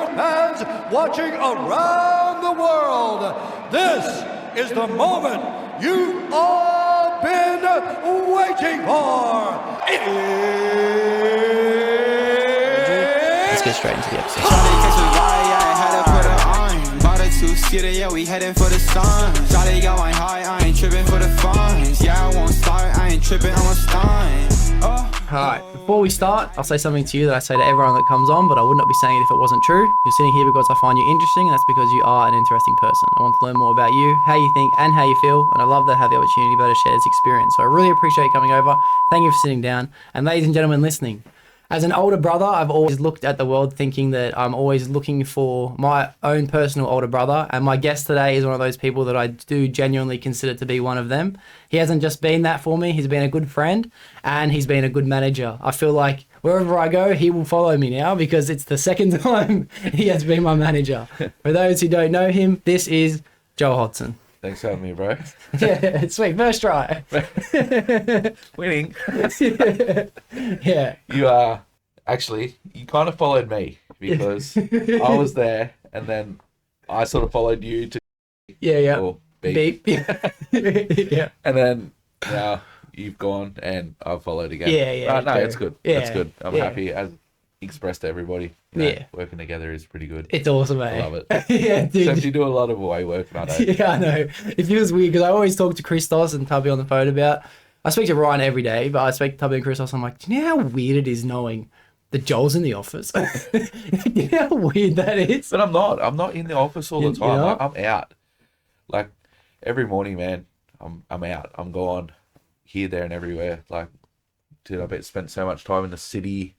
sport fans watching around the world, this is the moment you've all been waiting for. Let's get straight into the episode. Yeah, we heading for the sun. Shawty got my high, I ain't tripping for the funds. Yeah, I won't start, I ain't tripping, I'm a stun. Alright, before we start, I'll say something to you that I say to everyone that comes on, but I would not be saying it if it wasn't true. You're sitting here because I find you interesting, and that's because you are an interesting person. I want to learn more about you, how you think, and how you feel, and I love that I have the opportunity to be able to share this experience. So I really appreciate you coming over. Thank you for sitting down. And ladies and gentlemen listening, as an older brother, I've always looked at the world thinking that I'm always looking for my own personal older brother. And my guest today is one of those people that I do genuinely consider to be one of them. He hasn't just been that for me. He's been a good friend and he's been a good manager. I feel like wherever I go, he will follow me now because it's the second time he has been my manager. For those who don't know him, this is Joel Hodgson. Thanks for having me, bro. Yeah, sweet. First try. Winning. Yeah. You actually, you kind of followed me because I was there and then I sort of followed you to or beep. Yeah. And then now you've gone and I've followed again. Yeah. No, it's good. Yeah. It's good. I'm happy as expressed to everybody. You know, Yeah. Working together is pretty good. It's awesome, mate. I love it. Yeah, dude. Except you do a lot of away work and I don't. Yeah, I know. It feels weird because I always talk to Christos and Tubby on the phone about. I speak to Ryan every day, but I speak to Tubby and Christos. I'm like, do you know how weird it is knowing that Joel's in the office? Do you know how weird that is? But I'm not. I'm not in the office all the time. You're Like, not? I'm out. Like every morning, man. I'm out. I'm gone here, there, and everywhere. Like, dude, I've spent so much time in the city,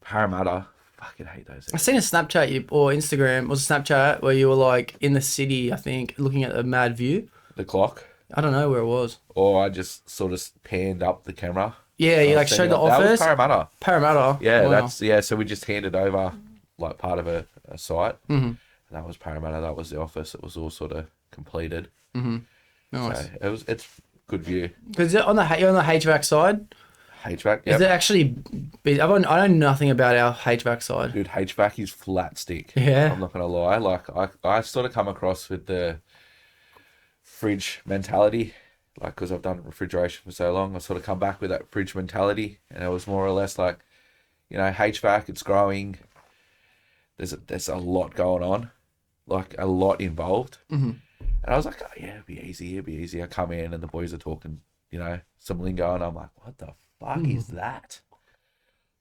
Parramatta. Fucking hate those. I seen a Snapchat or Instagram, was a Snapchat where you were like in the city, I think, looking at a mad view. The clock. I don't know where it was. Or I just sort of panned up the camera. Yeah, you like showed the That was office. Parramatta. Parramatta. Yeah, Wow. so we just handed over like part of a site. Mm-hmm. And that was Parramatta. That was the office. It was all sort of completed. Nice. So it's good view. Because you're on the HVAC side. HVAC. Is Yep. it actually? I know nothing about our HVAC side. Dude, HVAC is flat stick. Yeah. I'm not gonna lie. Like I sort of come across with the fridge mentality, like because I've done refrigeration for so long. I sort of come back with that fridge mentality, and it was more or less like, you know, HVAC. It's growing. There's a lot going on, like a lot involved. Mm-hmm. And I was like, oh yeah, it'd be easy. I come in and the boys are talking, you know, some lingo, and I'm like, what the fuck is that?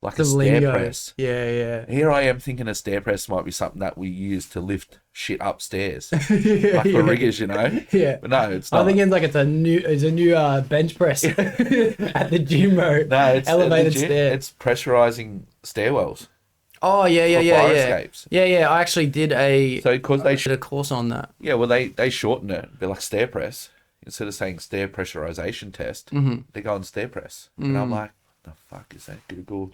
Like a stair press. Yeah. Here I am thinking a stair press might be something that we use to lift shit upstairs, like for riggers, you know. Yeah. But no, it's not. I'm thinking like it's a new bench press at the gym, bro. No, it's elevated legit. stair. It's pressurizing stairwells. Oh yeah. fire escapes. Yeah. I actually did a So because a course on that. yeah, well they shorten it. They're like stair press instead of saying stair pressurization test. They go on stair press, and I'm like, the fuck is that? Google.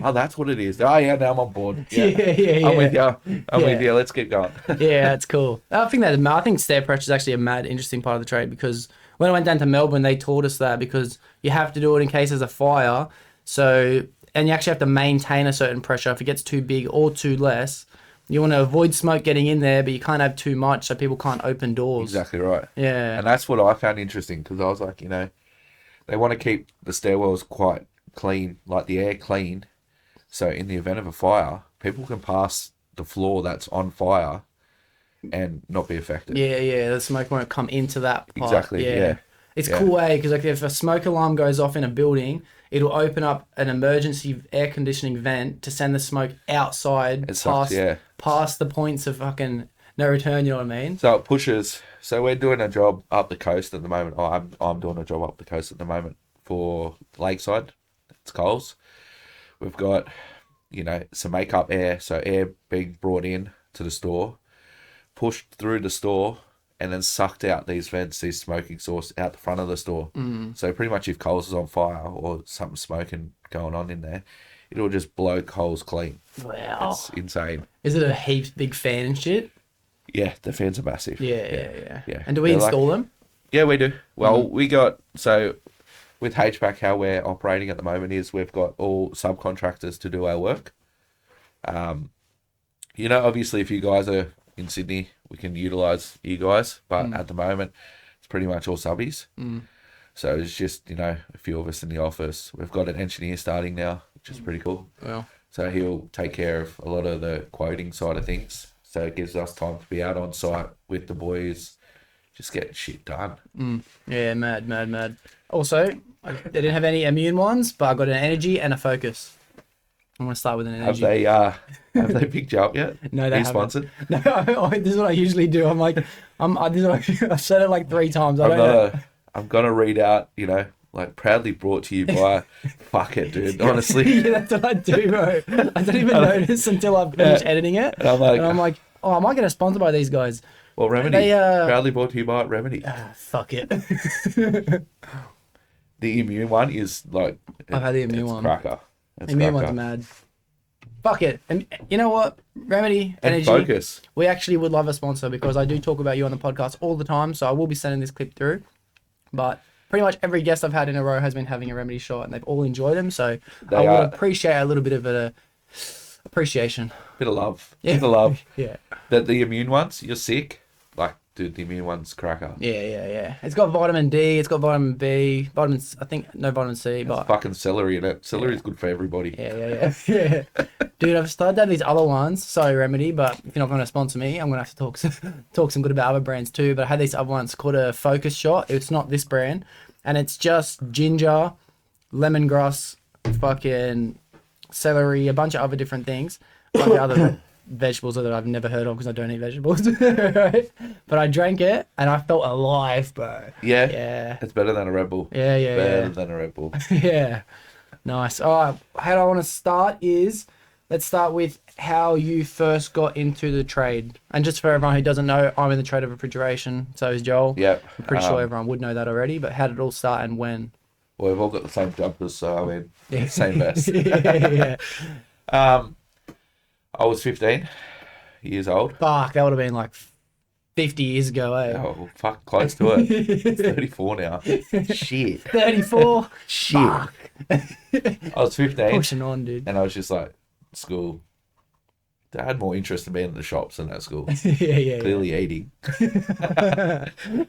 Oh, that's what it is. Oh yeah, now I'm on board. Yeah. Yeah. I'm with you. I'm with you. Let's get going. Yeah, that's cool. I think stair pressure is actually a mad interesting part of the trade because when I went down to Melbourne, they taught us that because you have to do it in case there's a fire. So, and you actually have to maintain a certain pressure. If it gets too big or too less, you want to avoid smoke getting in there, but you can't have too much so people can't open doors. Exactly right. Yeah. And that's what I found interesting because I was like, you know, they want to keep the stairwells quite clean, like the air clean. So in the event of a fire, people can pass the floor that's on fire and not be affected. Yeah. The smoke won't come into that part. Exactly, yeah. It's Yeah. cool, because like if a smoke alarm goes off in a building, it'll open up an emergency air conditioning vent to send the smoke outside It sucks, past the points of fucking no return, you know what I mean? So it pushes. So we're doing a job up the coast at the moment. I'm doing a job up the coast at the moment for Lakeside. It's Coles. We've got, you know, some makeup air. So air being brought in to the store, pushed through the store, and then sucked out these vents, these smoke exhausts out the front of the store. So pretty much if Coles is on fire or something smoking going on in there, it'll just blow Coles clean. Wow. It's insane. Is it a heaps big fan and shit? Yeah, the fans are massive. Yeah. Yeah. And do we They're like- install them? Yeah, we do. Well, we got, so with HVAC, how we're operating at the moment is we've got all subcontractors to do our work. you know, obviously if you guys are in Sydney, we can utilise you guys, but at the moment, it's pretty much all subbies. So it's just, you know, a few of us in the office. We've got an engineer starting now, which is pretty cool. Well, So he'll take care of a lot of the quoting side of things. So it gives us time to be out on site with the boys, just getting shit done. yeah, mad. Also, I didn't have any immune ones, but I got an energy and a focus. I'm gonna start with an energy. Have they picked you up yet? No, they Are you haven't. sponsored? No, this is what I usually do. I'm like, I've said it like 3 times. I'm gonna read out, you know, like proudly brought to you by fuck it, dude. Honestly. Yeah, that's what I do, bro. I don't even notice until I finish editing it. And I'm like, oh, I might get a sponsor by these guys. well, Remedy. They, Proudly brought to you by Remedy. Fuck it. The immune one is like I've had the immune it's one. Cracker. It's Immune cracker. one's mad. Fuck it. And you know what? Remedy, And energy. focus. We actually would love a sponsor because I do talk about you on the podcast all the time. So I will be sending this clip through. But pretty much every guest I've had in a row has been having a Remedy shot and they've all enjoyed them. So I would appreciate a little bit of an appreciation. Bit of love. Yeah. Bit of love. Yeah. The immune ones, you're sick. Like, dude, the immune one's cracker. Yeah. It's got vitamin D. It's got vitamin B. I think no vitamin C. It's But fucking celery in it. Celery's good for everybody. yeah. Dude, I've started to have these other ones. Sorry, Remedy, but if you're not going to sponsor me, I'm going to have to talk some good about other brands too. But I had these other ones called a Focus Shot. It's not this brand. And it's just ginger, lemongrass, fucking celery, a bunch of other different things. A bunch of other vegetables that I've never heard of because I don't eat vegetables. Right? But I drank it and I felt alive, bro. Yeah. Yeah. It's better than a Red Bull. Yeah. Better than a Red Bull. Yeah. Nice. All right. How I want to start is, let's start with how you first got into the trade. And just for everyone who doesn't know, I'm in the trade of refrigeration. So is Joel. Yep. I'm pretty sure everyone would know that already. But how did it all start and when? Well, we've all got the same jumpers, so I mean, same vest. Yeah. I was 15 years old. Fuck, that would have been like 50 years ago, eh? Oh, fuck, close to it. It's 34 now. Shit. 34? Shit. Fuck. I was 15 Pushing on, dude. and I was just like, school. I had more interest in being in the shops than at school. Yeah. Clearly eating.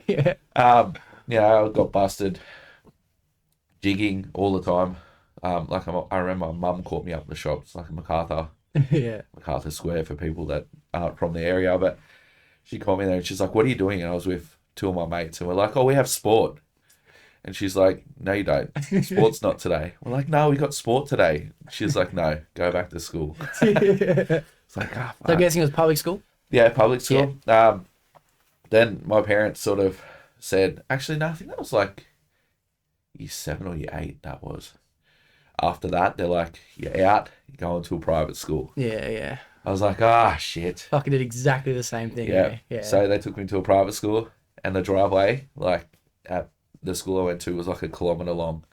Yeah. I got busted jigging all the time. I remember my mum caught me up in the shops, like in MacArthur Square for people that aren't from the area. But she called me there and she's like, "What are you doing?" And I was with 2 of my mates and we're like, "Oh, we have sport." And she's like, "No, you don't. Sport's not today." We're like, "No, we got sport today." She's like, "No, go back to school." It's like, So I'm guessing it was public school? yeah, public school. Then my parents sort of said, actually, no, I think that was like year 7 or year 8, that was. After that, they're like, "You're out, you're going to a private school." Yeah. I was like, shit. Fucking did exactly the same thing. Yeah. Yeah. So they took me to a private school and the driveway, like at the school I went to, was like a kilometre long.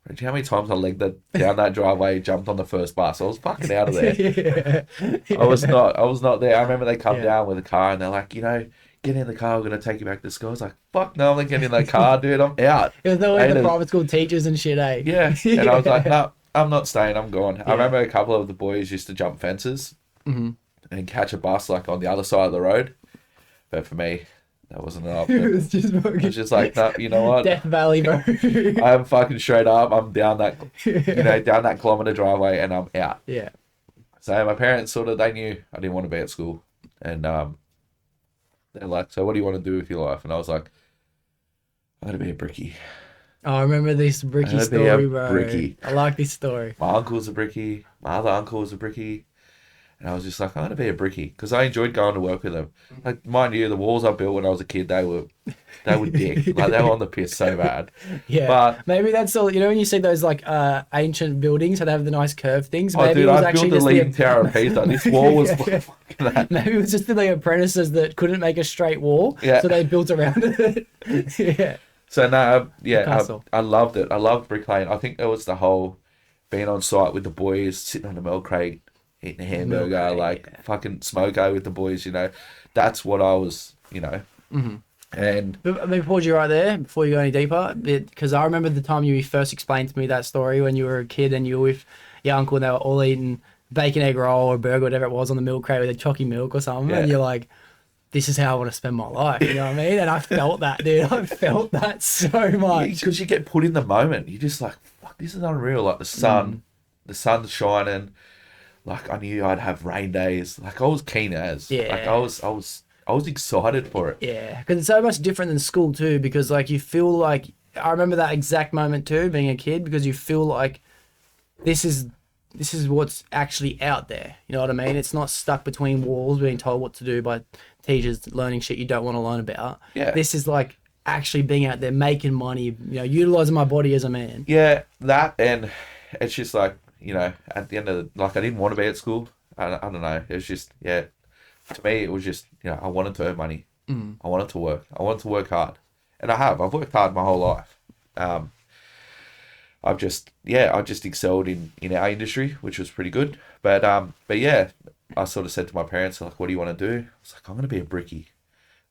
Do you know how many times I legged down that driveway, jumped on the first bus? I was fucking out of there. I was not there. I remember they come down with a car and they're like, "Get in the car, we're going to take you back to school." I was like, "Fuck no, I'm not getting in that car, dude. I'm out." It was always the private school teachers and shit, eh? Yeah. And I was like, "No, I'm not staying, I'm gone." I remember a couple of the boys used to jump fences and catch a bus like on the other side of the road. But for me, that wasn't an option. It was just fucking... I was just like, "No, you know what? Death Valley, bro. I'm fucking straight up. I'm down that, down that kilometre driveway and I'm out." Yeah. So my parents they knew I didn't want to be at school. And they're like, "So what do you want to do with your life?" And I was like, "I'm going to be a brickie." Oh, I remember this Bricky I'd be a story, bro. brickie. I like this story. My uncle was a brickie. My other uncle was a brickie. And I was just like, "I'm going to be a brickie." Because I enjoyed going to work with them. Like, mind you, the walls I built when I was a kid, they were dick. Like, they were on the piss so bad. Yeah. But maybe that's all. When you see those like ancient buildings how they have the nice curved things. oh, Maybe dude, it was I built actually the just Leaning Tower of Pisa. This wall was fucking that. Maybe it was just the apprentices that couldn't make a straight wall, so they built around it. Yeah. So no, I loved it. I loved bricklaying. I think it was the whole being on site with the boys, sitting on the milk crate, eating a hamburger, fucking smoko with the boys. That's what I was. And Let me pause you right there before you go any deeper, because I remember the time you first explained to me that story when you were a kid and you were with your uncle and they were all eating bacon egg roll or burger, whatever it was, on the milk crate with a chalky milk or something, and you're like, this is how I want to spend my life. You know what I mean? And I felt that, dude. I felt that so much. Because you get put in the moment. You're just like, fuck, this is unreal. Like the sun's shining. Like I knew I'd have rain days. Like I was keen as. Yeah. Like I was excited for it. Yeah, because it's so much different than school too. Because like you feel like, I remember that exact moment too, being a kid, because you feel like this is what's actually out there. You know what I mean? It's not stuck between walls being told what to do by teachers, learning shit you don't want to learn about. Yeah. This is like actually being out there, making money, you know, utilizing my body as a man. Yeah, that, and it's just like, you know, at the end of like, I didn't want to be at school. I don't know. It was just, to me, it was just, you know, I wanted to earn money. I wanted to work. I wanted to work hard. And I've worked hard my whole life. I just excelled in our industry, which was pretty good. But yeah, I sort of said to my parents, like, what do you want to do? I was like, I'm going to be a brickie.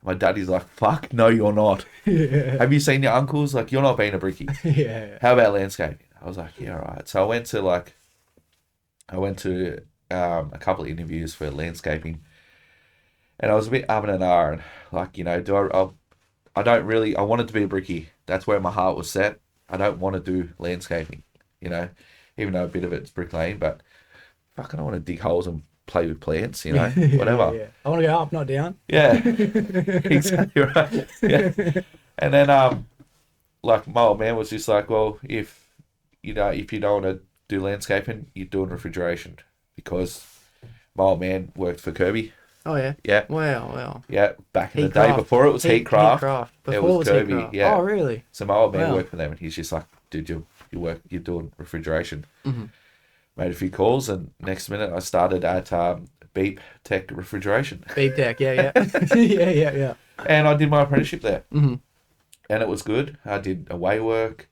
My daddy's like, fuck, no, you're not. Yeah. Have you seen your uncles? Like, you're not being a brickie. Yeah. How about landscaping? I was like, yeah, all right. So I went to a couple of interviews for landscaping, and I was a bit and ahhing. Like, you know, I wanted to be a brickie. That's where my heart was set. I don't want to do landscaping, you know, even though a bit of it's bricklaying, but fuck, I don't want to dig holes and play with plants, you know, whatever. Yeah. I want to go up, not down. Yeah, exactly right. Yeah. And then, like, my old man was just like, well, if you don't want to do landscaping, you're doing refrigeration, because my old man worked for Kirby. Oh, yeah? Yeah. Wow. Yeah, back in the day, before it was Heatcraft. Before it was Kirby, Heatcraft. yeah. Oh, really? So my old man worked for them, and he's just like, dude, you're doing refrigeration. Mm-hmm. Made a few calls, and next minute I started at Beep Tech Refrigeration. Beep Tech, yeah. yeah. And I did my apprenticeship there. Mm-hmm. And it was good. I did away work.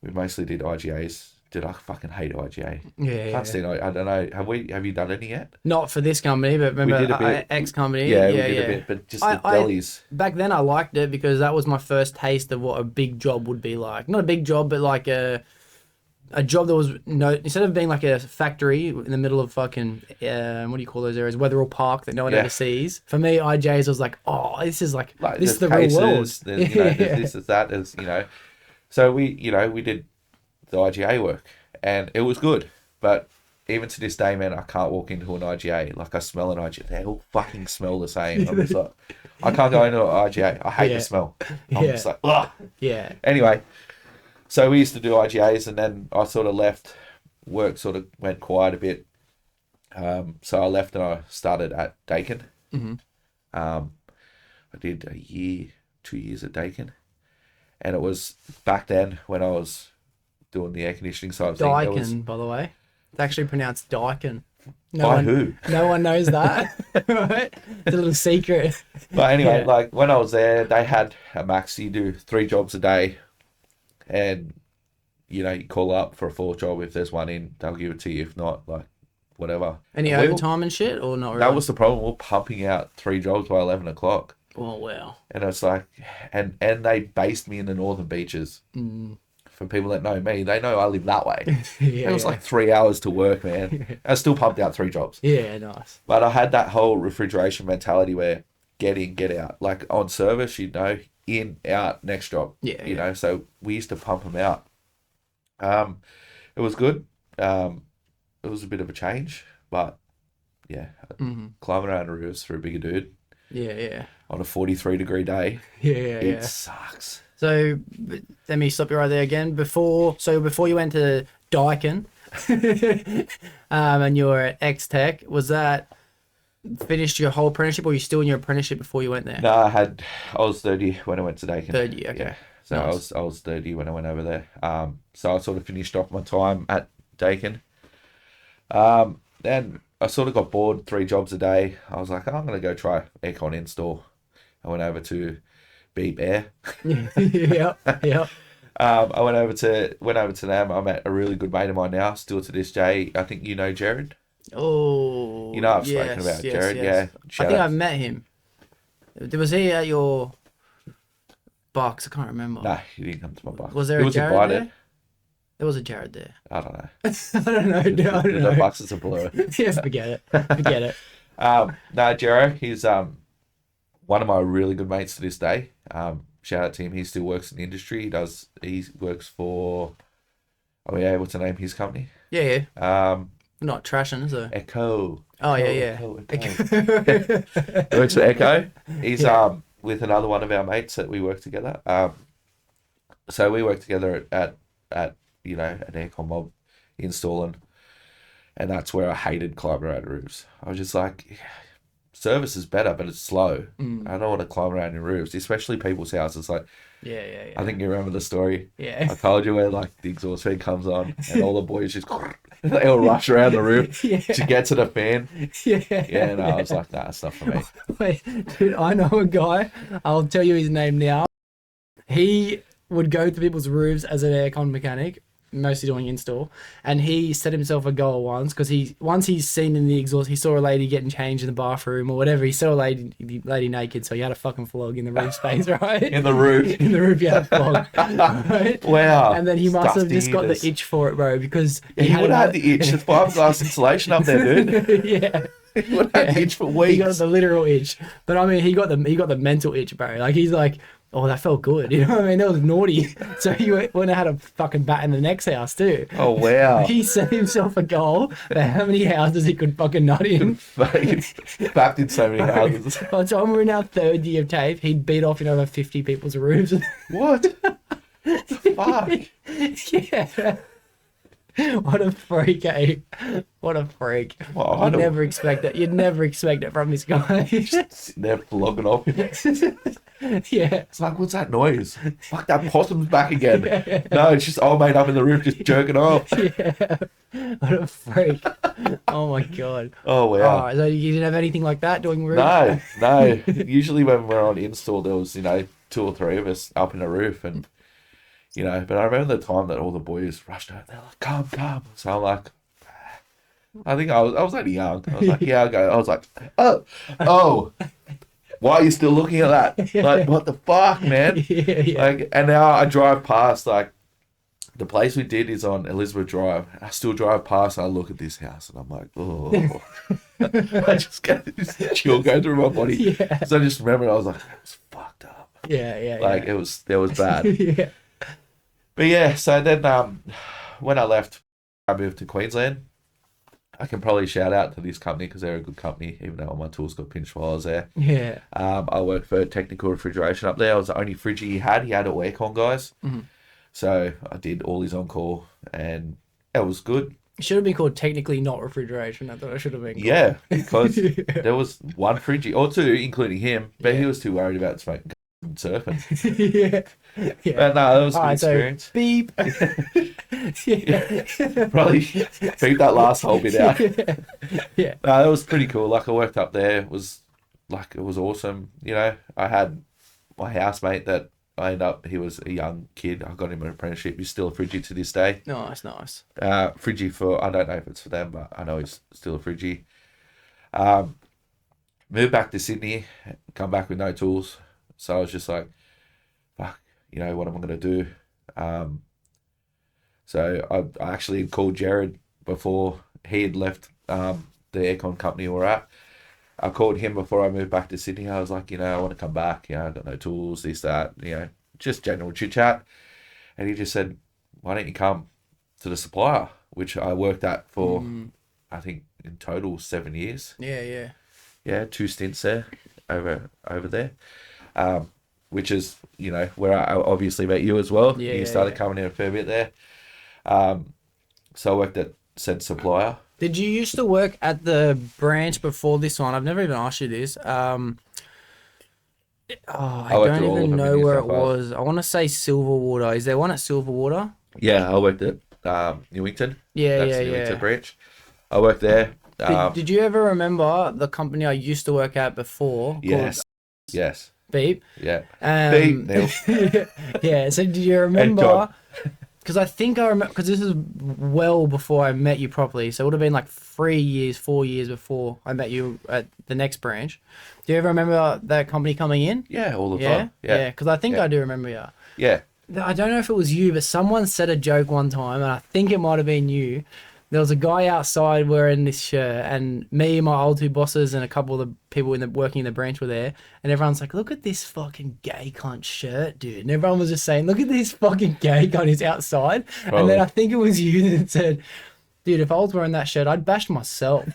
We mostly did IGAs. Dude, I fucking hate IGA. Yeah. Can't stand it. I don't know. Have you done any yet? Not for this company, but remember we did a bit. X company. Yeah, we did a bit, but just the delis. Back then I liked it because that was my first taste of what a big job would be like. Not a big job, but like a job that was instead of being like a factory in the middle of fucking what do you call those areas, Wetherall Park, that no one ever sees. For me, IJs was like, oh, this is like this is the real world. There's, you know, this is that, is, you know. So we did the IGA work, and it was good. But even to this day, man, I can't walk into an IGA. Like, I smell an IGA, they all fucking smell the same. I'm just like, I can't go into an IGA. I hate the smell. I'm just like, ugh. Yeah. Anyway, so we used to do IGAs, and then I sort of left. Work sort of went quiet a bit. So I left and I started at Dakin. Mm-hmm. I did 2 years at Dakin, and it was back then when I was doing the air conditioning side of things. Dakin, by the way. It's actually pronounced Dakin. Who? No one knows that. Right? It's a little secret. But anyway, like, when I was there, they had a max. You do 3 jobs a day, and, you know, you call up for a 4th job. If there's one in, they'll give it to you. If not, like, whatever. Any overtime and shit, or not really? That was the problem. We're pumping out 3 jobs by 11 o'clock. Oh, wow. And it's like, and they based me in the Northern Beaches. Mm. For people that know me, they know I live that way. It was like 3 hours to work, man. I still pumped out 3 jobs. Yeah, nice. But I had that whole refrigeration mentality where get in, get out. Like, on service, you know, in, out, next job. Yeah. You know, so we used to pump them out. It was good. It was a bit of a change, but yeah, climbing around roofs for a bigger dude. Yeah. On a 43-degree day. It sucks. So let me stop you right there again. Before you went to Dakin, and you were at X-Tech, was that finished your whole apprenticeship, or were you still in your apprenticeship before you went there? No, I was 30 when I went to Dakin. 30, okay. Yeah. So nice. I was 30 when I went over there. So I sort of finished off my time at Dakin. Then I sort of got bored, 3 jobs a day. I was like, I'm going to go try aircon install. I went over to Beep Air. Yep. I went over to them. I met a really good mate of mine now, still to this day. I think you know Jared. Oh, you know I've spoken about Jared. Yes. Yeah, I think I've met him. Was he at your box? I can't remember. No, he didn't come to my box. Was there he a was Jared invited. there? There was a Jared there. I don't know. I don't know. I don't know. The Bucks is a blur. Yeah, forget it. Forget it. No, Jero, he's one of my really good mates to this day. Shout out to him. He still works in the industry. He works for, oh yeah, what's the name of his company? Yeah. Um, Not trashing, so. Echo. Oh, yeah. Echo. He works for Echo. He's with another one of our mates that we work together. So we work together at an aircon mob installing, and that's where I hated climbing around roofs. I was just like, service is better, but it's slow. I don't want to climb around your roofs, especially people's houses. Like, Yeah. I think you remember the story. Yeah. I told you where like the exhaust fan comes on, and all the boys just they all rush around the roof to get to the fan. Yeah. Yeah, no, I was like, nah, it's not for me. Wait, dude, I know a guy. I'll tell you his name now. He would go to people's roofs as an aircon mechanic, mostly doing install, and he set himself a goal once because once he's seen in the exhaust, he saw a lady getting changed in the bathroom or whatever. He saw a lady naked, so he had a fucking flog in the roof space, right? In the roof. In the roof, you had a flog. Right? Wow. And then he must have just got the Dusty itch for it, bro, because He would have had the itch. There's fiberglass insulation up there, dude. Yeah. He would have had the itch for weeks. He got the literal itch, but I mean, he got the mental itch, bro. Like he's like, oh, that felt good. You know what I mean? That was naughty. So he went and had a fucking bat in the next house too. Oh wow. He set himself a goal for how many houses he could fucking nut in. Backed in so many houses. By the time we're in our third year of TAFE, he'd beat off in over 50 people's roofs. What? The fuck? Yeah. What a freak, eh? What a freak. Well, I You'd don't- never expect it. You'd never expect it from this guy. Sitting there flogging off. Yeah. It's like, what's that noise? Fuck, that possum's back again. No, it's just old mate up in the roof just jerking off. Yeah. What a freak. Oh my god. Oh wow. Oh, so you didn't have anything like that doing roof? No. Usually when we're on install, there was, 2 or 3 of us up in the roof, and but I remember the time that all the boys rushed out. They're like, "Come!" So I'm like, I think I was only young. I was like, yeah, I'll go. I was like, oh, why are you still looking at that? Like, what the fuck, man? Yeah. Like, and now I drive past, like, the place we did is on Elizabeth Drive. I still drive past and I look at this house and I'm like, oh. I just get this chill go through my body. Yeah. So I just remember I was like, it was fucked up. Yeah. Like, it was bad. Yeah. But yeah, so then when I left, I moved to Queensland. I can probably shout out to this company because they're a good company, even though all my tools got pinched while I was there. Yeah. I worked for Technical Refrigeration up there. I was the only Fridgy he had. He had all aircon guys. Mm-hmm. So I did all his on-call, and it was good. It should have been called technically not refrigeration. I thought it should have been called. Yeah, because there was one Fridgy, or 2, including him, but he was too worried about smoking and surfing. Yeah. But no, that was a good Alright, experience. So beep. Yeah. Probably beat that last whole bit out. Yeah. No, that was pretty cool. Like, I worked up there. It was awesome. I had my housemate that he was a young kid. I got him an apprenticeship. He's still a Fridgy to this day. Nice. Fridgy for, I don't know if it's for them, but I know he's still a Fridgy. Moved back to Sydney, come back with no tools. So I was just like, fuck, what am I going to do? So I actually called Jared before he had left the aircon company we're at. I called him before I moved back to Sydney. I was like, I want to come back. I got no tools, this, that, just general chit chat. And he just said, why don't you come to the supplier, which I worked at for, I think in total 7 years. Yeah. Yeah, 2 stints there over there. Which is, where I obviously met you as well. Yeah, you started coming in a fair bit there. So I worked at said supplier. Did you used to work at the branch before this one? I've never even asked you this. I don't even know where it was. I want to say Silverwater. Is there one at Silverwater? Yeah, I worked at Newington. Yeah, That's Newington branch. I worked there. Did you ever remember the company I used to work at before? Yes. Yes. Beep. Yeah. Beep, Neil. Yeah. So did you remember? Because I think I remember. Because this is well before I met you properly. So it would have been like 4 years before I met you at the next branch. Do you ever remember that company coming in? Yeah, all the Yeah. time. Yeah. Because I think I do remember you. Yeah. I don't know if it was you, but someone said a joke one time, and I think it might have been you. There was a guy outside wearing this shirt, and me and my old two bosses and a couple of the people working in the branch were there, and everyone's like, "Look at this fucking gay cunt shirt, dude!" And everyone was just saying, "Look at this fucking gay cunt who's outside." Probably. And then I think it was you that said, "Dude, if I was wearing that shirt, I'd bash myself."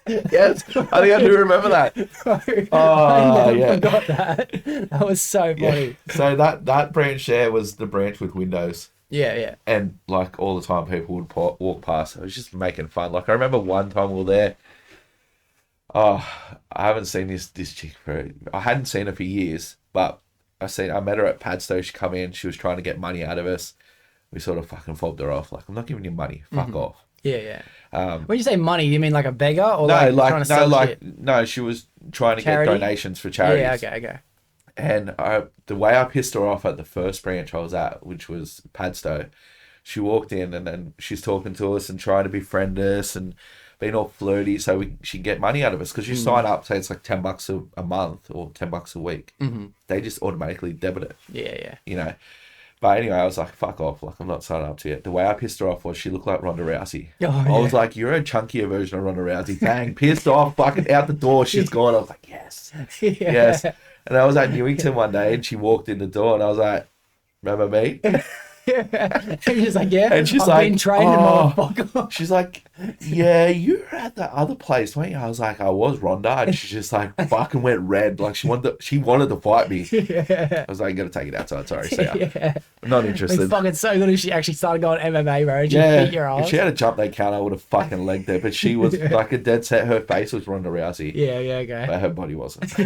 Yes, I think I do remember that. I yeah. forgot that. That was so funny. So that branch there was the branch with windows. Yeah. And like all the time people would walk past. It was just making fun. Like I remember one time we were there. Oh, I haven't seen this chick I hadn't seen her for years, but I met her at Padstow. She come in, she was trying to get money out of us. We sort of fucking fobbed her off. Like, I'm not giving you money. Fuck off. Yeah. When you say money, you mean like a beggar or trying to sell shit? No, she was trying to Charity? get donations for charities. Yeah, okay. And the way I pissed her off at the first branch I was at, which was Padstow, she walked in and then she's talking to us and trying to befriend us and being all flirty so she can get money out of us. Because you sign up, say it's like $10 a month or $10 a week. Mm-hmm. They just automatically debit it. Yeah. You know. But anyway, I was like, fuck off. Like, I'm not signing up to it. The way I pissed her off was she looked like Ronda Rousey. I was like, you're a chunkier version of Ronda Rousey. Bang, pissed off, fucking out the door. She's gone. I was like, yes. Yes. And I was at Newington one day and she walked in the door and I was like, remember me? And she's like, yeah. And she's I've like, been training, motherfucker. She's like, yeah, you were at the other place, weren't you? I was like, I was, Rhonda. And she just like fucking went red. Like she wanted to fight me. I was like, you got to take it outside. Sorry, see ya. I'm not interested. It's fucking so good if she actually started going MMA, bro. And she beat your ass. If she had a jump they count, I would have fucking legged her. But she was like a dead set. Her face was Ronda Rousey. Yeah, okay. But her body wasn't.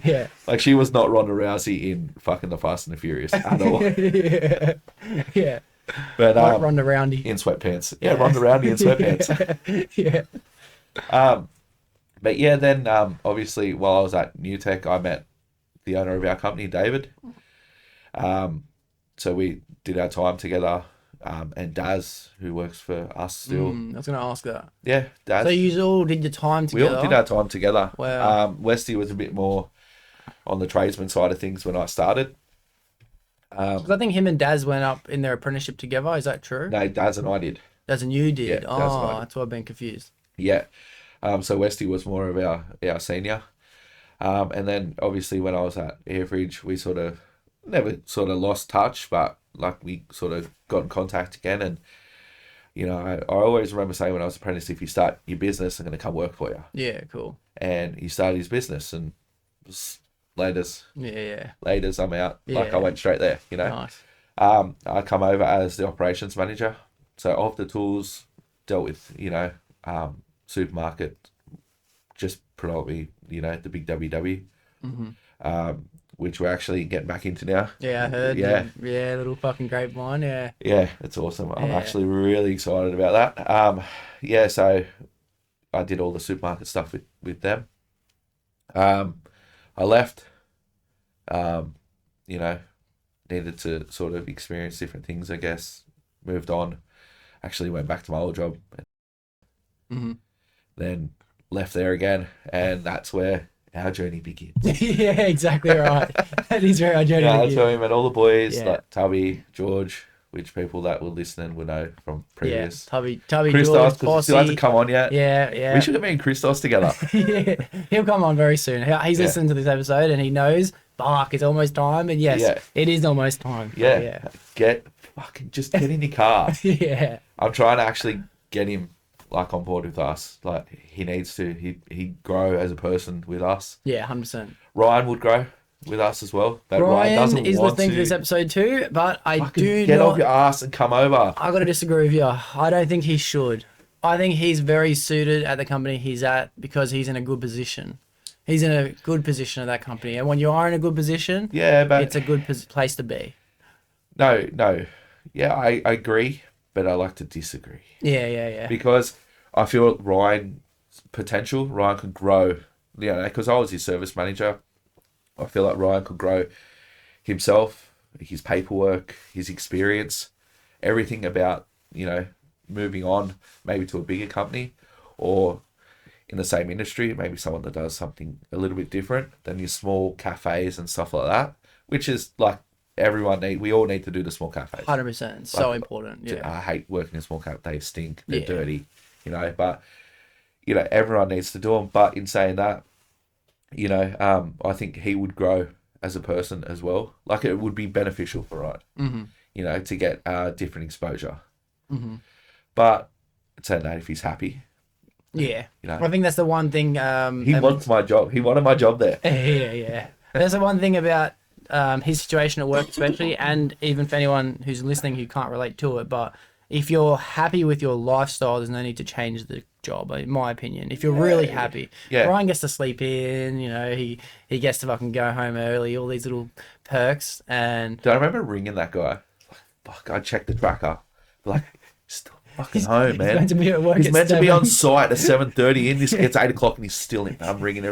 Yeah. Like she was not Ronda Rousey in fucking The Fast and the Furious at all. Yeah. But like Ronda Roundy in sweatpants. Yeah, Ronda Roundy in sweatpants. Yeah. But yeah, then obviously while I was at New Tech, I met the owner of our company, David. So we did our time together. And Daz, who works for us still. I was going to ask that. Yeah, Daz. So you all did your time together? We all did our time together. Wow. Westy was a bit more on the tradesman side of things when I started. 'Cause I think him and Daz went up in their apprenticeship together. Is that true? No, Daz and I did. Daz and you did? Yeah, Daz and I did. That's why I've been confused. Yeah. So Westy was more of our senior. And then obviously when I was at Airfridge, we sort of never sort of lost touch, but like we sort of got in contact again. And, you know, I always remember saying when I was apprentice, if you start your business, I'm going to come work for you. Yeah, cool. And he started his business and laters, I'm out. Yeah. Like I went straight there, you know. Nice. I come over as the operations manager. So off the tools, dealt with, you know, supermarket, just predominantly, you know, the big WW. Which we're actually getting back into now. Yeah, I heard. Yeah, little fucking grapevine. Yeah. Yeah, it's awesome. I'm actually really excited about that. So I did all the supermarket stuff with them. I left. You know, needed to sort of experience different things, I guess. Moved on. Actually went back to my old job. Then left there again, and that's where our journey begins. Yeah, exactly right. That is where our journey begins. That's where we met all the boys, like Tubby, George, which people that were listening will know from previous. Tubby, Christos, George, because he still hasn't come on yet. Yeah. We should have been Christos together. Yeah, he'll come on very soon. He's listening to this episode and he knows, fuck, it's almost time. And yes, it is almost time. Yeah. Get in your car. Yeah. I'm trying to actually get him like on board with us. Like he needs to. He grow as a person with us. Yeah, 100%. Ryan would grow with us as well. But Ryan doesn't is want listening to this episode too, but I do get off your ass and come over. I got to disagree with you. I don't think he should. I think he's very suited at the company he's at because he's in a good position. He's in a good position at that company, and when you are in a good position, but it's a good place to be. No. Yeah, I agree, but I like to disagree. Yeah. Because I feel Ryan could grow, you know, because I was his service manager. I feel like Ryan could grow himself, his paperwork, his experience, everything about, you know, moving on maybe to a bigger company or in the same industry, maybe someone that does something a little bit different than your small cafes and stuff like that, which is like we all need to do the small cafes. 100%. So important. Yeah. I hate working in small cafes. They stink. They're Yeah. dirty, but, everyone needs to do them. But in saying that, I think he would grow as a person as well. Like, it would be beneficial for Ryan, to get different exposure. Mm-hmm. But saying that, if he's happy. Yeah. I think that's the one thing. He wants my job. He wanted my job there. Yeah. There's the one thing about his situation at work, especially, and even for anyone who's listening who can't relate to it, but if you're happy with your lifestyle, there's no need to change the job, in my opinion. If you're really happy, Ryan gets to sleep in, he gets to fucking go home early, all these little perks. And I remember ringing that guy. Fuck, I checked the tracker. Like, still fucking home, man. He's meant to be at work. He's meant to be on site at 7:30, and it's 8 o'clock, and he's still in. I'm ringing.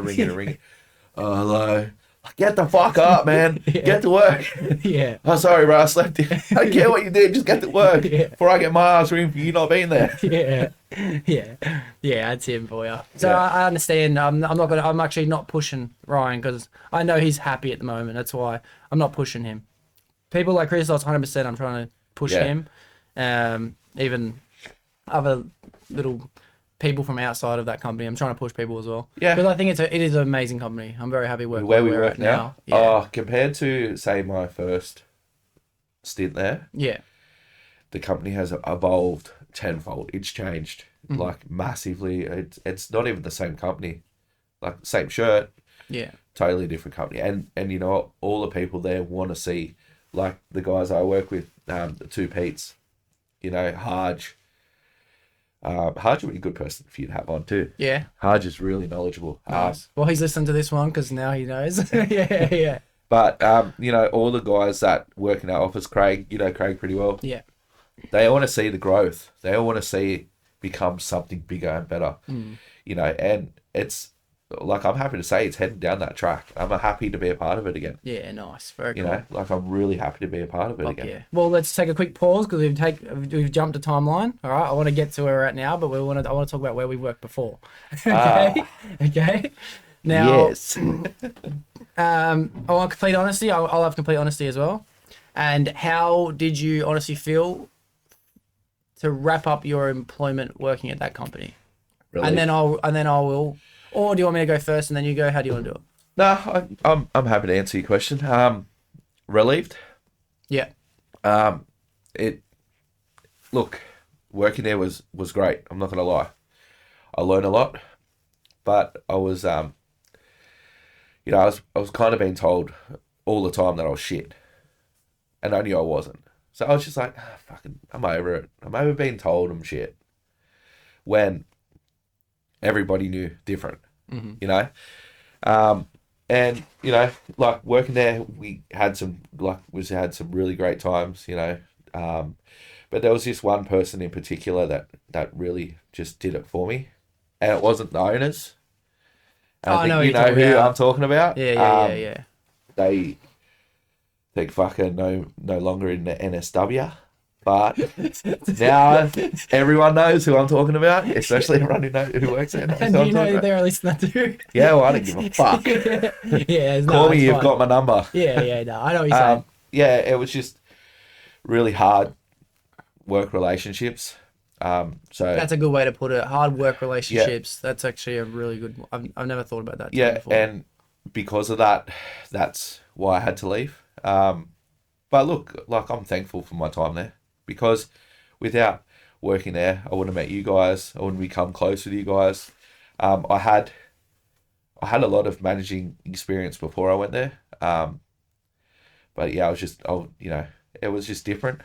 Oh, hello. Get the fuck up, man. Get to work. Yeah. Oh, sorry, bro. I slept in. I don't care what you did. Just get to work before I get my ass ring for you not being there. Yeah, that's him for you. So I understand. I'm actually not pushing Ryan because I know he's happy at the moment. That's why I'm not pushing him. People like Chris, 100%. I'm trying to push him. Even other little people from outside of that company, I'm trying to push people as well. Yeah, because I think it is an amazing company. I'm very happy working where we work now. Yeah. Oh, compared to say my first stint there, the company has evolved tenfold. It's changed like massively. It's not even the same company, like same shirt. Yeah, totally different company. And all the people there want to see, like the guys I work with, the two Pete's, Hodge. Hodge would be a good person for you to have on too. Yeah. Hodge is really knowledgeable. Nice. Well, he's listened to this one because now he knows. Yeah. But, all the guys that work in our office, Craig, Craig pretty well. Yeah. They all want to see the growth. They all want to see it become something bigger and better. And it's, like, I'm happy to say it's heading down that track. I'm happy to be a part of it again. Yeah, nice. Very cool. Like, I'm really happy to be a part of it again. Yeah. Well, let's take a quick pause because we've jumped a timeline. All right, I want to get to where we're at now, but I want to talk about where we worked before. Okay. Okay. Now, yes. I want complete honesty. I'll have complete honesty as well. And how did you honestly feel to wrap up your employment working at that company? Really? And then I will. Or do you want me to go first and then you go? How do you want to do it? No, I'm happy to answer your question. Relieved. Yeah. Look, working there was great. I'm not gonna lie. I learned a lot, but I was I was kind of being told all the time that I was shit, and I knew I wasn't. So I was just like, fucking, I'm over it. I'm over being told I'm shit. When everybody knew different, and like working there, we had some really great times, but there was this one person in particular that really just did it for me, and it wasn't the owners. And I think you know who I'm talking about. Yeah. They fucking no longer in the NSW. But now everyone knows who I'm talking about, especially everyone who works there. And you know they're listening to. Yeah, well, I don't give a fuck. Call me, you've got my number. Yeah, no, I know what you're saying. Yeah, it was just really hard work relationships. So that's a good way to put it. Hard work relationships. Yeah. That's actually a really good. I've never thought about that. Yeah, before. And because of that, that's why I had to leave. But look, like I'm thankful for my time there. Because without working there, I wouldn't have met you guys. I wouldn't become close with you guys. I had a lot of managing experience before I went there. But yeah, it was just different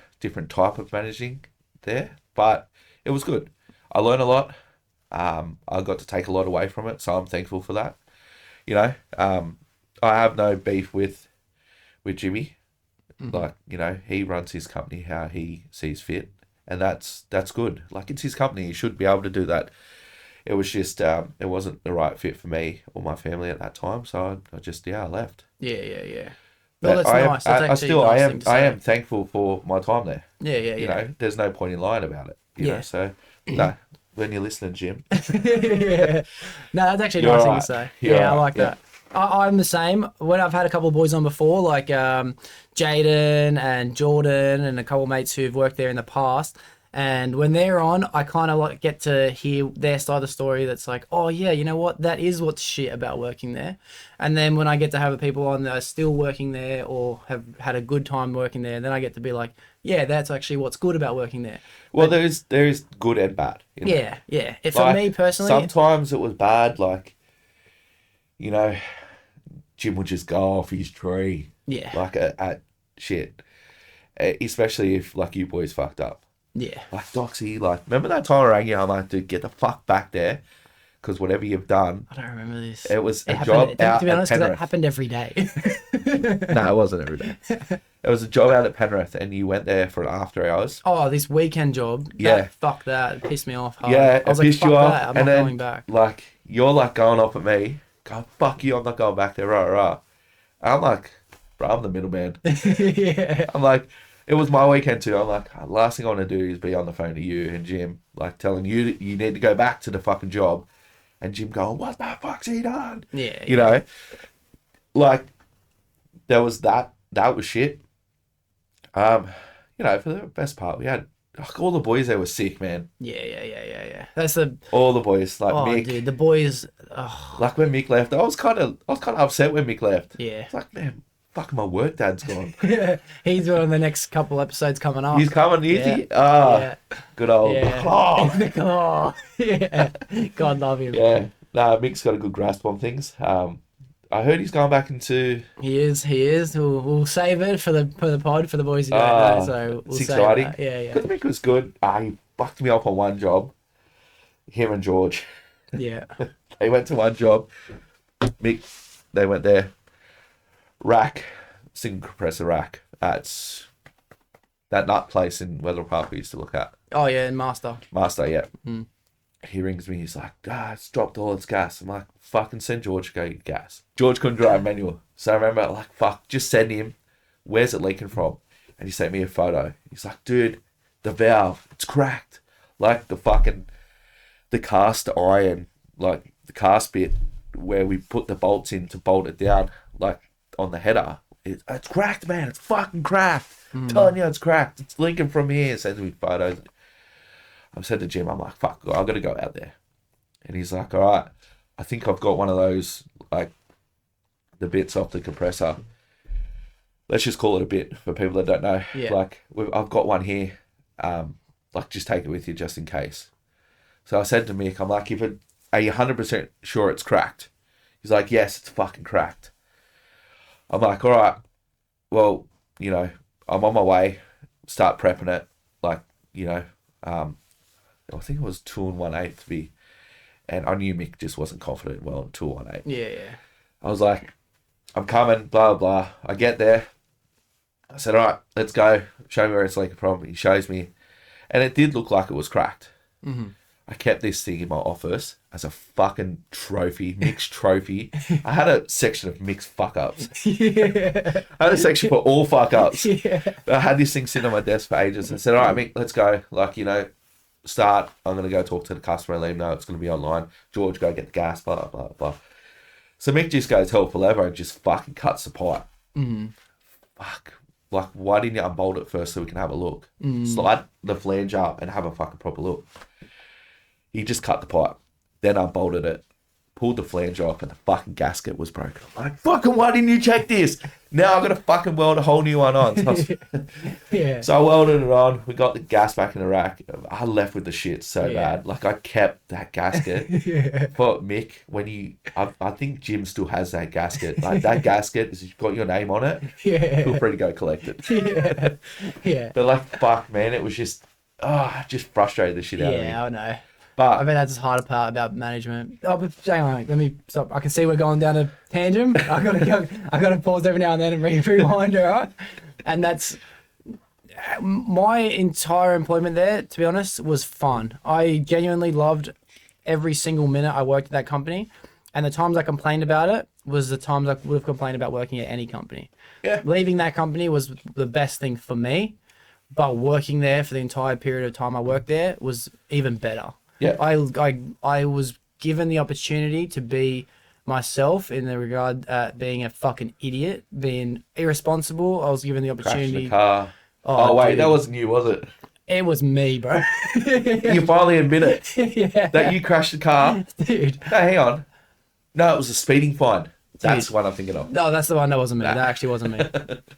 type of managing there. But it was good. I learned a lot. I got to take a lot away from it, so I'm thankful for that. I have no beef with Jimmy. Like, he runs his company how he sees fit, and that's good. Like, it's his company. He should be able to do that. It was just, it wasn't the right fit for me or my family at that time, so I left. Yeah. Well, that's nice. I am thankful for my time there. Yeah. There's no point in lying about it. You know, so, when you're listening, Jim. Yeah. No, that's actually a nice thing to say. I like that. I'm the same. When I've had a couple of boys on before, like Jaden and Jordan and a couple of mates who've worked there in the past, and when they're on, I kind of like get to hear their side of the story that's like, oh yeah, you know what? That is what's shit about working there. And then when I get to have people on that are still working there or have had a good time working there, then I get to be like, yeah, that's actually what's good about working there. Well, there is good and bad. Yeah. For me personally, sometimes it was bad. Like, you know, Jim would just go off his tree. Yeah. Like at shit, especially if like you boys fucked up. Yeah. Like Doxy, like remember that time I rang you? I'm like, dude, get the fuck back there, because whatever you've done. I don't remember this. It was a happened, job out to be honest, at because Penrith. it happened every day. No, it wasn't every day. It was a job out at Penrith, and you went there for after hours. Oh, this weekend job. Yeah. Fuck that. It pissed me off hard. Yeah, I was it like, pissed fuck you off, that. I'm and not then going back. like you're like going off at me. Go fuck you! I'm not going back there. Right. I'm like, bro, I'm the middleman. Yeah. I'm like, it was my weekend too. I'm like, last thing I want to do is be on the phone to you and Jim, like telling you that you need to go back to the fucking job, and Jim going, what the fuck's he done? Yeah. You know, like there was that was shit. You know, for the best part, we had like, all the boys there were sick, man. Yeah. That's the. All the boys, like Oh, Mick. dude, the boys. Oh, Like when Mick left, I was kind of upset when Mick left. yeah. It's like, man, fuck, my work dad's gone. He's on the next couple episodes coming up. He's coming, is Yeah. he? Ah, Yeah. good old. Yeah. Oh. Oh, yeah. God love him. Yeah, nah, Mick's got a good grasp on things. I heard he's going back into. He is. We'll save it for the pod for the boys who don't know. So we'll it's save exciting. that. Yeah. Because Mick was good. He fucked me up on one job. Him and George. Yeah. They went to one job. Mick, they went there. Rack, single compressor rack. That's that nut place in Weather Park we used to look at. Oh yeah, and Master. Master, yeah. Mm. He rings me. He's like, it's dropped all its gas. I'm like, fucking send George to go get gas. George couldn't drive manual. So I remember, like, fuck, just send him. Where's it leaking from? And he sent me a photo. He's like, dude, the valve, it's cracked. Like the cast iron, like the cast bit where we put the bolts in to bolt it down, like on the header. It's cracked, man. It's fucking cracked. I'm telling you, it's cracked. It's leaking from here. Sends me photos. I said to Jim, I'm like, fuck, I've got to go out there. And he's like, all right, I think I've got one of those, like, the bits off the compressor. Let's just call it a bit for people that don't know. Yeah. Like, I've got one here. Like, just take it with you just in case. So I said to Mick, I'm like, are you 100% sure it's cracked? He's like, yes, it's fucking cracked. I'm like, all right, well, you know, I'm on my way, start prepping it. Like, you know, I think it was 2 1/8 to be, and I knew Mick just wasn't confident well in 2 1/8. Yeah. I was like, I'm coming, blah, blah. I get there. I said, all right, let's go. Show me where it's leaking from. He shows me, and it did look like it was cracked. Mm-hmm. I kept this thing in my office as a fucking trophy, Mick's trophy. I had a section of Mick's fuck-ups. Yeah. I had a section for all fuck-ups. Yeah. I had this thing sitting on my desk for ages. I said, all right, Mick, let's go. Like, you know, start. I'm going to go talk to the customer and let him know it's going to be online. George, go get the gas, blah, blah, blah. So Mick just goes hell for leather and just fucking cuts the pipe. Mm-hmm. Fuck. Like, why didn't you unbolt it first so we can have a look? Slide the flange up and have a fucking proper look. He just cut the pipe, then unbolted it, pulled the flange off, and the fucking gasket was broken. I'm like, fucking, why didn't you check this? Now I've got to fucking weld a whole new one on. Yeah. So I welded it on. We got the gas back in the rack. I left with the shit so Yeah. bad. Like, I kept that gasket Yeah. for Mick. I think Jim still has that gasket. Like, that gasket has got your name on it. Yeah. Feel free to go collect it. Yeah. Yeah. But like, fuck, man, it was just, just frustrated the shit out of me. Yeah, I know. But I mean, that's the harder part about management. Oh, but hang on, let me stop. I can see we're going down a tangent. I gotta pause every now and then and rewind, all right? And that's my entire employment there, to be honest, was fun. I genuinely loved every single minute I worked at that company. And the times I complained about it was the times I would have complained about working at any company. Yeah. Leaving that company was the best thing for me, but working there for the entire period of time I worked there was even better. Yeah. I was given the opportunity to be myself in the regard being a fucking idiot, being irresponsible. I was given the Crashed opportunity. the car. Oh, Oh, wait, dude. that wasn't you, was it? It was me, bro. You finally admit it. Yeah. That you crashed the car. Dude. No, hang on. No, it was a speeding fine. That's what I'm thinking of. No, that's the one. That wasn't me. That actually wasn't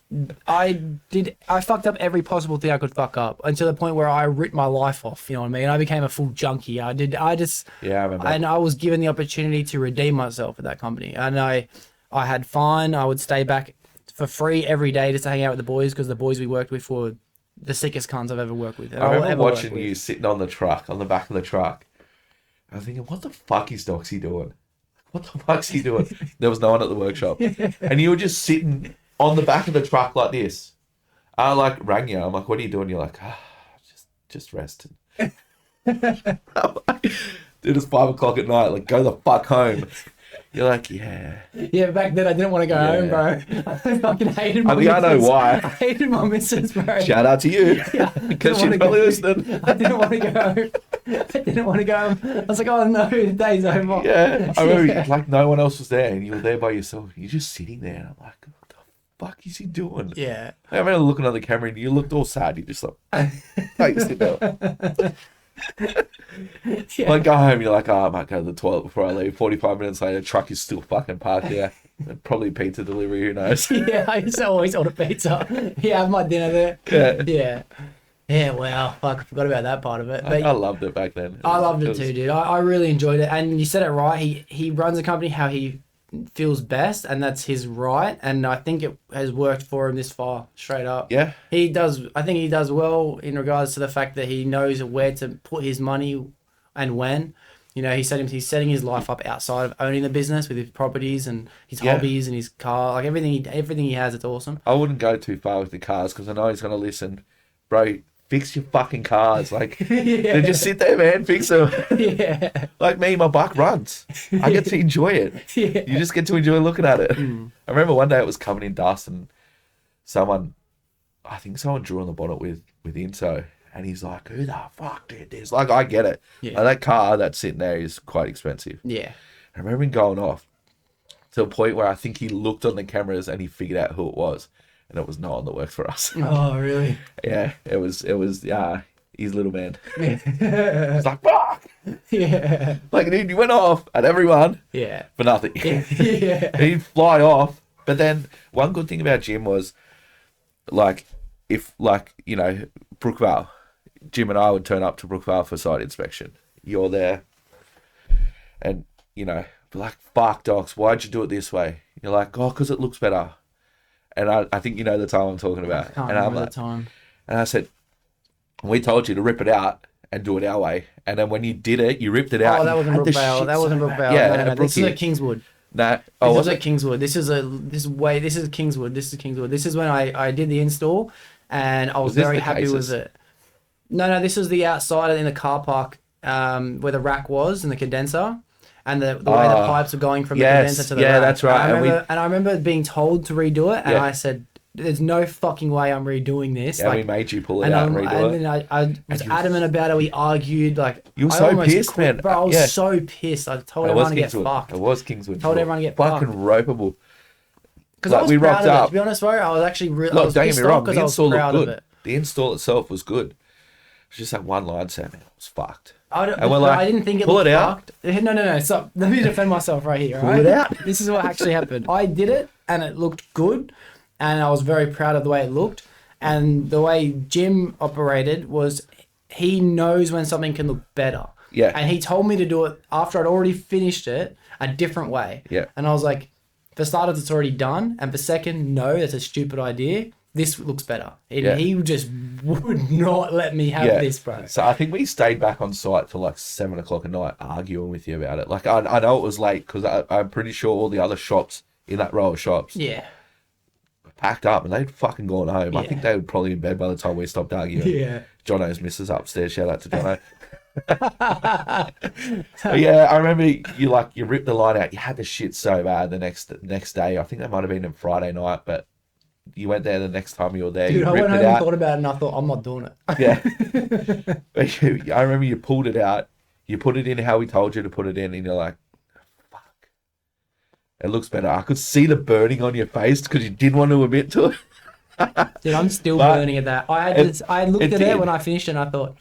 me. I fucked up every possible thing I could fuck up until the point where I ripped my life off. You know what I mean? I became a full junkie. Yeah, I remember. And I was given the opportunity to redeem myself at that company. And I had fun. I would stay back for free every day just to hang out with the boys because the boys we worked with were the sickest cunts I've ever worked with. I remember watching you sitting on the truck, on the back of the truck. I was thinking, what the fuck is Doxy doing? What the fuck's he doing? There was no one at the workshop. And you were just sitting on the back of the truck like this. I like rang you. I'm like, what are you doing? You're like, just resting. Dude, it's 5 o'clock at night. Like, go the fuck home. You're like, yeah. Yeah, back then I didn't want to go home, bro. I fucking hated my I know why. I hated my missus, bro. Shout out to you. Because she's probably listening. I didn't want to go home. I didn't want to go home. I was like, oh no, the day's over. Yeah. I remember, like, no one else was there and you were there by yourself. You're just sitting there and I'm like, what the fuck is he doing? Yeah. I remember looking at the camera and you looked all sad. You just like, you sit down. Yeah. Like, go home, you're like, oh, I might go to the toilet before I leave. 45 minutes later, truck is still fucking parked there. Probably pizza delivery, who knows? Yeah, I used to always order pizza. Yeah, have my dinner there. Yeah. Yeah. Yeah, wow. Fuck, I forgot about that part of it. But I loved it back then. I loved it too, dude. I really enjoyed it. And you said it right. He runs a company how he feels best, and that's his right. And I think it has worked for him this far, straight up. Yeah. He does. I think he does well in regards to the fact that he knows where to put his money and when. You know, he's setting his life up outside of owning the business with his properties and his hobbies and his car, like everything he has. It's awesome. I wouldn't go too far with the cars because I know he's gonna listen, bro. Fix your fucking cars, like they just sit there, man. Fix them. Yeah. Like me, my bike runs. I get to enjoy it. Yeah. You just get to enjoy looking at it. I remember one day it was covered in dust and I think someone drew on the bonnet with Inso. And he's like, who the fuck did this? Like, I get it. Yeah. And that car that's sitting there is quite expensive. Yeah. I remember him going off to a point where I think he looked on the cameras and he figured out who it was. And it was no one that works for us. Oh, really? Yeah, it was his little man. Yeah. He's like, fuck! Yeah. Like, dude, you went off at everyone Yeah. for nothing. Yeah. He'd fly off. But then one good thing about Jim was, like, Brookvale, Jim and I would turn up to Brookvale for site inspection. You're there. And, be like, fuck, Docs, why'd you do it this way? You're like, oh, because it looks better. And I think you know the time I'm talking about. I can't and I'm remember like, the time. And I said, we told you to rip it out and do it our way. And then when you did it, you ripped it out. Oh, that wasn't Brookvale. That wasn't Brookvale. Yeah, no. This is at Kingswood. No. Oh, was this is it? at Kingswood. This is Kingswood. This is Kingswood. This is when I did the install, and I was very happy with it. No, this is the outside in the car park where the rack was and the condenser. And the way the pipes were going from the condenser to the rack. that's right. And I remember being told to redo it, and I said, there's no fucking way I'm redoing this. Yeah, like, we made you pull it out and redo it. And I was adamant about it. We argued. Like, you were so pissed, man. Bro, I was so pissed. I told everyone to get fucked. It was Kingswood. Told everyone to get fucking fucked. ropeable. Because I was proud of it. To be honest, bro, I was actually Look, don't get me wrong. The install looked of good. it. The install itself was good. It's just that one line said, man, it was fucked. I didn't think it looked fucked. No. Stop. Let me defend myself right here. Pull it out. This is what actually happened. I did it, and it looked good, and I was very proud of the way it looked. And the way Jim operated was he knows when something can look better. Yeah. And he told me to do it after I'd already finished it a different way. Yeah. And I was like, for starters, it's already done. And for second, no, that's a stupid idea. This looks better. And he just would not let me have this, bro. So I think we stayed back on site till like 7 o'clock at night arguing with you about it. Like, I know it was late because I'm pretty sure all the other shops in that row of shops packed up and they'd fucking gone home. Yeah. I think they were probably in bed by the time we stopped arguing. Yeah. Jono's missus upstairs. Shout out to Jono. Yeah, I remember you ripped the line out. You had the shit so bad the next day. I think that might have been a Friday night, but you went there the next time you were there. Dude, you I ripped went home it out. and thought about it, and I thought, I'm not doing it. Yeah. I remember you pulled it out. You put it in how we told you to put it in, and you're like, fuck. It looks better. I could see the burning on your face because you didn't want to admit to it. Dude, I'm still But burning at that. I looked it at did. it when I finished it and I thought,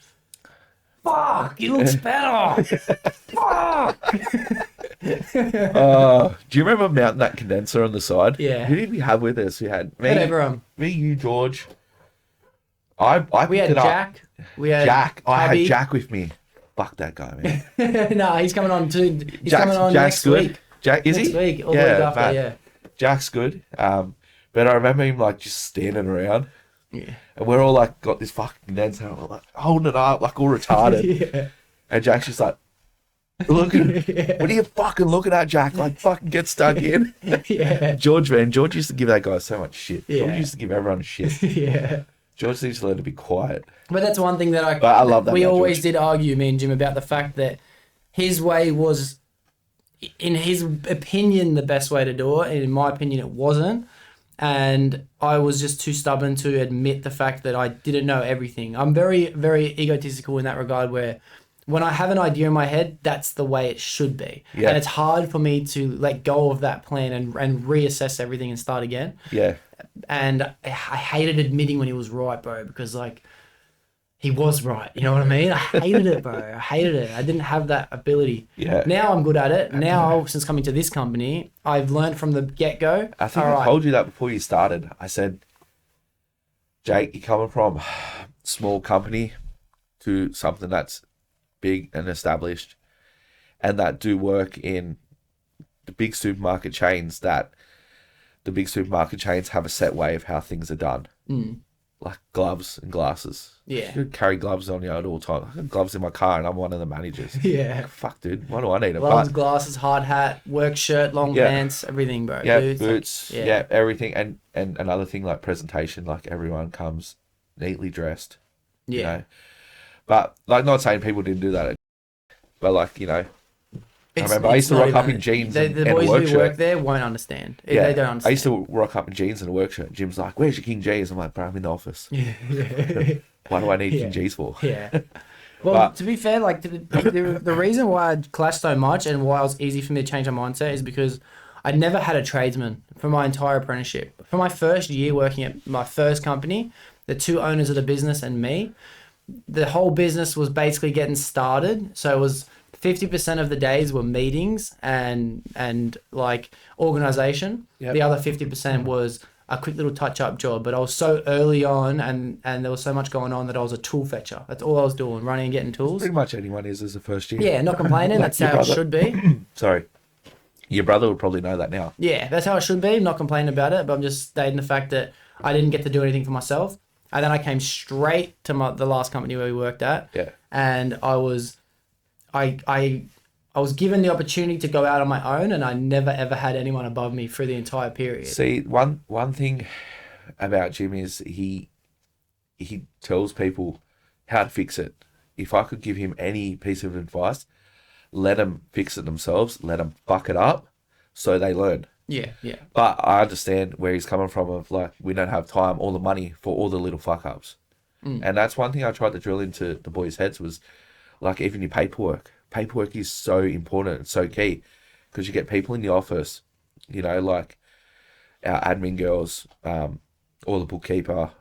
fuck, it looks better. Fuck. Do you remember mounting that condenser on the side? Yeah. Who did we have with us? We had me, Had everyone. me, you, George. I We picked had it up. Jack. We had Jack. I Hubby. had Jack with me. Fuck that guy, man. No, he's coming on too. He's coming on Jack's next good. week. Jack, is Next he? week, or the week after, man. yeah. Jack's good. But I remember him like just standing around. Yeah. And we're all like got this fucking condenser and we're like holding it up like all retarded. Yeah. And Jack's just like, look at what are you fucking looking at, Jack? Like fucking get stuck in. Yeah. George used to give that guy so much shit. Yeah. George used to give everyone shit. Yeah. George needs to learn to be quiet. But that's one thing that But I love that we about always George. did argue, me and Jim, about the fact that his way was, in his opinion, the best way to do it. And in my opinion, it wasn't. And I was just too stubborn to admit the fact that I didn't know everything. I'm very, very egotistical in that regard, where when I have an idea in my head, that's the way it should be. Yeah. And it's hard for me to let go of that plan and reassess everything and start again. Yeah. And I hated admitting when he was right, bro, because like he was right. You know what I mean? I hated it, bro. I hated it. I didn't have that ability. Yeah. Now I'm good at it. Now, since coming to this company, I've learned from the get-go. I think I told you that before you started. I said, Jake, you're coming from small company to something that's big and established and that do work in the big supermarket chains, that the big supermarket chains have a set way of how things are done. Like gloves and glasses. Yeah. You carry gloves on you at all times. I got gloves in my car and I'm one of the managers. Yeah. Fuck, dude. Why do I need it? Gloves, glasses, hard hat, work shirt, long Yeah. pants, everything, bro. Yeah, Boots, boots. like, Yeah, everything. And another thing like presentation, like everyone comes neatly dressed. Yeah. You know? But like, not saying people didn't do that, but like, you know, I remember I used to not rock up even- in jeans the and a boys work who shirt. work there won't understand. Yeah, They don't understand. I used to rock up in jeans and a work shirt. Jim's like, "Where's your King G's?" I'm like, "Bro, I'm in the office. Yeah. Why do I need Yeah. King G's for?" Yeah. Well, But- to be fair, like the reason why I clashed so much and why it was easy for me to change my mindset is because I never had a tradesman for my entire apprenticeship. For my first year working at my first company, the two owners of the business and me, the whole business was basically getting started. So it was 50% of the days were meetings and like organization. Yep. The other 50% was a quick little touch-up job. But I was so early on and there was so much going on that I was a tool fetcher. That's all I was doing, running and getting tools. Pretty much anyone is as a first year. Yeah, not complaining. Like That's your how it brother. should be. Sorry, your brother would probably know that now. Yeah, that's how it should be. Not complaining about it, but I'm just stating the fact that I didn't get to do anything for myself. And then I came straight to the last company where we worked at. Yeah. And I was given the opportunity to go out on my own, and I never ever had anyone above me for the entire period. See, one thing about Jim is he tells people how to fix it. If I could give him any piece of advice, let them fix it themselves. Let them fuck it up, so they learn. Yeah, yeah, But I understand where he's coming from. Of like, we don't have time or the money for all the little fuck ups, and that's one thing I tried to drill into the boys' heads was like, even your paperwork. Paperwork is so important. It's so key because you get people in the office, you know, like our admin girls, or the bookkeeper.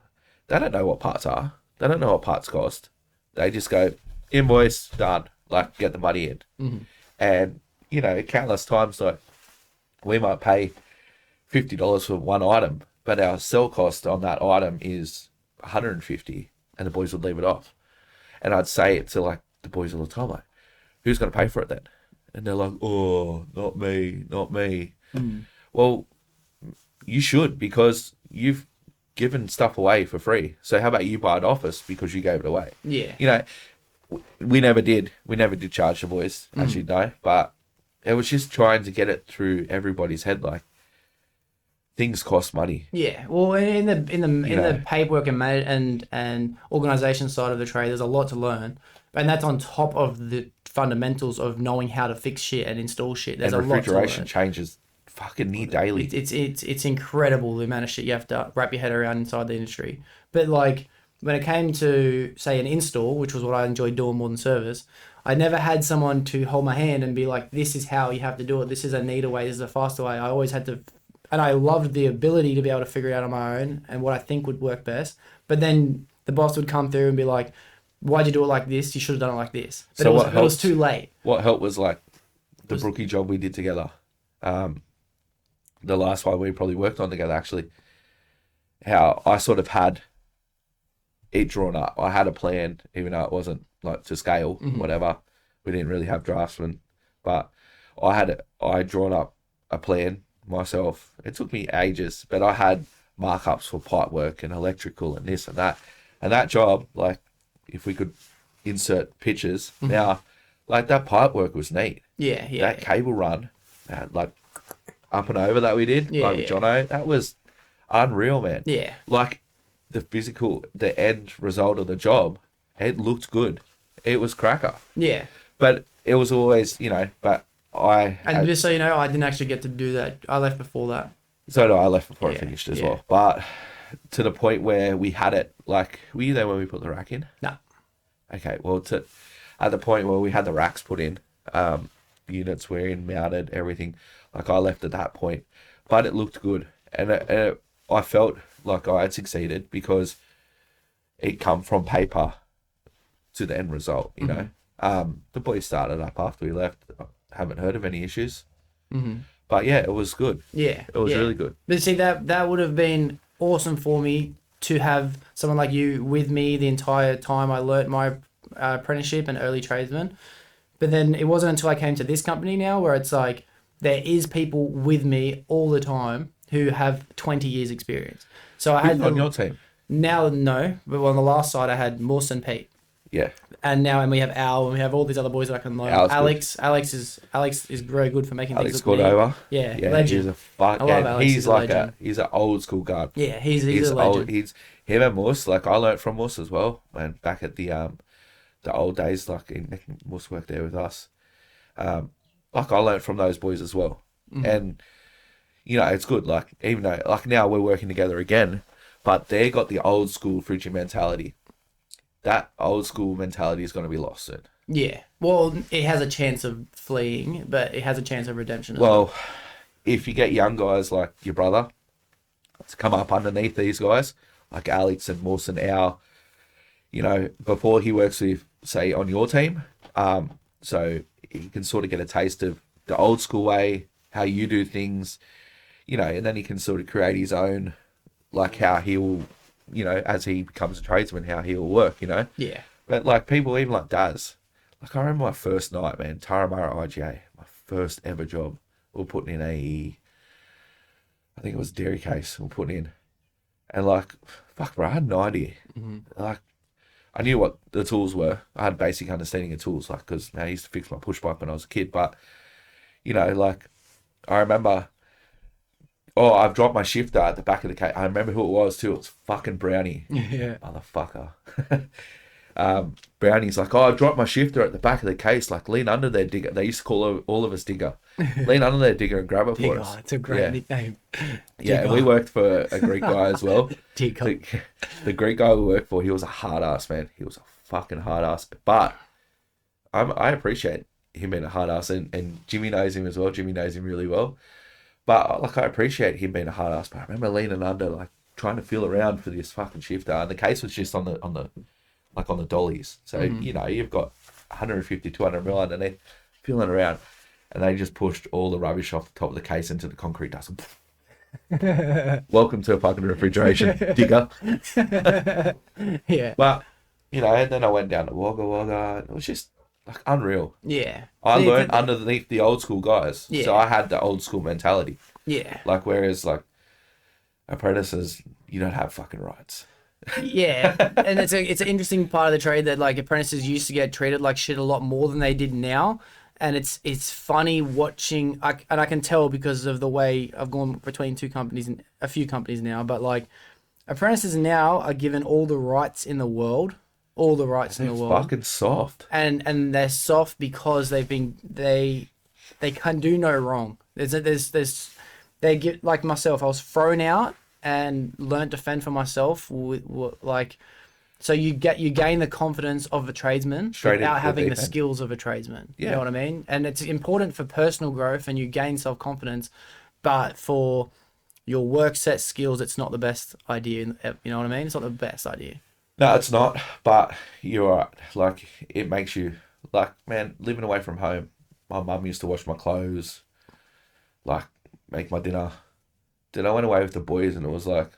They don't know what parts are. They don't know what parts cost. They just go invoice done. Like, get the money in, and you know, countless times like we might pay $50 for one item, but our sell cost on that item is $150, and the boys would leave it off. And I'd say it to like the boys all the time, like, who's going to pay for it then? And they're like, oh, not me, not me. Well, you should, because you've given stuff away for free. So how about you buy an office because you gave it away? yeah. You know, we never did charge the boys, actually, no, but it was just trying to get it through everybody's head, like, things cost money. Yeah, well, in the know. paperwork and organisation side of the trade, there's a lot to learn, and that's on top of the fundamentals of knowing how to fix shit and install shit. There's And a lot to refrigeration learn. changes fucking near daily. It's incredible the amount of shit you have to wrap your head around inside the industry. But like when it came to, say, an install, which was what I enjoyed doing more than service, I never had someone to hold my hand and be like, this is how you have to do it. This is a neater way. This is a faster way. I always had to, and I loved the ability to be able to figure it out on my own and what I think would work best. But then the boss would come through and be like, why'd you do it like this? You should have done it like this. But So it was too late. What helped was like the brookie job we did together. The last one we probably worked on together, actually. How I sort of had it drawn up. I had a plan, even though it wasn't like to scale, whatever. We didn't really have draftsmen, but I drawn up a plan myself. It took me ages, but I had markups for pipe work and electrical and this and that. And that job, like, if we could insert pictures now, like that pipe work was neat. Yeah. That cable run, that like up and over that we did, with Jono, that was unreal, man. Yeah. Like the end result of the job, it looked good. It was cracker. Yeah. But it was always, but And just so you know, I didn't actually get to do that. I left before that. So no, I left before I finished as well. But to the point where we had it, like, were you there when we put the rack in? No. Okay, well, at the point where we had the racks put in, units were in, mounted, everything, like I left at that point. But it looked good. And I felt like I had succeeded because it come from paper to the end result, you know. The boys started up after we left. I haven't heard of any issues. But yeah, it was good. Yeah. It was really good. But see, that would have been awesome for me to have someone like you with me the entire time I learnt my apprenticeship and early tradesman. But then it wasn't until I came to this company now where it's like there is people with me all the time who have 20 years experience. So I had on your team? Now, no. But on the last side, I had Morse and Pete. Yeah. And we have Al, and we have all these other boys that I can learn. Alex is very good for making things look neat. Over. Yeah, He's legend. I love Alex. He's like he's an old school guard. Yeah, he's a legend. Him and Moose, like I learnt from Moose as well. And back at the old days, like Moose worked there with us. Like I learnt from those boys as well. And it's good. Like even though like now we're working together again, but they got the old school Fridgy mentality. That old school mentality is going to be lost soon. Yeah. Well, it has a chance of fleeing, but it has a chance of redemption as well. Well, if you get young guys like your brother to come up underneath these guys, like Alex and Morse and Al, before he works with, say, on your team, so he can sort of get a taste of the old school way, how you do things, and then he can sort of create his own, like how he will, as he becomes a tradesman, how he will work, Yeah. But like people, even like Daz, like I remember my first night, man, Taramara IGA, my first ever job. We were putting in I think it was a dairy case we were putting in. And like, fuck bro, I had no idea. Like, I knew what the tools were. I had basic understanding of tools, like, because I used to fix my push bike when I was a kid. But, like, I remember, I've dropped my shifter at the back of the case. I remember who it was too. It was fucking Brownie. Yeah. Motherfucker. Brownie's like, I dropped my shifter at the back of the case. Like, lean under there, digger. They used to call all of us digger. Lean under there, digger, and grab it for us. It's a great nickname. Yeah, and we worked for a Greek guy as well. Digger. The Greek guy we worked for, he was a hard ass, man. He was a fucking hard ass. But I appreciate him being a hard ass, and Jimmy knows him as well. Jimmy knows him really well. But like, I appreciate him being a hard ass. But I remember leaning under, like trying to feel around for this fucking shifter, and the case was just on the dollies. So you've got 150, 200 mil underneath, feeling around, and they just pushed all the rubbish off the top of the case into the concrete dust. Welcome to a fucking refrigeration, digger. Yeah. But and then I went down to Wagga Wagga. It was just like unreal. Yeah. I learned underneath the old school guys. Yeah. So I had the old school mentality. Yeah. Like, whereas like apprentices, you don't have fucking rights. Yeah, and it's an interesting part of the trade that like apprentices used to get treated like shit a lot more than they did now, and it's funny watching. I can tell because of the way I've gone between two companies and a few companies now, but like apprentices now are given all the rights in the world, Fucking soft, and they're soft because they can do no wrong. They get like myself. I was thrown out and learned to fend for myself with like So you gain the confidence of a tradesman Straight without into the having the deep end. skills of a tradesman. You Yeah. know what I mean? And it's important for personal growth and you gain self-confidence, but for your work set skills, it's not the best idea. You know what I mean? It's not the best idea. No, it's not. But you're right. Like, it makes you, like, man, living away from home. My mum used to wash my clothes, like, make my dinner. Then I went away with the boys and it was like,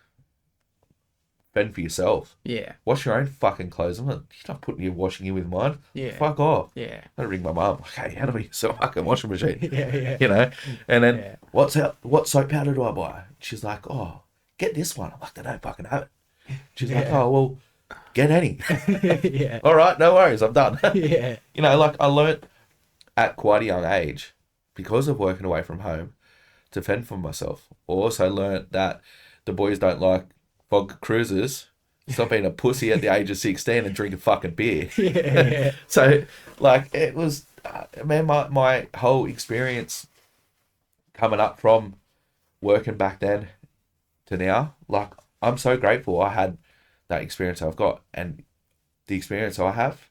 fend for yourself. Yeah. Wash your own fucking clothes. You're not putting your washing in with mine. Yeah. Fuck off. Yeah. I ring my mum. Okay, how do we use a fucking washing machine? Yeah. You know? And then, Yeah. what soap powder do I buy? She's like, oh, get this one. I'm like, I don't fucking have it. She's like, Yeah. oh, well, get any. Yeah. All right, no worries. I'm done. Yeah. You know, like, I learnt at quite a young age, because of working away from home, to fend for myself. Also learnt that the boys don't like vodka cruises. Stop being a pussy at the age of 16 and drink a fucking beer. Yeah. So, like, it was, man, my whole experience coming up from working back then to now, like, I'm so grateful I had that experience I've got. And the experience I have,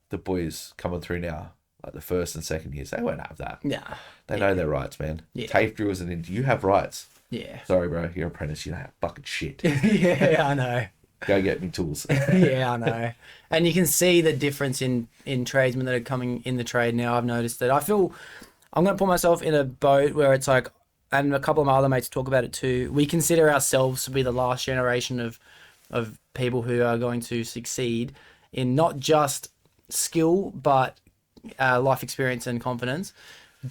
the boys coming through now, like the first and second years, they won't have that. Nah. They know their rights, man. Yeah. TAFE drills and you have rights. Yeah. Sorry, bro, you're an apprentice. You don't have fucking shit. Yeah, I know. Go get me tools. Yeah, I know. And you can see the difference in tradesmen that are coming in the trade now. I've noticed that. I feel I'm going to put myself in a boat where it's like, and a couple of my other mates talk about it too. We consider ourselves to be the last generation of people who are going to succeed in not just skill, but life experience and confidence.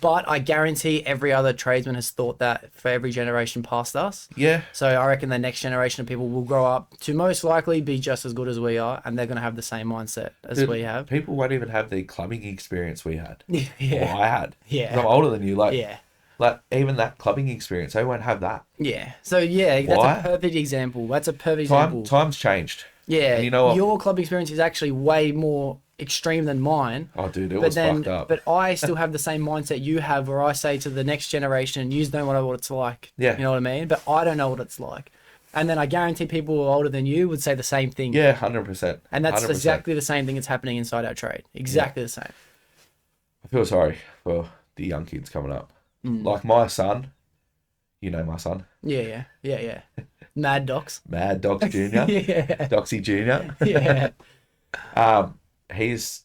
But I guarantee every other tradesman has thought that for every generation past us. Yeah. So I reckon the next generation of people will grow up to most likely be just as good as we are, and they're going to have the same mindset as Dude, we have. People won't even have the clubbing experience we had. Yeah. Or I had. Yeah. 'Cause I'm older than you. Like, Yeah. like even that clubbing experience, they won't have that. Yeah. So yeah, that's Why? a perfect example. That's a perfect example. Time's changed. Yeah. And you know what? Your club experience is actually way more extreme than mine. Oh, dude, it was fucked up. But I still have the same mindset you have, where I say to the next generation, "You know what it's like." Yeah. You know what I mean? But I don't know what it's like. And then I guarantee people who are older than you would say the same thing. Yeah, 100%. And that's 100%. exactly the same thing that's happening inside our trade. Exactly the same. I feel sorry for the young kids coming up. Mm. Like my son, you know my son, Yeah. Mad Docs. Mad Dox Jr., Yeah. Doxy Jr. Yeah. He's,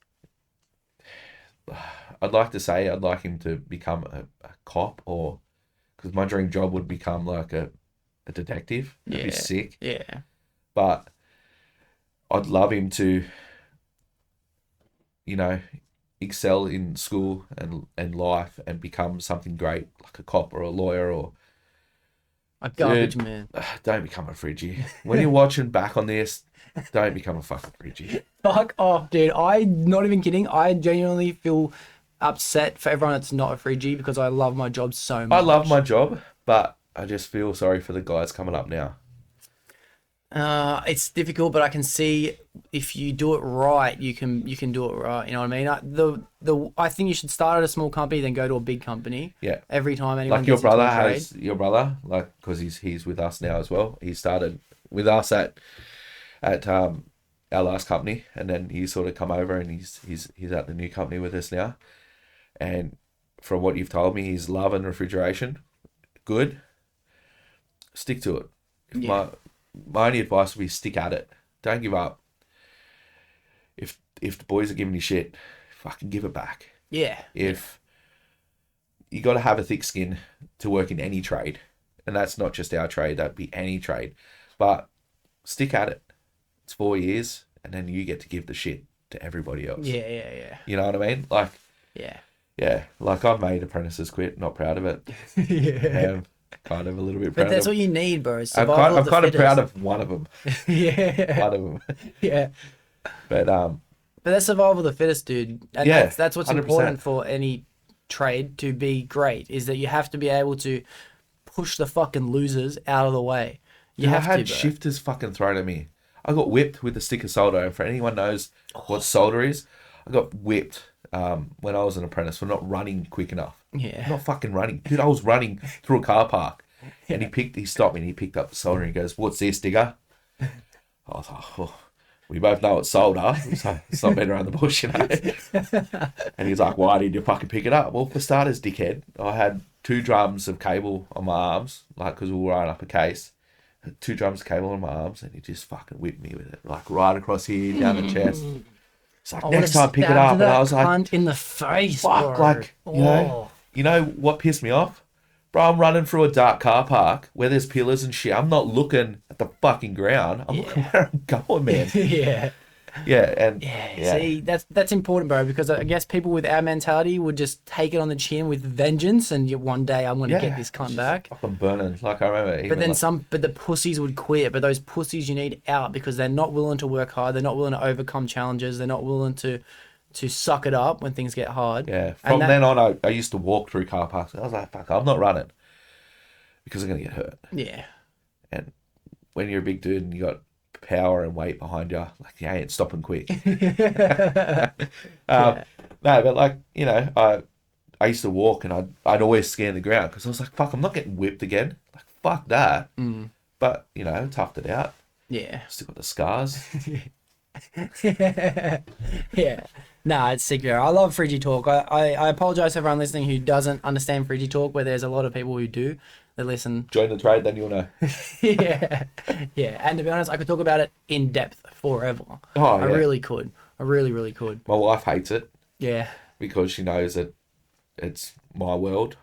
I'd like to say I'd like him to become a cop, or, because my dream job would become like a detective. That'd be sick. Yeah. But I'd love him to, you know, excel in school and life and become something great, like a cop or a lawyer, or A garbage Dude. man. don't become a Fridgy. When you're watching back on this, don't become a fucking Fridgy. Fuck off, dude. I'm not even kidding. I genuinely feel upset for everyone that's not a Fridgy because I love my job so much. I love my job, but I just feel sorry for the guys coming up now. It's difficult, but I can see if you do it right, you can do it right. You know what I mean? I think you should start at a small company, then go to a big company. Yeah. Every time anyone Like your gets into brother a trade. has, your brother, like, because he's with us now as well. He started with us at our last company, and then he's sort of come over and he's at the new company with us now. And from what you've told me, he's loving refrigeration. Good. Stick to it. Yeah. My only advice would be stick at it. Don't give up. If the boys are giving you shit, fucking give it back. Yeah. If you got to have a thick skin to work in any trade, and that's not just our trade, that'd be any trade, but stick at it. It's 4 years, and then you get to give the shit to everybody else. Yeah. You know what I mean? Like, Yeah. like I've made apprentices quit, not proud of it. Yeah. Kind of a little bit proud But that's of what you need, bro. I'm Survival kind of proud fittest. of one of them. Yeah. One of them. Yeah. But But that's survival of the fittest, dude. And Yeah, that's what's 100%. important for any trade to be great, is that you have to be able to push the fucking losers out of the way. You I have had to, bro. shifters fucking thrown at me. I got whipped with a stick of solder, and for anyone knows what solder is, I got whipped when I was an apprentice for not running quick enough. Yeah. Not fucking running. Dude, I was running through a car park. And he stopped me and he picked up the solder and he goes, "What's this, digger?" I was like, oh. we both know it's solder, so it's not being around the bush, you know. And he's like, why did you fucking pick it up? Well, for starters, dickhead, I had 2 drums of cable on my arms, like, because we were wiring up a case. 2 drums of cable on my arms, and he just fucking whipped me with it, like right across here, down the chest. It's like, next time, pick it up. And I was like, in the face, fuck, bro. like, you know what pissed me off? Bro, I'm running through a dark car park where there's pillars and shit. I'm not looking at the fucking ground. I'm looking where I'm going, man. Yeah. Yeah, and See, that's important, bro, because I guess people with our mentality would just take it on the chin with vengeance, and one day I'm gonna get this cunt back. I'm burning. Like, I remember. But then but the pussies would quit. But those pussies you need out because they're not willing to work hard. They're not willing to overcome challenges. They're not willing to suck it up when things get hard. Yeah. From then on, I used to walk through car parks. I was like, fuck, I'm not running because I'm gonna get hurt. Yeah. And when you're a big dude and you got power and weight behind you, like, you ain't stopping quick. No, but like, you know, I used to walk and I'd always scan the ground because I was like, fuck, I'm not getting whipped again. Like, fuck that. But, you know, toughed it out. Yeah. Still got the scars. Yeah. Nah, it's sick, bro. I love Fridgy Talk. I apologize to everyone listening who doesn't understand Fridgy Talk, where there's a lot of people who do. They listen. Join the trade, then you'll know. Yeah. And to be honest, I could talk about it in depth forever. Oh, yeah. I really could. I really, really could. My wife hates it. Yeah. Because she knows that it's my world.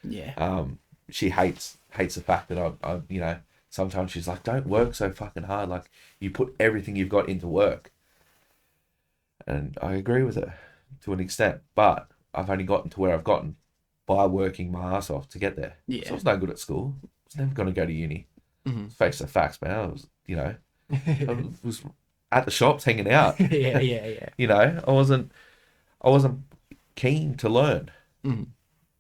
Yeah. She hates the fact that I you know, sometimes she's like, don't work so fucking hard. Like, you put everything you've got into work. And I agree with her to an extent, but I've only gotten to where I've gotten by working my ass off to get there. Yeah. So I was no good at school. I was never going to go to uni. Face the facts, man. I was, you know, I was at the shops hanging out. Yeah. You know, I wasn't keen to learn.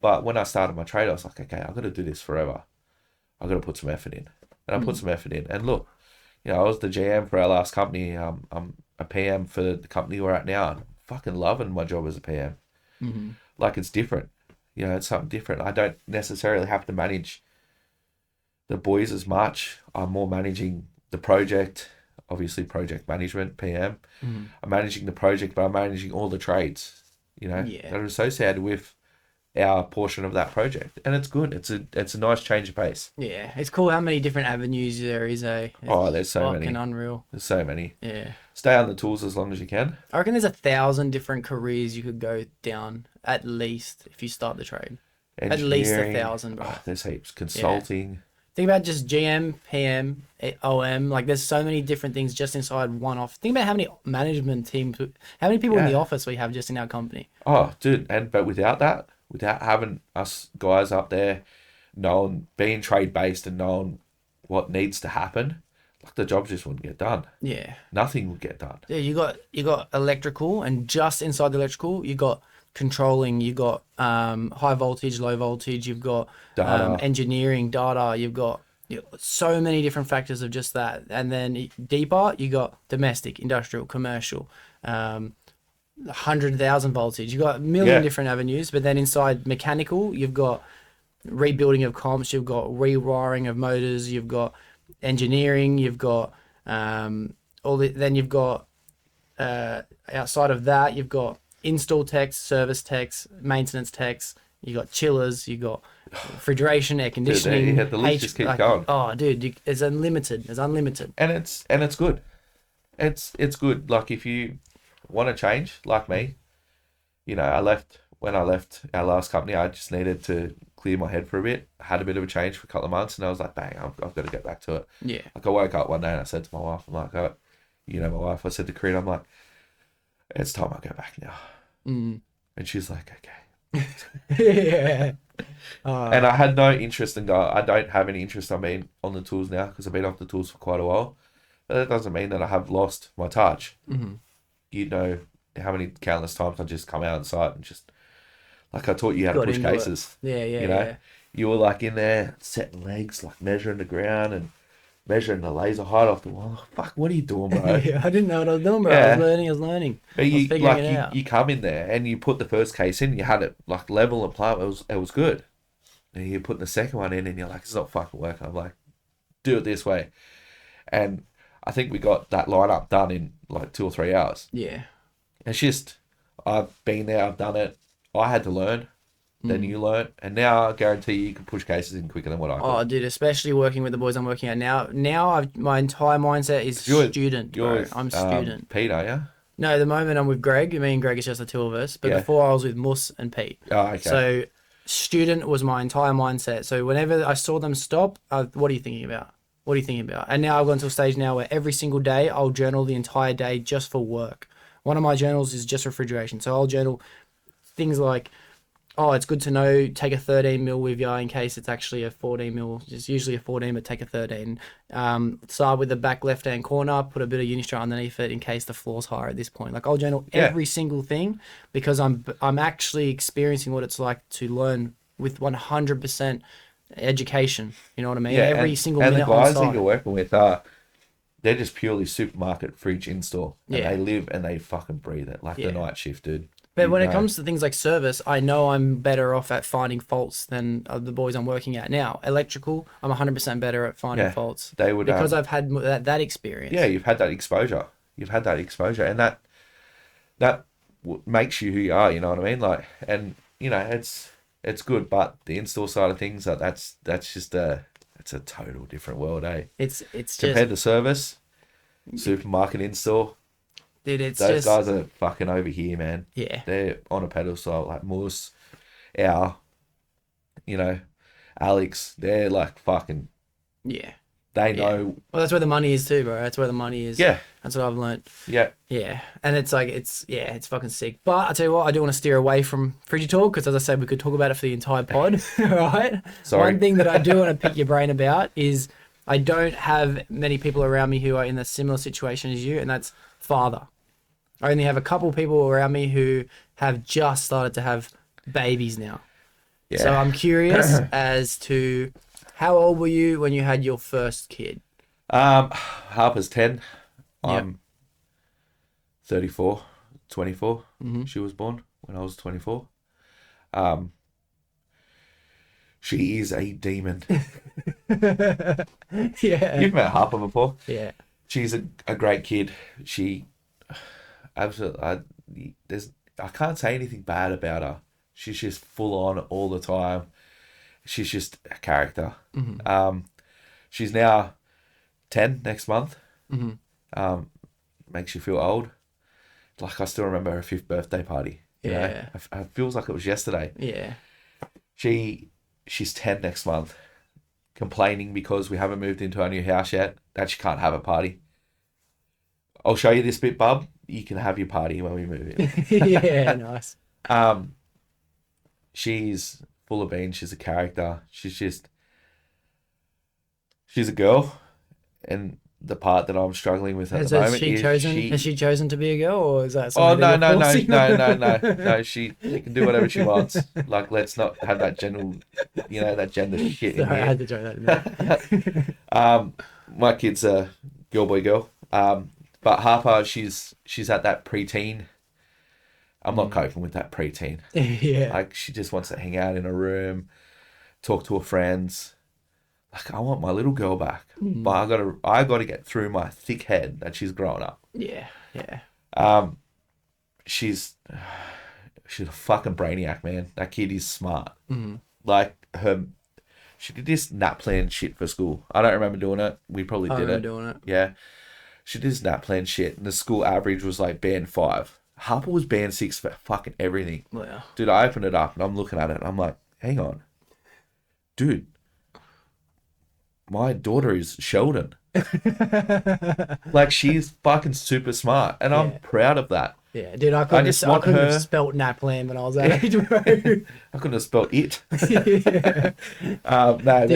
But when I started my trade, I was like, okay, I've got to do this forever. I've got to put some effort in. And I put some effort in. And look, you know, I was the GM for our last company. I'm a PM for the company we're at now. I'm fucking loving my job as a PM. Like, it's different. You know, it's something different. I don't necessarily have to manage the boys as much. I'm more managing the project, obviously project management, PM. I'm managing the project, but I'm managing all the trades, you know, that are associated with our portion of that project. And it's good. It's a nice change of pace. Yeah. It's cool how many different avenues there is, eh? There's so many. Fucking unreal. There's so many. Yeah. Stay on the tools as long as you can. I reckon there's 1,000 different careers you could go down, at least, if you start the trade. At least 1,000, bro. There's heaps. Consulting. Think about just GM, PM, OM. Like, there's so many different things just inside one office. Think about how many management teams, how many people in the office we have just in our company. Oh, dude. But without that, without having us guys up there being trade-based and knowing what needs to happen, like, the jobs just wouldn't get done. Yeah. Nothing would get done. Yeah, you got electrical, and just inside the electrical, you got controlling, you got high voltage, low voltage, you've got engineering, data, you've got so many different factors of just that. And then deeper, you got domestic, industrial, commercial, 100,000 voltage. You got a million different avenues. But then inside mechanical, you've got rebuilding of comps, you've got rewiring of motors, you've got engineering, you've got then you've got outside of that, you've got install techs, service techs, maintenance techs, you got chillers, you got refrigeration, air conditioning. Dude, the list just keeps going. Oh, dude, it's unlimited. And it's good. It's good. Like, if you want to change, like me, you know, when I left our last company, I just needed to clear my head for a bit. I had a bit of a change for a couple of months, and I was like, bang, I've got to get back to it. Yeah. Like, I woke up one day and I said to my wife, I'm like, you know, my wife, I said to Corinne, I'm like, it's time I go back now. And she's like, okay. Yeah. And I had no interest in going. I don't have any interest in being on the tools now because I've been off the tools for quite a while. But that doesn't mean that I have lost my touch. You know how many countless times I just come out on site and just, like, I taught you how to push cases. Yeah, you know, you were like in there setting legs, like measuring the ground and measuring the laser height off the wall. Fuck, what are you doing, bro? Yeah, I didn't know what I was doing, bro. Yeah. I was learning. But you come in there and you put the first case in, you had it like level and plumb. It was good. And you're putting the second one in and you're like, it's not fucking working. I'm like, do it this way. And I think we got that lineup done in like 2 or 3 hours. Yeah. It's just, I've been there, I've done it. I had to learn, then you learn, and now I guarantee you can push cases in quicker than what I could. Oh, dude, especially working with the boys I'm working at now. Now my entire mindset is student. Bro. I'm student. Pete, are you? No, at the moment I'm with Greg. Me and Greg is just the two of us. But Yeah. before I was with Mus and Pete. Oh, okay. So student was my entire mindset. So whenever I saw them stop, what are you thinking about? What are you thinking about? And now I've gone to a stage now where every single day I'll journal the entire day just for work. One of my journals is just refrigeration. So I'll journal things like, oh, it's good to know, take a 13 mil with you in case it's actually a 14 mil. It's usually a 14, but take a 13. Start with the back left-hand corner, put a bit of Unistrut underneath it in case the floor's higher at this point. Like, I'll journal every single thing because I'm actually experiencing what it's like to learn with 100% education. You know what I mean? Every single minute and the guys on site. that you're working with are, they're just purely supermarket fridge install. And Yeah. they live and they fucking breathe it. Like the night shift, dude. But when it comes to things like service, I know I'm better off at finding faults than the boys I'm working at now. Electrical, I'm 100% better at finding faults. They would because I've had that experience. Yeah, you've had that exposure. And that makes you who you are. You know what I mean? Like, and you know, it's good. But the install side of things, that's just it's a total different world, eh? It's compared to service, supermarket install. Dude, it's those guys are fucking over here, man. Yeah. They're on a pedestal, like Moose, you know, Alex. They're like fucking. Yeah. They know. Well, that's where the money is too, bro. That's where the money is. Yeah. That's what I've learned. Yeah. Yeah. And it's like, it's fucking sick. But I tell you what, I do want to steer away from Fridgy talk because, as I said, we could talk about it for the entire pod. Right? Sorry. One thing that I do want to pick your brain about is I don't have many people around me who are in a similar situation as you, and that's father. I only have a couple people around me who have just started to have babies now. Yeah. So I'm curious as to how old were you when you had your first kid? Harper's 10. I'm 34, 24. She was born when I was 24. She is a demon. Yeah. You've met Harper before. Yeah. She's a great kid. She absolutely. I can't say anything bad about her. She's just full on all the time. She's just a character. She's now 10 next month. Makes you feel old. Like, I still remember her 5th birthday party. You know? It feels like it was yesterday. Yeah. She's 10 next month, complaining because we haven't moved into our new house yet, that she can't have a party. I'll show you this bit, bub. You can have your party when we move in. Yeah, nice. She's full of beans. She's a character. She's a girl, and the part that I'm struggling with at the moment is has she chosen to be a girl, or is that Oh, something no. She can do whatever she wants. Like, let's not have that gender shit in Sorry, here. I had to join that in. My kid's a girl. But Harper, she's at that preteen. I'm not coping with that preteen. Yeah. Like, she just wants to hang out in a room, talk to her friends. Like, I want my little girl back, but I gotta get through my thick head that she's grown up. Yeah. She's a fucking brainiac, man. That kid is smart. Like, she did this nap plan shit for school. I don't remember doing it. We probably did it. I remember doing it. Yeah. She did this nap plan shit, and the school average was like band 5. Harper was band 6 for fucking everything. Wow. Dude, I opened it up and I'm looking at it and I'm like, hang on. Dude, my daughter is Sheldon. Like, she's fucking super smart, and I'm proud of that. Yeah, dude, I couldn't have spelt Naplan when I was that age, bro. I couldn't have spelled it. No, dude,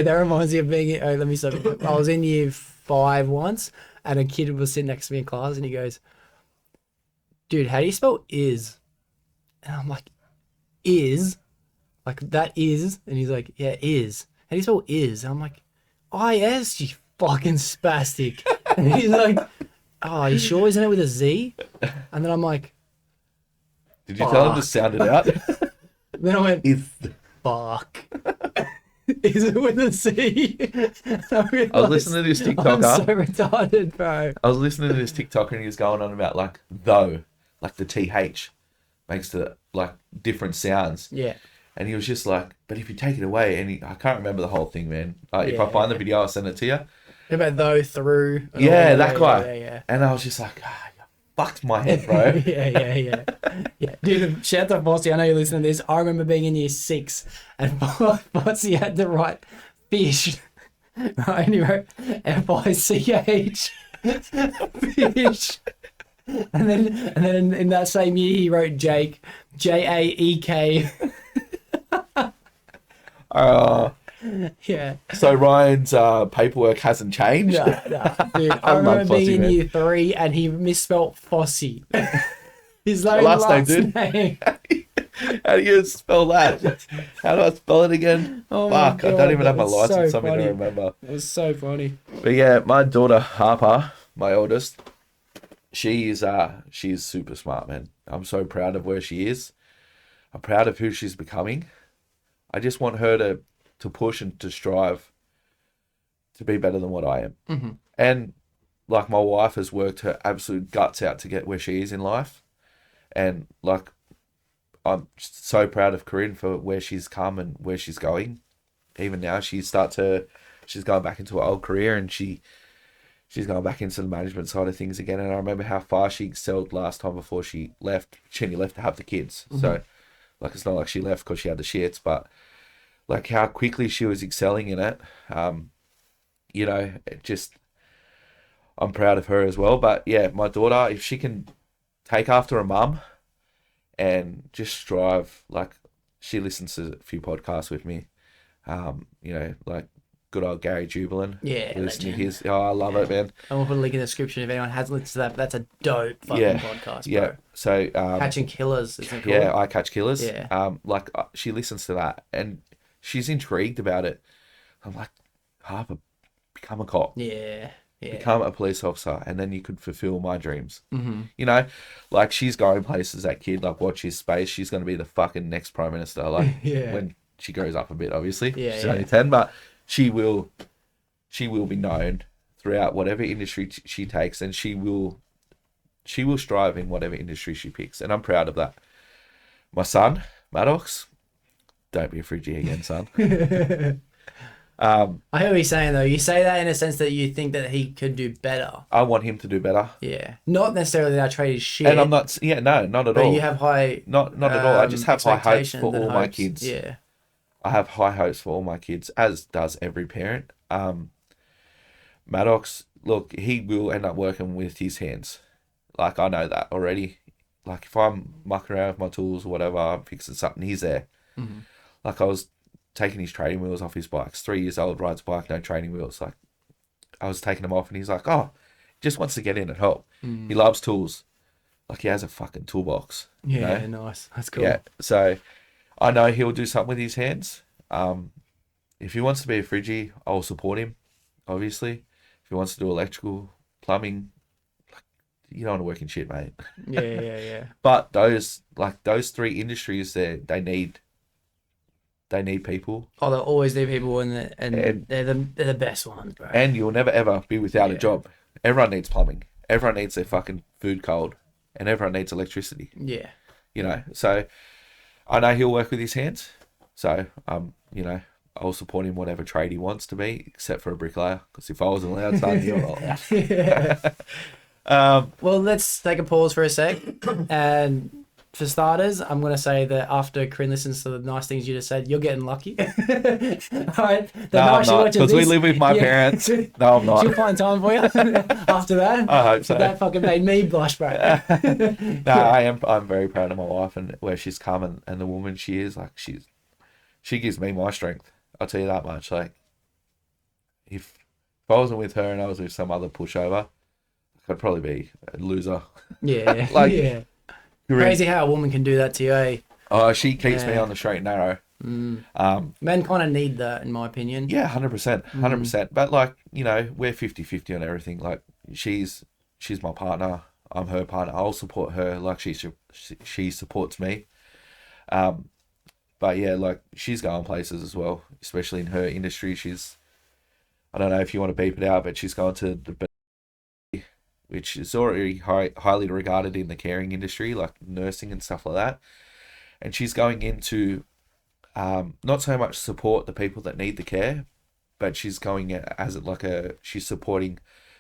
that reminds me of being. Oh, let me stop. I was in year 5 once, and a kid was sitting next to me in class, and he goes, "Dude, how do you spell is?" And I'm like, "Is, like that is?" And he's like, "Yeah, is. How do you spell is?" And I'm like, "I-S, you fucking spastic." And he's like, "Oh, are you sure? Isn't it with a Z?" And then I'm like, did you tell him to sound it out? Then I went, Is. fuck. Is it with a C? I was listening to this I'm TikToker. so retarded, bro. I was listening to this TikToker and he was going on about like though, like the TH makes the like different sounds. Yeah. And he was just like, but if you take it away, and I can't remember the whole thing, man. If I Yeah, find the video, I'll send it to you. About though, through. and Yeah, all that guy. Yeah. And I was just like, you fucked my head, bro. Yeah. Dude, shout out to Bossy. I know you're listening to this. I remember being in year 6 and Bossy had to write fish. Right, and he wrote FICH. Fish. And then in that same year he wrote Jake. JAEK. Yeah. So Ryan's paperwork hasn't changed. No. Dude, I remember being in year 3 and he misspelt Fossey. His last name. How do you spell that? How do I spell it again? Oh Fuck, my I God, don't even have my that was license so on me funny. to remember. It was so funny. But yeah, my daughter Harper, my oldest, she's super smart, man. I'm so proud of where she is. I'm proud of who she's becoming. I just want her to push and to strive to be better than what I am. Mm-hmm. And like my wife has worked her absolute guts out to get where she is in life. And like, I'm so proud of Corinne for where she's come and where she's going. Even now, she's going back into her old career and she's going back into the management side of things again. And I remember how far she excelled last time before she left. She only left to have the kids. Mm-hmm. So, like, it's not like she left because she had the shits, but like how quickly she was excelling in it. I'm proud of her as well. But yeah, my daughter, if she can take after her mum and just strive, like she listens to a few podcasts with me, like good old Gary Jubilin. Yeah, listening to legend. his. Oh, I love it, man. And we'll put a link in the description if anyone hasn't listened to that. But that's a dope fucking podcast, bro. Yeah. So Catching Killers, isn't it called? yeah, I Catch Killers. Yeah. She listens to that and she's intrigued about it. I'm like, Harper, become a cop. Yeah. Become a police officer, and then you could fulfill my dreams. Mm-hmm. Like she's going places. That kid, like, watch his space. She's going to be the fucking next prime minister. Like, Yeah. when she grows up a bit, obviously. Yeah, she's yeah. only 10, but she will be known throughout whatever industry she takes, and she will strive in whatever industry she picks, and I'm proud of that. My son, Maddox, don't be a Fridgy again, son. I hear what you're saying though. You say that in a sense that you think that he could do better. I want him to do better. Yeah. Not necessarily that our trade is shit. And I'm not. Yeah, no, not at but all. you have high. Not at all. I just have high hopes for expectations and all my hopes. kids. Yeah. I have high hopes for all my kids, as does every parent. Maddox, look, he will end up working with his hands. Like, I know that already. Like, if I'm mucking around with my tools or whatever, I'm fixing something, he's there. Mm-hmm. Like, I was taking his training wheels off his bike. 3 years old, rides a bike, no training wheels. Like, I was taking them off and he's like, oh, just wants to get in and help. He loves tools. Like, he has a fucking toolbox. Yeah, you know? nice. That's cool. Yeah, so I know he'll do something with his hands. If he wants to be a Fridgy, I'll support him, obviously. If he wants to do electrical, plumbing, like, you don't want to work in shit, mate. Yeah. But those three industries, they need people, Oh, they'll always need people, and they're the best ones, bro. and you'll never ever be without a Yeah. job. Everyone needs plumbing. Everyone needs their fucking food cold, and everyone needs electricity. Yeah. So I know he'll work with his hands. So I'll support him whatever trade he wants to be, except for a bricklayer. Because if I wasn't allowed, son, you're not allowed. Well, let's take a pause for a sec. And for starters, I'm going to say that after Corinne listens to the nice things you just said, you're getting lucky. All right. No, I'm not. Because we live with my parents. No, I'm not. She'll find time for you after that. I hope so. That fucking made me blush, bro. No, I'm very proud of my wife and where she's come and the woman she is. Like, she gives me my strength. I'll tell you that much. Like, if I wasn't with her and I was with some other pushover, I'd probably be a loser. Yeah. Like, yeah. Crazy how a woman can do that to you, eh? Oh, she keeps me Yeah. on the straight and narrow. Men kind of need that, in my opinion. Yeah, 100%. 100%. But, like, we're 50-50 on everything. Like, she's my partner. I'm her partner. I'll support her like she supports me. But yeah, like she's going places as well, especially in her industry. I don't know if you want to beep it out, but she's going to which is already highly regarded in the caring industry, like nursing and stuff like that. And she's going into not so much support the people that need the care, but she's going as she's supporting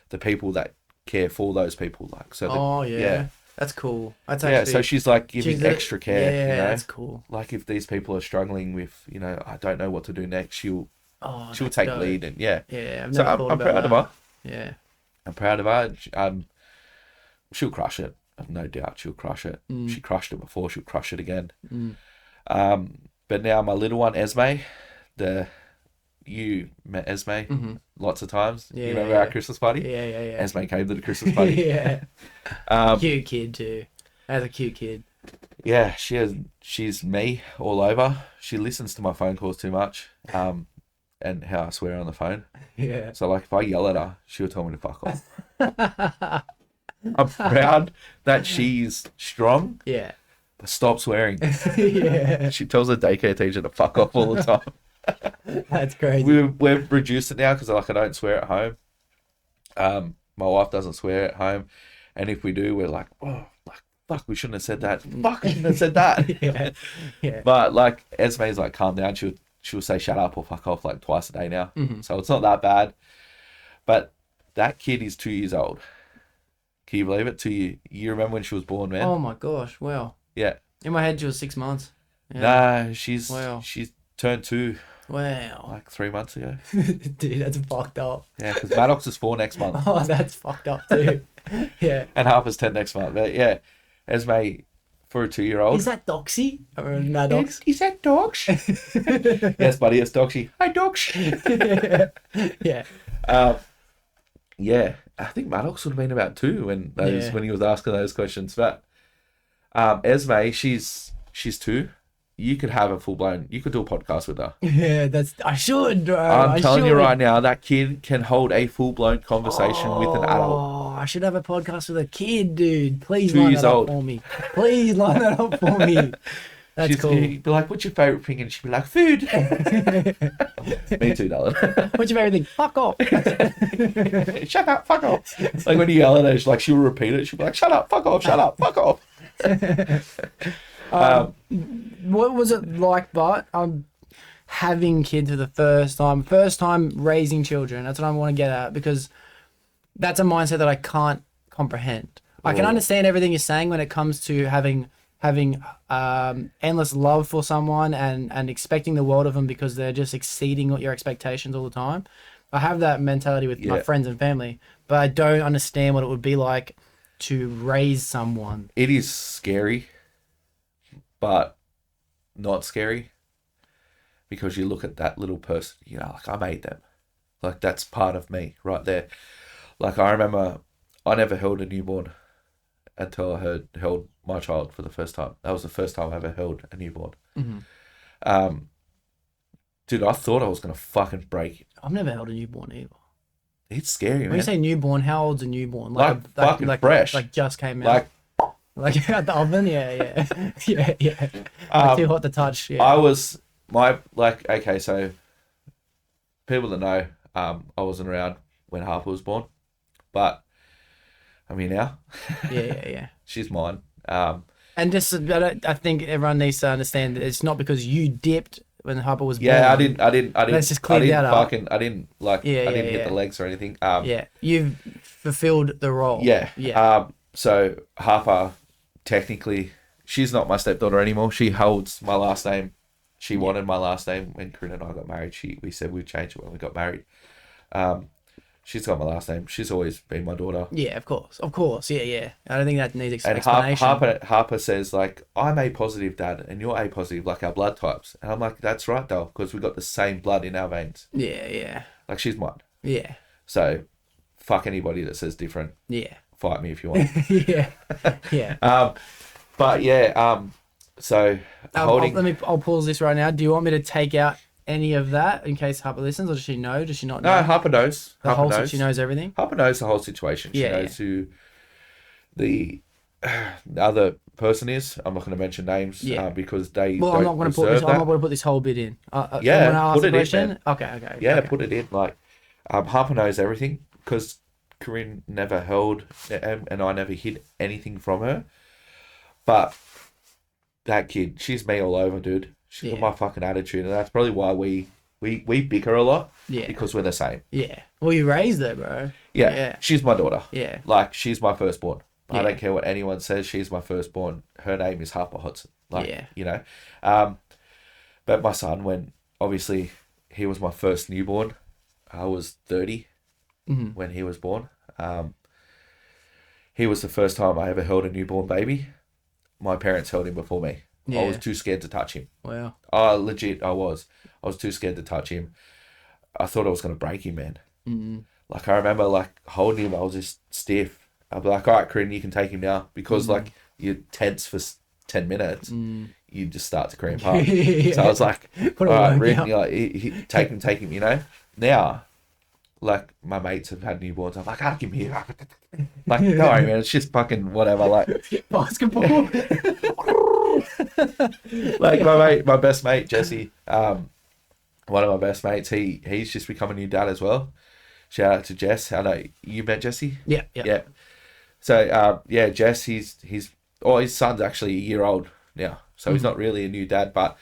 the people that care for those people. Like so. Yeah. That's cool. That's Yeah, so she's like giving extra care. Yeah, you know? that's cool. Like if these people are struggling with, I don't know what to do next, she'll take dope. lead and yeah. Yeah, I've So never thought I'm about proud of her. Yeah. I'm proud of her. She'll crush it. I've no doubt she'll crush it. She crushed it before. She'll crush it again. But now my little one, Esme, you met Esme lots of times. Yeah, you remember our Christmas party? Yeah. Esme came to the Christmas party. Yeah. Cute kid too. That's a cute kid. Yeah, she's me all over. She listens to my phone calls too much. And how I swear on the phone. Yeah. So like if I yell at her, she'll tell me to fuck off. I'm proud that she's strong. Yeah. But stop swearing. Yeah. She tells the daycare teacher to fuck off all the time. That's crazy. We've reduced it now because I don't swear at home. My wife doesn't swear at home, and if we do, we're like, oh, like fuck, we shouldn't have said that. Fuck, we shouldn't have said that. Yeah. But like Esme's like, calm down. She'll say shut up or fuck off like twice a day now. So it's not that bad. But that kid is 2 years old. Can you believe it? 2 years. You remember when she was born, man? Oh my gosh! Wow. Yeah. In my head, she was 6 months. Yeah. Nah, she's turned 2 Wow. like 3 months ago. Dude, that's fucked up. Yeah, because Maddox is 4 next month. Oh, that's fucked up too. Yeah. And Harper's 10 next month. But yeah, Esme, for a 2-year-old. Is that Doxy? Or Maddox? Is that Dox? Yes, buddy, it's Doxy. Hi, Dox. Yeah. Yeah, I think Maddox would have been about 2 when he was asking those questions. But Esme, she's 2. You could have a you could do a podcast with her. Yeah, I should, bro. I'm telling you right now, that kid can hold a full-blown conversation with an adult. Oh, I should have a podcast with a kid, dude. Please 2 line years that old. up for me. Please line that up for me. That's cool. He'd be like, what's your favourite thing? And she'd be like, food. Me too, darling. What's your favourite thing? Fuck off. Shut up, fuck off. Like when you yell at her, she'll repeat it. She'll be like, shut up, fuck off, shut up, fuck off. What was it like, Bart? Having kids for the first time raising children. That's what I want to get at, because that's a mindset that I can't comprehend. I can understand everything you're saying when it comes to having endless love for someone and expecting the world of them because they're just exceeding your expectations all the time. I have that mentality with my friends and family, but I don't understand what it would be like to raise someone. It is scary, but not scary, because you look at that little person, like I made them. Like that's part of me right there. Like I remember I never held a newborn until I held my child for the first time. That was the first time I ever held a newborn. Mm-hmm. Dude, I thought I was going to fucking break it. I've never held a newborn either. It's scary, man. When you say newborn, how old's a newborn? Like fucking fresh. Like just came out. Like out the oven? Yeah. Too hot to touch. Yeah. Okay, so people that know, I wasn't around when Harper was born, but I'm here now. Yeah. She's mine. And just, I think everyone needs to understand that it's not because you dipped when Harper was born. Yeah, I didn't. Let's just clear that up. I didn't hit the legs or anything. You've fulfilled the role. Yeah. So Harper, technically, she's not my stepdaughter anymore. She holds my last name. She wanted my last name when Corinne and I got married. We said we'd change it when we got married. She's got my last name. She's always been my daughter. Yeah, of course. Yeah. I don't think that needs and explanation. Harper says, like, I'm A positive, Dad, and you're A positive, like our blood types. And I'm like, that's right, though, because we got the same blood in our veins. Yeah. Like, she's mine. Yeah. So, fuck anybody that says different. Yeah. Fight me if you want. Yeah. But yeah, so holding... I'll pause this right now. Do you want me to take out any of that in case Harper listens, or does she know? Does she not know? No, Harper knows. She knows everything? Harper knows the whole situation. She knows who the other person is. I'm not going to mention names because they Well, don't I'm not going to put deserve I'm not that. going to put this whole bit in. Yeah, when I ask put the it in, question? man. Okay. Yeah, okay. put it in. Like, Harper knows everything because Corinne never held and I never hid anything from her. But that kid, she's me all over, dude. She's got my fucking attitude, and that's probably why we bicker a lot. Yeah. Because we're the same. Yeah. Well, you raised her, bro. Yeah. She's my daughter. Yeah. Like, she's my firstborn. Yeah. I don't care what anyone says. She's my firstborn. Her name is Harper Hodgson. Like, Yeah. you know. But my son, when obviously he was my first newborn, I was 30 when he was born. He was the first time I ever held a newborn baby. My parents held him before me. Yeah. I was too scared to touch him. Wow. Legit, I was. I was too scared to touch him. I thought I was going to break him, man. Mm-hmm. Like, I remember, like, holding him, I was just stiff. I'd be like, all right, Corinne, you can take him now. Because, like, you're tense for 10 minutes, you just start to cramp up. So I was like, all right, Rin, take him, you know. Now, like, my mates have had newborns. I'm like, I'll give him here. Like, don't worry, man, it's just fucking whatever. Like, Basketball. like, my best mate, Jesse, one of my best mates, he's just become a new dad as well. Shout out to Jess. I know you met Jesse. Yeah. So Jess, his son's actually a year old now, so he's not really a new dad, but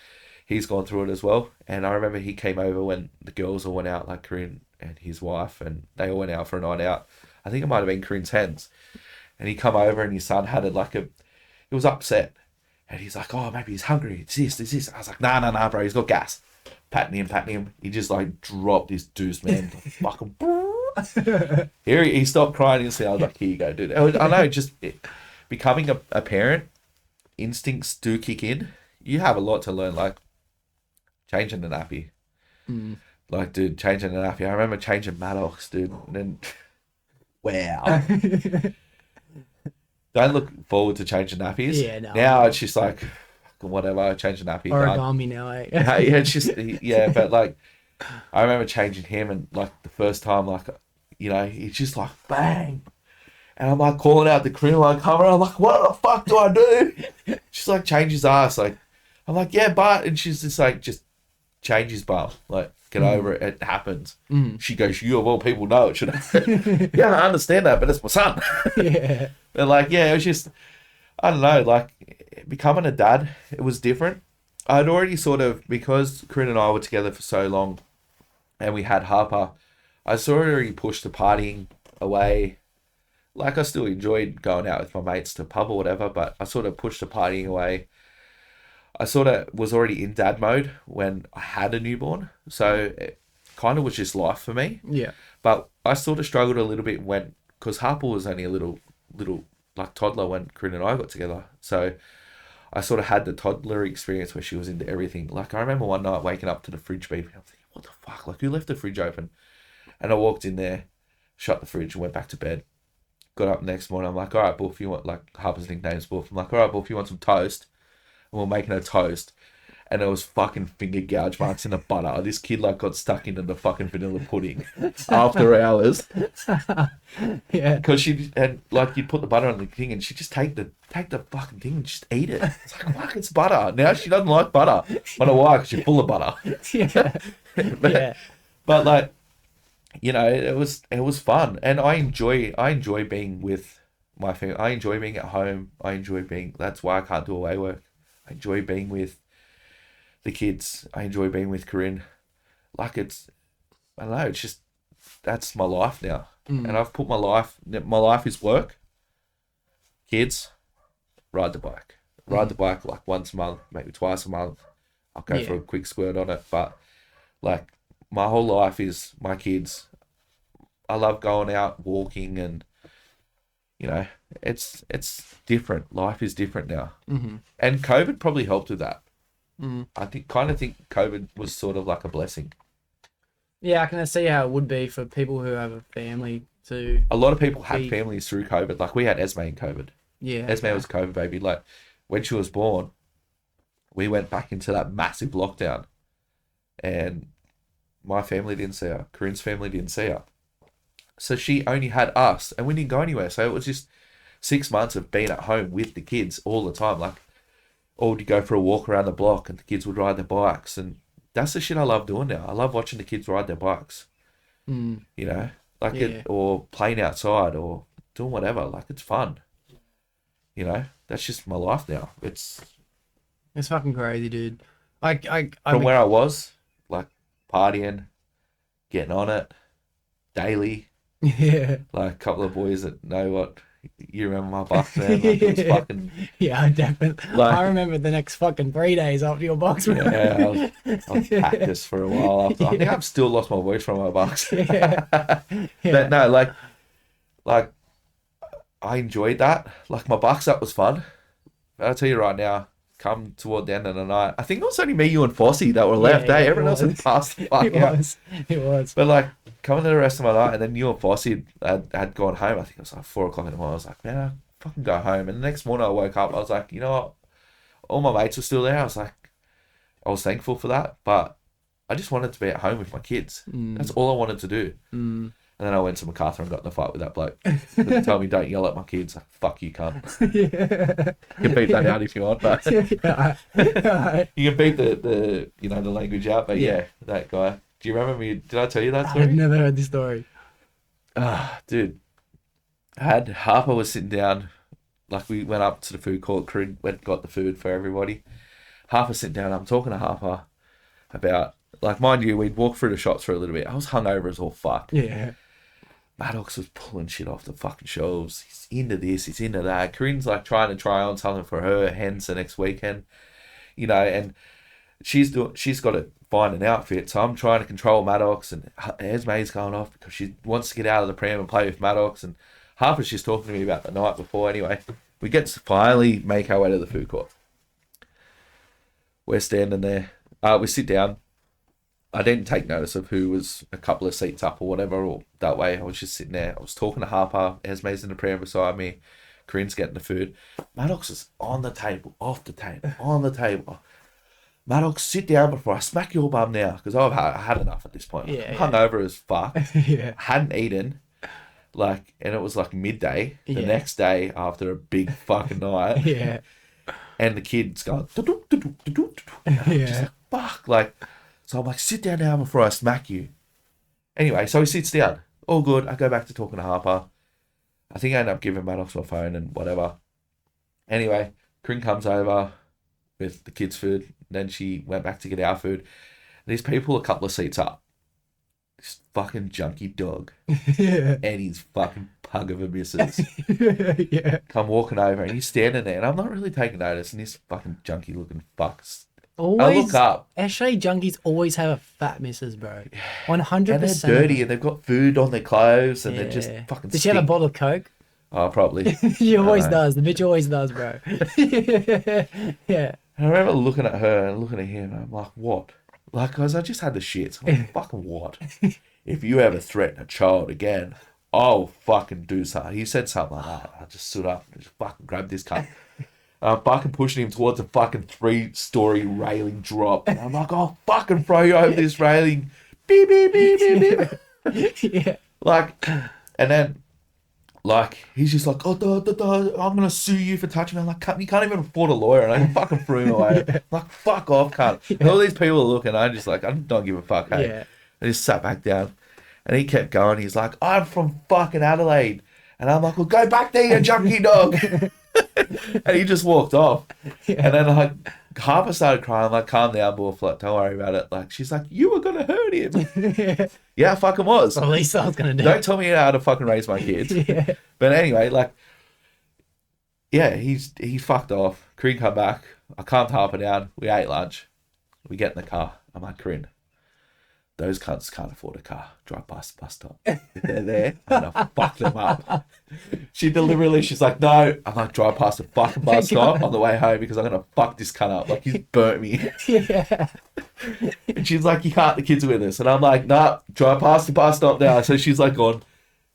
he's gone through it as well. And I remember he came over when the girls all went out, like Corinne and his wife, and they all went out for a night out. I think it might have been Corinne's hens, and he come over and his son had he was upset, and he's like, oh, maybe he's hungry. It's this. I was like, nah, bro, he's got gas. Patting him. He just like dropped his deuce, man. Fucking. Here he stopped crying instantly. I was like, here you go, dude. I know, becoming a parent, instincts do kick in. You have a lot to learn, like changing the nappy. Like, dude, changing the nappy. I remember changing Maddox, dude. And then, wow. Don't look forward to changing nappies. Yeah, no. Now it's just like, whatever, change the nappy. Origami now, eh? Yeah, it's just, but like, I remember changing him, and like the first time, like, you know, he's just like, bang. And I'm like calling out the crew on camera. I'm like, what the fuck do I do? She's like, change his ass. Like, I'm like, yeah, but, and she's just like, just change his bum. Like, get over it. It happens. She goes, you of all people know it, should I? Yeah, I understand that, but it's my son. Yeah. But like, yeah, it was just, I don't know, like, becoming a dad, it was different. I'd already sort of, because Corinne and I were together for so long and we had Harper, I sort of already pushed the partying away. Like, I still enjoyed going out with my mates to pub or whatever, but I sort of pushed the partying away. I sort of was already in dad mode when I had a newborn. So it kind of was just life for me. Yeah. But I sort of struggled a little bit because Harper was only a little like toddler when Corinne and I got together. So I sort of had the toddler experience where she was into everything. Like, I remember one night waking up to the fridge beeping. I'm thinking, what the fuck? Like, who left the fridge open? And I walked in there, shut the fridge, and went back to bed. Got up the next morning. I'm like, all right, Boof, you want, like, Harper's nickname's Boof. I'm like, all right, Boof, you want some toast? And we're making a toast. And there was fucking finger gouge marks in the butter. This kid, like, got stuck into the fucking vanilla pudding after hours. Yeah. Because she, and like, you'd put the butter on the thing and she'd just take the fucking thing and just eat it. It's like, fuck, it's butter. Now she doesn't like butter. I don't know why, because she's full of butter. Yeah. But like, you know, it was fun. And I enjoy being with my family. I enjoy being at home. That's why I can't do away work. I enjoy being with the kids. I enjoy being with Corinne. Like, I don't know, it's just, that's my life now. And I've put my life is work, kids, ride the bike like once a month, maybe twice a month. I'll go for a quick squirt on it. But like, my whole life is my kids. I love going out, walking, and, you know, it's different. Life is different now. And COVID probably helped with that. I think COVID was sort of like a blessing. Yeah, I can see how it would be for people who have a family to... A lot of people had families through COVID. Like, we had Esme in COVID. Yeah. Esme was a COVID baby. Like, when she was born, we went back into that massive lockdown. And my family didn't see her. Corinne's family didn't see her. So she only had us, and we didn't go anywhere. So it was just 6 months of being at home with the kids all the time. Like, or would you go for a walk around the block and the kids would ride their bikes? And that's the shit I love doing now. I love watching the kids ride their bikes. You know, like or playing outside or doing whatever. Like, it's fun. You know, that's just my life now. It's fucking crazy, dude. From where I was, like, partying, getting on it daily. Yeah. Like, a couple of boys that know what you remember my box, man. Like, it was fucking. Yeah, I definitely. Like, I remember the next fucking 3 days after your box. Yeah, I was cactus for a while. I think I've still lost my voice from my box. But no, like I enjoyed that. Like, my box up was fun. But I'll tell you right now, come toward the end of the night, I think it was only me, you, and Fossey that were left. Everyone else had passed the fuck out. It was. But like, coming to the rest of my night, and then you and Fossey had gone home. I think it was like 4 o'clock in the morning. I was like, man, I fucking go home. And the next morning I woke up, I was like, you know what? All my mates were still there. I was thankful for that. But I just wanted to be at home with my kids. That's all I wanted to do. And then I went to MacArthur and got in a fight with that bloke. He told me, don't yell at my kids. Like, fuck you, cunt. You can beat that out if you want, but you can beat the the language out. But yeah, that guy. Do you remember me? Did I tell you that story? I've never heard this story. Dude. Harper was sitting down. Like, we went up to the food court. Corinne went and got the food for everybody. Harper's sitting down. I'm talking to Harper about, like, mind you, we'd walk through the shops for a little bit. I was hungover as all fuck. Yeah. Maddox was pulling shit off the fucking shelves. He's into this, he's into that. Corinne's like trying to try on something for her hens the next weekend, and she's got to find an outfit. So I'm trying to control Maddox, and Esme's going off because she wants to get out of the pram and play with Maddox. And Harper's just talking to me about the night before. Anyway, we get to finally make our way to the food court. We're standing there. We sit down. I didn't take notice of who was a couple of seats up or whatever, or that way. I was just sitting there. I was talking to Harper. Esme's in the pram beside me. Corinne's getting the food. Maddox is on the table, off the table, on the table. Maddox, sit down before I smack your bum now, because I had enough at this point. I'm hungover as fuck. Hadn't eaten. Like, and it was like midday the next day after a big fucking night. And the kid's going, just like, fuck, like. So I'm like, sit down now before I smack you. Anyway, so he sits down. All good. I go back to talking to Harper. I think I end up giving Maddox my phone and whatever. Anyway, Corinne comes over with the kids' food. Then she went back to get our food. These people a couple of seats up. This fucking junkie dog. And his fucking pug of a missus. Come walking over and he's standing there. And I'm not really taking notice. And this fucking junkie looking fucks. I look up. Actually, junkies always have a fat missus, bro. 100%. And they're dirty and they've got food on their clothes and they're just fucking Did she have a bottle of Coke? Oh, probably. She always does. The bitch always does, bro. Yeah. And I remember looking at her and looking at him and I'm like, what? Like, because I just had the shits. I'm like, fucking what? If you ever threaten a child again, I'll fucking do something. He said something like that. I just stood up and just fucking grabbed this cunt. I'm fucking pushing him towards a fucking 3-story railing drop. And I'm like, I'll fucking throw you over this railing. Beep, beep, beep, beep, beep. Like, and then, like, he's just like, I'm going to sue you for touching me. I'm like, you can't even afford a lawyer. And I fucking threw him away. I'm like, fuck off, cunt. And all these people are looking. I'm just like, I don't give a fuck, hey. I just sat back down. And he kept going. He's like, I'm from fucking Adelaide. And I'm like, well, go back there, you junkie dog. And he just walked off. And then like Harper started crying. I'm like, calm down, Bullflot. Don't worry about it. Like, she's like, you were gonna hurt him. Yeah, I fucking was. Well, at least I was gonna do. Don't tell me how to fucking raise my kids. But anyway, like, yeah, he fucked off. Corinne come back. I calmed Harper down. We ate lunch. We get in the car. I'm like, Corinne, those cunts can't afford a car. Drive past the bus stop. If they're there, I'm gonna fuck them up. She's like, no. I'm like, drive past the fucking bus stop on the way home because I'm gonna fuck this cunt up. Like, he's burnt me. And she's like, you can't, the kids are with us. And I'm like, nah, drive past the bus stop now. So she's like gone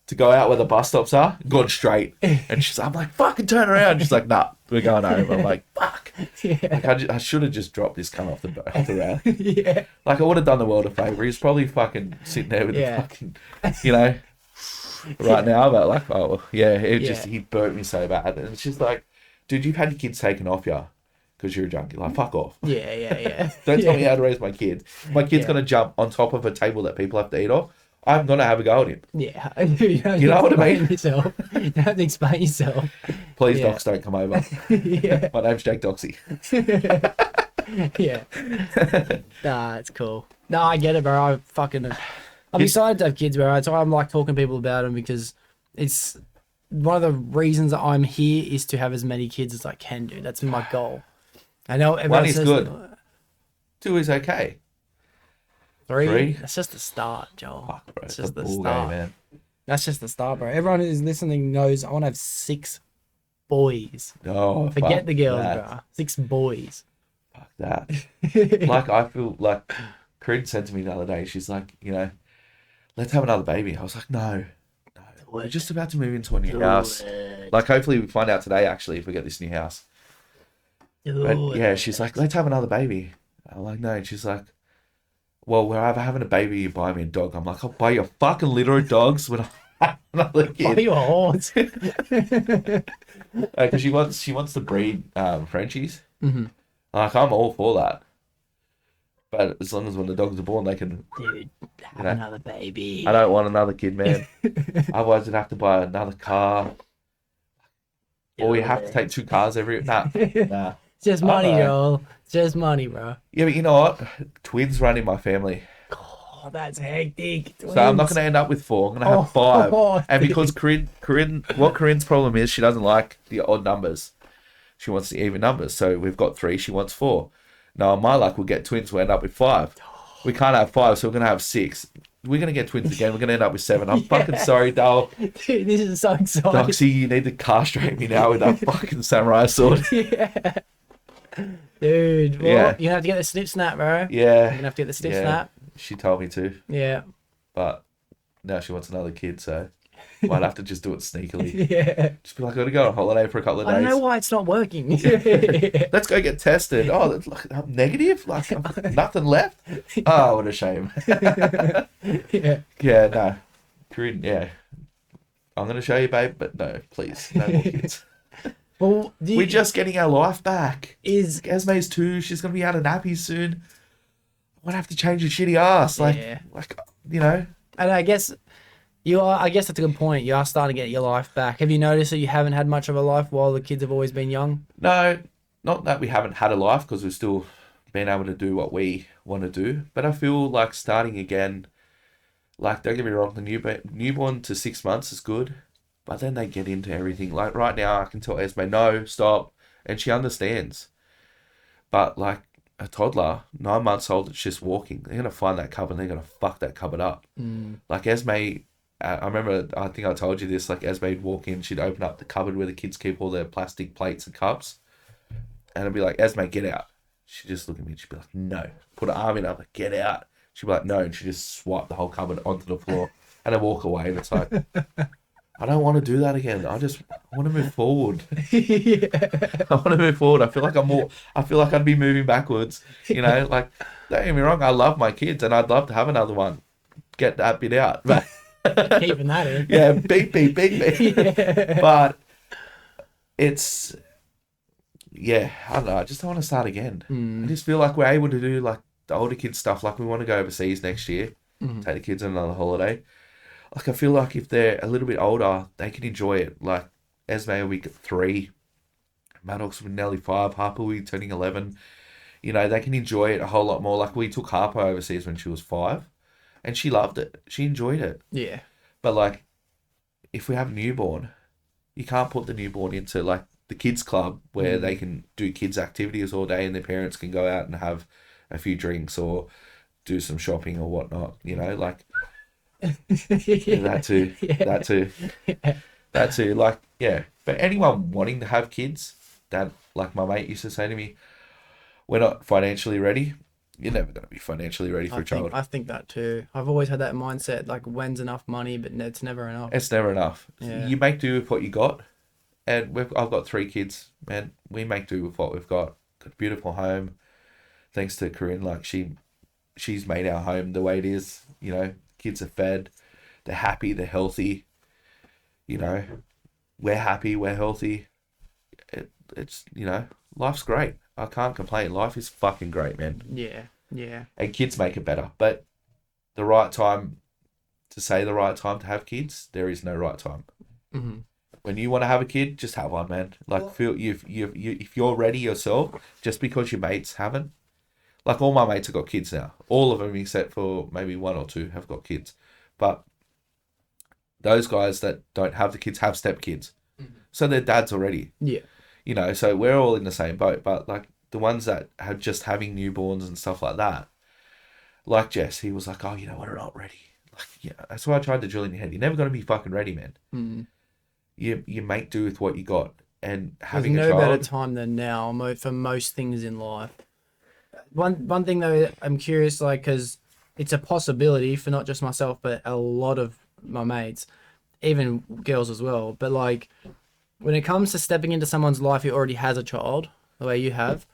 to go out where the bus stops are, gone straight. And I'm like, fucking turn around. She's like, nah, we're going home. I'm like, fuck. Like, I should have just dropped this cunt off the road. Like, I would have done the world a favour. He's probably fucking sitting there with the fucking, right now, but like, oh yeah, it just Yeah. he burnt me so bad, and it's just like, dude, you've had your kids taken off you because you're a junkie. Like, fuck off. Yeah. Don't tell me Yeah. how to raise my kid. If my kid's Yeah. gonna jump on top of a table that people have to eat off, I'm gonna have a go at him. Yeah, you don't You know what I explain mean? Yourself. You don't have to explain yourself. Please, Yeah. Docs, don't come over. Yeah, My name's Jake Doxy. yeah. Nah, it's cool. No, I get it, bro. I'm excited to have kids, bro. That's why I'm like talking to people about them because it's one of the reasons that I'm here is to have as many kids as I can do. That's my goal. I know everyone One is says good. 2 is okay. Three. That's just the start, Joel. Fuck, bro. It's It's a just the ball start. game, man. That's just the start, bro. Everyone who's listening knows I want to have 6 boys. Oh, Forget fuck the girls, that. bro. 6 boys. Fuck that. Like, I feel like Corinne said to me the other day, she's like, let's have another baby. I was like, no. We're just about to move into a new house. Like, hopefully we find out today, actually, if we get this new house. But yeah, she's like, let's have another baby. I'm like, no. And she's like, well, we're either having a baby or you buy me a dog. I'm like, I'll buy you a fucking litter of dogs when I have another Buy kid. you a horse. Because she wants to breed Frenchies. Mm-hmm. Like, I'm all for that. But as long as when the dogs are born, they can... Dude, have know, another baby. I don't want another kid, man. Otherwise, I'd have to buy another car. Or you have to take 2 cars every... Nah. It's just money, know. Joel. It's just money, bro. Yeah, but you know what? Twins run in my family. Oh, that's hectic. So I'm not going to end up with 4. I'm going to have 5. And because what Corinne's problem is, she doesn't like the odd numbers. She wants the even numbers. So we've got 3. She wants 4. Now, on my luck, we'll get twins. We'll end up with 5. We can't have 5, so we're going to have 6. We're going to get twins again. We're going to end up with 7. I'm fucking sorry, Dale. Dude, this is so exciting. Doxy, you need to castrate me now with that fucking samurai sword. Yeah. Dude, well, Yeah. you're gonna have to get the snip snap, bro. Yeah. You're gonna have to get the snip Yeah. snap. She told me to, Yeah. but now she wants another kid, so might have to just do it sneakily. Yeah. Just be like, I got to go on holiday for a couple of I don't know days. why it's not working. Let's go get tested. Oh, that's like, I'm negative? Like, I've got nothing left? Oh, what a shame. Yeah. Yeah, no. Corinne, yeah. I'm going to show you, babe, but no, please. No more kids. Well, We're just getting our life back. is Esme's 2. She's going to be out of nappies soon. I'm going to have to change her shitty ass. Yeah. And I guess that's a good point. You are starting to get your life back. Have you noticed that you haven't had much of a life while the kids have always been young? No, not that we haven't had a life because we've still been able to do what we want to do. But I feel like starting again, like, don't get me wrong, the newborn to 6 months is good. But then they get into everything. Like, right now, I can tell Esme, no, stop. And she understands. But, like, a toddler, 9 months old, it's just walking. They're going to find that cupboard and they're going to fuck that cupboard up. Like, Esme, I remember, I think I told you this, like, Esme would walk in, she'd open up the cupboard where the kids keep all their plastic plates and cups. And I'd be like, Esme, get out. She'd just look at me and she'd be like, no. Put her arm in, I'm like, get out. She'd be like, no. And she'd just swipe the whole cupboard onto the floor. And then walk away. And it's like, I don't want to do that again. I want to move forward. Yeah. I want to move forward. I feel like I'd be moving backwards. Like, don't get me wrong, I love my kids and I'd love to have another one. Get that bit out. But Keeping that in. yeah, beep. Yeah. But it's, yeah, I don't know. I just don't want to start again. I just feel like we're able to do like the older kids stuff. Like we want to go overseas next year, take the kids on another holiday. Like I feel like if they're a little bit older, they can enjoy it. Like Esme will be 3, Maddox will be nearly 5, Harper will be turning 11. They can enjoy it a whole lot more. Like we took Harper overseas when she was 5, and she loved it. She enjoyed it. Yeah. But like, if we have a newborn, you can't put the newborn into like the kids club where they can do kids activities all day and their parents can go out and have a few drinks or do some shopping or whatnot. Like. That too. Like, yeah. But anyone wanting to have kids, that, like my mate used to say to me, we're not financially ready. You're never going to be financially ready for a child. I think that too. I've always had that mindset, like, when's enough money, but it's never enough. It's never enough. Yeah. You make do with what you got. And I've got 3 kids, man. We make do with what we've got. Got a beautiful home. Thanks to Corinne, like she's made our home the way it is. Kids are fed. They're happy. They're healthy. you know, we're happy, we're healthy. It's, you know, life's great. I can't complain. Life is fucking great, man. Yeah, yeah. And kids make it better. But the right time to have kids, there is no right time. Mm-hmm. When you want to have a kid, just have one, man. Like, if you're ready yourself, just because your mates haven't. Like, all my mates have got kids now. All of them, except for maybe one or two, have got kids. But those guys that don't have the kids have stepkids. Mm-hmm. So they're dads already. Yeah. You know, so we're all in the same boat. But, like, the ones that have just having newborns and stuff like that, like Jess, he was like, oh, you know, we're not ready. Like, yeah, that's why I tried to drill in your head. You're never going to be fucking ready, man. Mm. You make do with what you got. And having There's a no child... better time than now for most things in life. One thing, though, I'm curious, like, because it's a possibility for not just myself, but a lot of my mates, even girls as well. But, like, when it comes to stepping into someone's life who already has a child, the way you have,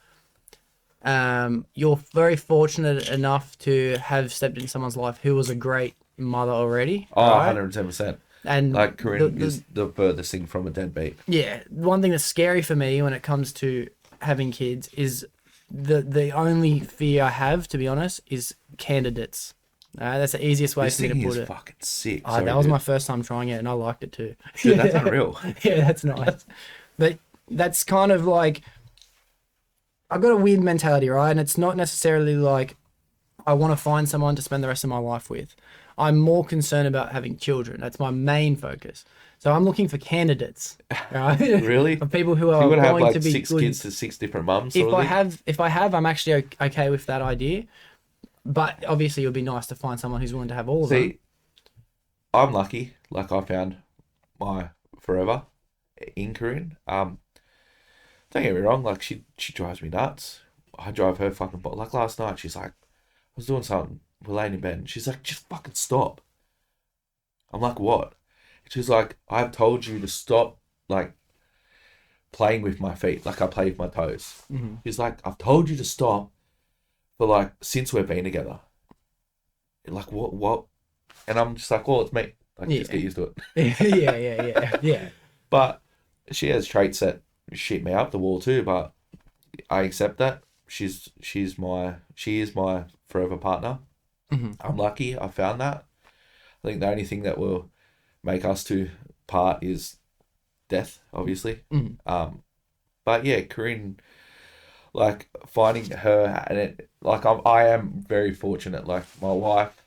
you're very fortunate enough to have stepped into someone's life who was a great mother already. Oh, right? 110%. And like, Corinne is the furthest thing from a deadbeat. Yeah. One thing that's scary for me when it comes to having kids is the only fear I have, to be honest, is candidates. That's the easiest way This for me thing to put is it. fucking sick. Oh, that was my first time trying it, and I liked it too. Dude, that's unreal. Yeah, that's nice. But that's kind of like, I've got a weird mentality, right? And it's not necessarily like I want to find someone to spend the rest of my life with. I'm more concerned about having children. That's my main focus. So I'm looking for candidates, right? Really? Of people who are you would have going like to be 6 good. kids to 6 different mums. If I have, I'm actually okay with that idea. But obviously, it would be nice to find someone who's willing to have all of them. I'm lucky. Like, I found my forever in Corinne. Don't get me wrong. Like, she drives me nuts. I drive her fucking... Like, last night, she's like, I was doing something. We're laying in bed. And she's like, just fucking stop. I'm like, what? She's like, I've told you to stop, like, playing with my feet. Like, I play with my toes. Mm-hmm. She's like, I've told you to stop for, like, since we've been together. Like, what? And I'm just like, well, it's me. Like, just get used to it. Yeah. But she has traits that shit me up the wall too, but I accept that. She is my forever partner. Mm-hmm. I'm lucky I found that. I think the only thing that will make us two part is death, obviously. Mm-hmm. But yeah, Corinne, like, finding her, and it, like, I am very fortunate. Like, my wife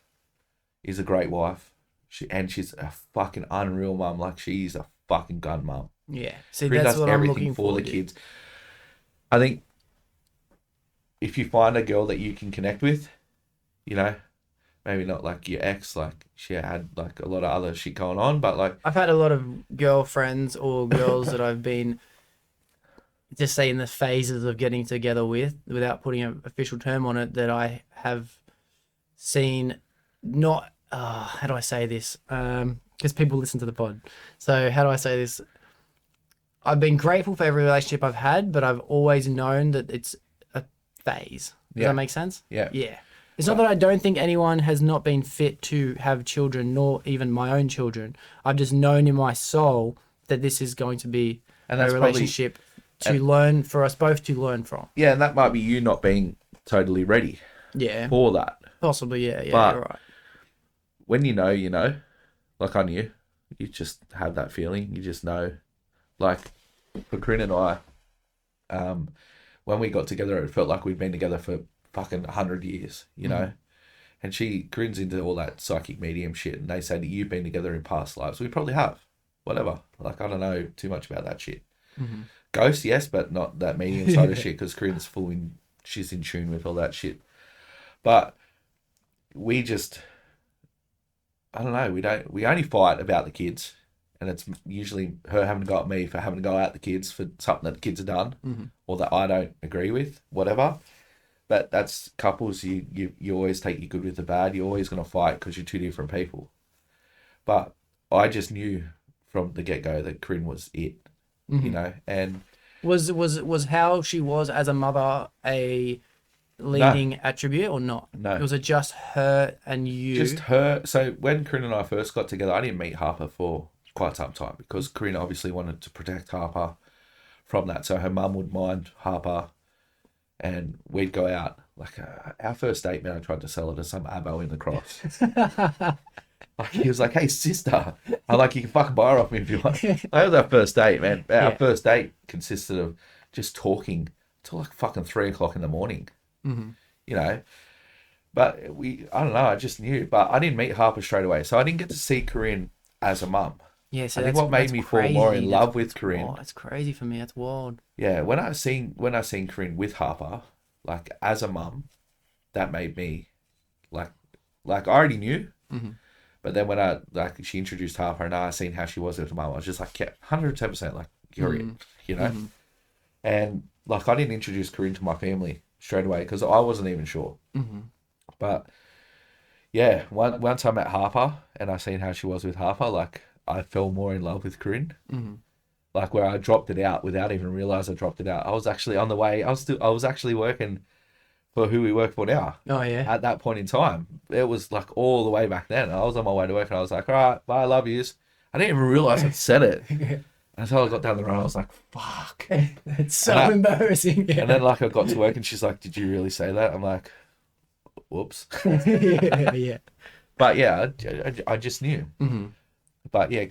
is a great wife. She's a fucking unreal mum. Like, she's a fucking gun mum. Yeah. See, Corinne that's does what I'm everything looking for the to. kids. I think if you find a girl that you can connect with, you know, maybe not like your ex, like she had like a lot of other shit going on, but like I've had a lot of girlfriends or girls that I've been, just say, in the phases of getting together with, without putting an official term on it, that I have seen not, how do I say this? Because people listen to the pod. So how do I say this? I've been grateful for every relationship I've had, but I've always known that it's a phase. Does that make sense? Yeah. Yeah. It's not that I don't think anyone has not been fit to have children, nor even my own children. I've just known in my soul that this is going to be a relationship learn, for us both to learn from. Yeah, and that might be you not being totally ready for that. Possibly, yeah, but you're right. When you know, like I knew, you just have that feeling. You just know. Like, for Corinne and I, when we got together, it felt like we'd been together for fucking 100 years, you know? And Corinne's into all that psychic medium shit, and they say that you've been together in past lives. We probably have. Whatever. Like, I don't know too much about that shit. Mm-hmm. Ghosts, yes, but not that medium side of shit, because Corinne's she's in tune with all that shit. But we just, I don't know, we only fight about the kids. And it's usually her having to go at me for having to go at the kids for something that the kids have done, or that I don't agree with, whatever. But that's couples. You always take your good with the bad. You're always going to fight because you're two different people. But I just knew from the get-go that Corinne was it, you know. And was how she was as a mother a leading attribute or not? No. Was it just her and you? Just her. So when Corinne and I first got together, I didn't meet Harper for quite some time because Corinne obviously wanted to protect Harper from that. So her mum would mind Harper and we'd go out. Like our first date, man, I tried to sell her to some abo in the cross. Like he was like, "Hey, sister," I'm like, "You can fucking buy her off me if you want." That was our first date, man. Our first date consisted of just talking till like fucking 3 o'clock in the morning. Mm-hmm. You know, but I don't know, I just knew. But I didn't meet Harper straight away, so I didn't get to see Corinne as a mum. Yeah, so I think that's what made that's me crazy. fall more in love with Corinne. Oh, that's crazy for me. That's wild. Yeah, when I seen Corinne with Harper, like as a mum, that made me like I already knew. Mm-hmm. But then when she introduced Harper and I seen how she was with her mum, I was just like, yeah, 110%, like, you're it, you know? Mm-hmm. And like, I didn't introduce Corinne to my family straight away because I wasn't even sure. Mm-hmm. But yeah, once I met Harper and I seen how she was with Harper, like, I fell more in love with Corinne. Mm-hmm. Like, where I dropped it out without even realizing I dropped it out. I was actually on the way. I was actually working for who we work for now. Oh, yeah. At that point in time, it was like all the way back then. I was on my way to work and I was like, "All right, bye, I love yous." I didn't even realize I'd said it until I got down the road. I was like, "Fuck!" It's so embarrassing. Yeah. And then like I got to work and she's like, "Did you really say that?" I'm like, "Whoops." yeah. But yeah, I just knew. Mm-hmm. But yeah,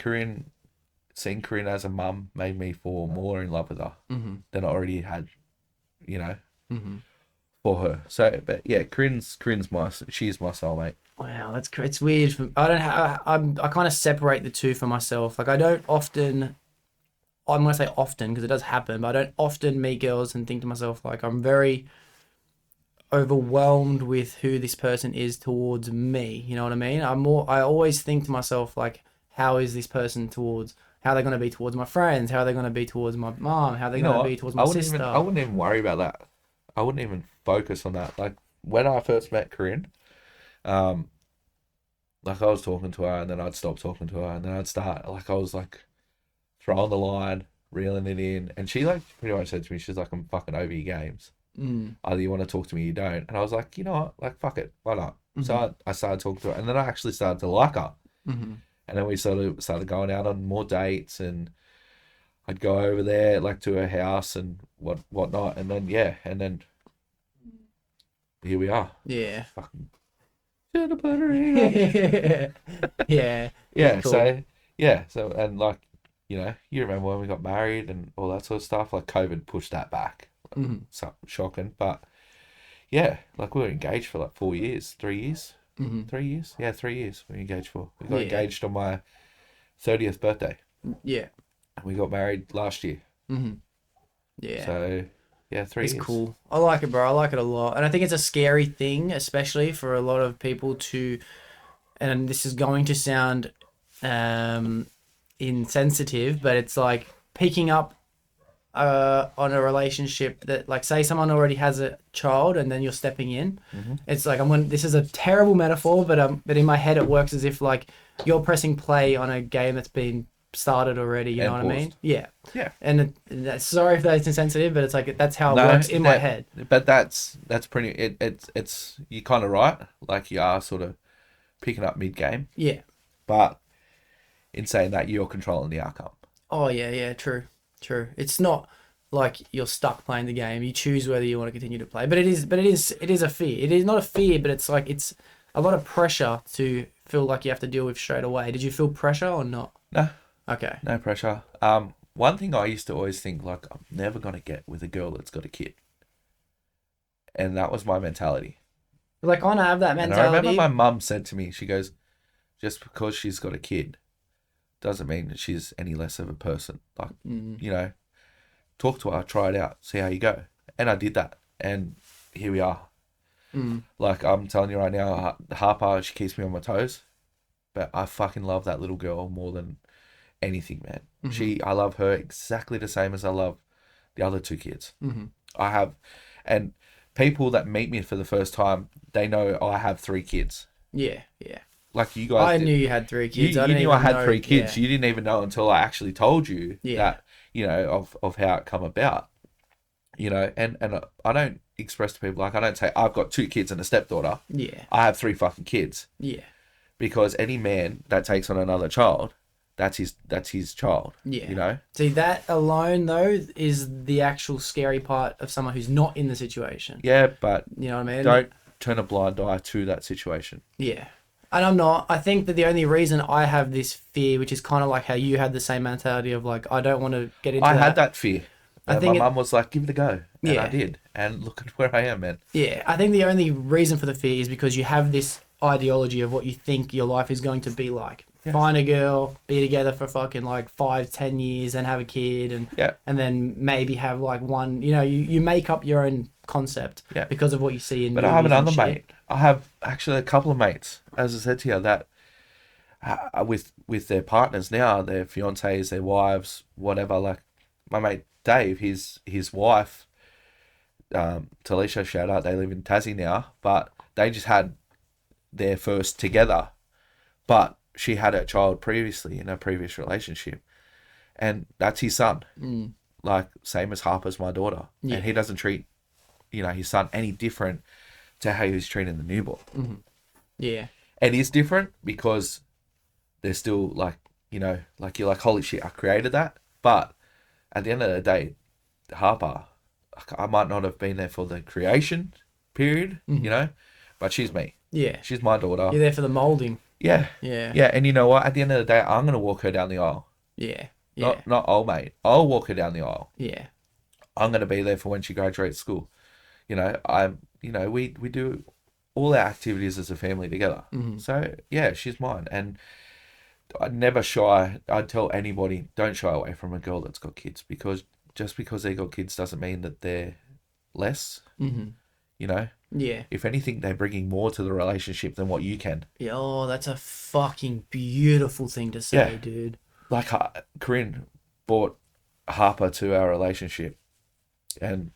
seeing Corinne as a mum made me fall more in love with her than I already had, you know. Mm-hmm. For her. So, but yeah, Corinne's she's my soulmate. Wow, it's weird. I kind of separate the two for myself. Like I don't often, I'm gonna say often because it does happen, but I don't often meet girls and think to myself like I'm very overwhelmed with who this person is towards me. You know what I mean? I always think to myself like, how is this person towards? How are they going to be towards my friends? How are they going to be towards my mom? How are they going to be towards my sister? I wouldn't even worry about that. I wouldn't even focus on that. Like when I first met Corinne, like I was talking to her and then I'd stop talking to her and then I'd start, like I was like throwing the line, reeling it in. And she like pretty much said to me, she's like, "I'm fucking over your games. Either you want to talk to me or you don't." And I was like, you know what? Like, fuck it. Why not? Mm-hmm. So I started talking to her and then I actually started to like her. Mm-hmm. And then we started going out on more dates and I'd go over there like to her house and whatnot. And then, yeah. And then here we are. Yeah. Fucking should have put her in. Yeah. Yeah. Cool. So, yeah. So, and like, you know, you remember when we got married and all that sort of stuff, like COVID pushed that back. So shocking. But yeah, like we were engaged for like 3 years. 3 years? Yeah, 3 years we were engaged for. We got engaged on my 30th birthday. Yeah. And we got married last year. Yeah. So, yeah, 3 years. It's cool. I like it, bro. I like it a lot. And I think it's a scary thing, especially for a lot of people to, and this is going to sound insensitive, but it's like picking up on a relationship that, like, say someone already has a child and then you're stepping in. It's like, this is a terrible metaphor, but in my head it works as if like you're pressing play on a game that's been started already, you know what I mean? Yeah. And sorry if that's insensitive, but it's like that's how it works in my head. But that's pretty. It's you're kind of right. Like you are sort of picking up mid game. Yeah. But in saying that, you're controlling the outcome. Oh yeah, true. It's not like you're stuck playing the game. You choose whether you want to continue to play. But it is a fear. It is not a fear, but it's like it's a lot of pressure to feel like you have to deal with straight away. Did you feel pressure or not? No. Okay. No pressure. One thing I used to always think, like, I'm never gonna get with a girl that's got a kid. And that was my mentality. Like, I have that mentality. And I remember my mum said to me, she goes, just because she's got a kid doesn't mean that she's any less of a person. Like, you know, talk to her, try it out, see how you go. And I did that. And here we are. Like, I'm telling you right now, Harper, she keeps me on my toes. But I fucking love that little girl more than anything, man. I love her exactly the same as I love the other two kids. I have, and people that meet me for the first time, they know I have 3 kids. Yeah. Like you guys, I knew you had 3 kids. You knew I had 3 kids. Yeah. You didn't even know until I actually told you that, you know, of how it come about. You know, and I don't express to people, like, I don't say I've got 2 kids and a stepdaughter. Yeah. I have 3 fucking kids. Yeah. Because any man that takes on another child that's his child. Yeah. You know? See, that alone, though, is the actual scary part of someone who's not in the situation. Yeah, but You know what I mean? don't turn a blind eye to that situation. Yeah. And I'm not. I think that the only reason I have this fear, which is kind of like how you had the same mentality of like, I don't want to get into I had that fear. I think my mum was like, give it a go. And Yeah. I did. And look at where I am, man. Yeah, I think the only reason for the fear is because you have this ideology of what you think your life is going to be like. Yeah. Find a girl, be together for fucking like 5-10 years and have a kid and then maybe have like one, you make up your own concept because of what you see in But I have movies and another shit. mate. I have actually a couple of mates, as I said to you, that with their partners now, their fiancés, their wives, whatever. Like my mate Dave, his wife, Talisha, shout out, they live in Tassie now, but they just had their first together. But she had her child previously in a previous relationship, and that's his son. Like same as Harper's my daughter, and he doesn't treat his son any different to how he was treating the newborn. Yeah. It is different because they're still like you're like, holy shit, I created that. But at the end of the day, Harper, I might not have been there for the creation period, but she's me. Yeah. She's my daughter. You're there for the molding. Yeah. Yeah. Yeah, and you know what? At the end of the day, I'm gonna walk her down the aisle. Yeah. Yeah. Not old mate. I'll walk her down the aisle. Yeah. I'm gonna be there for when she graduates school. We do all our activities as a family together. So yeah, she's mine, and I never shy. I'd tell anybody, don't shy away from a girl that's got kids, because just because they got kids doesn't mean that they're less. Yeah. If anything, they're bringing more to the relationship than what you can. Yeah. Oh, that's a fucking beautiful thing to say, dude. Like Corinne brought Harper to our relationship, and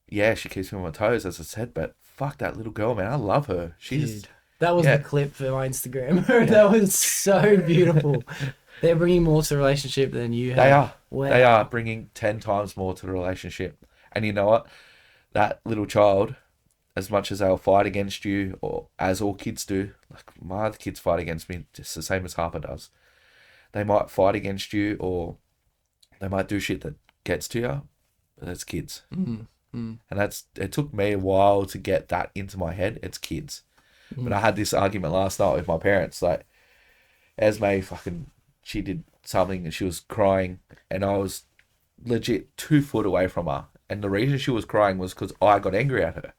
yeah, she keeps me on my toes, as I said, but fuck that little girl, man. I love her. She's Dude, that was the clip for my Instagram. That was so beautiful. They're bringing more to the relationship than you have. They are. Wow. They are bringing 10 times more to the relationship. And you know what? That little child, as much as they'll fight against you, or as all kids do, like my other kids fight against me just the same as Harper does. They might fight against you, or they might do shit that gets to you, but it's kids. And it took me a while to get that into my head. It's kids. But I had this argument last night with my parents. Like, Esme she did something and she was crying, and I was legit 2 foot away from her. And the reason she was crying was because I got angry at her.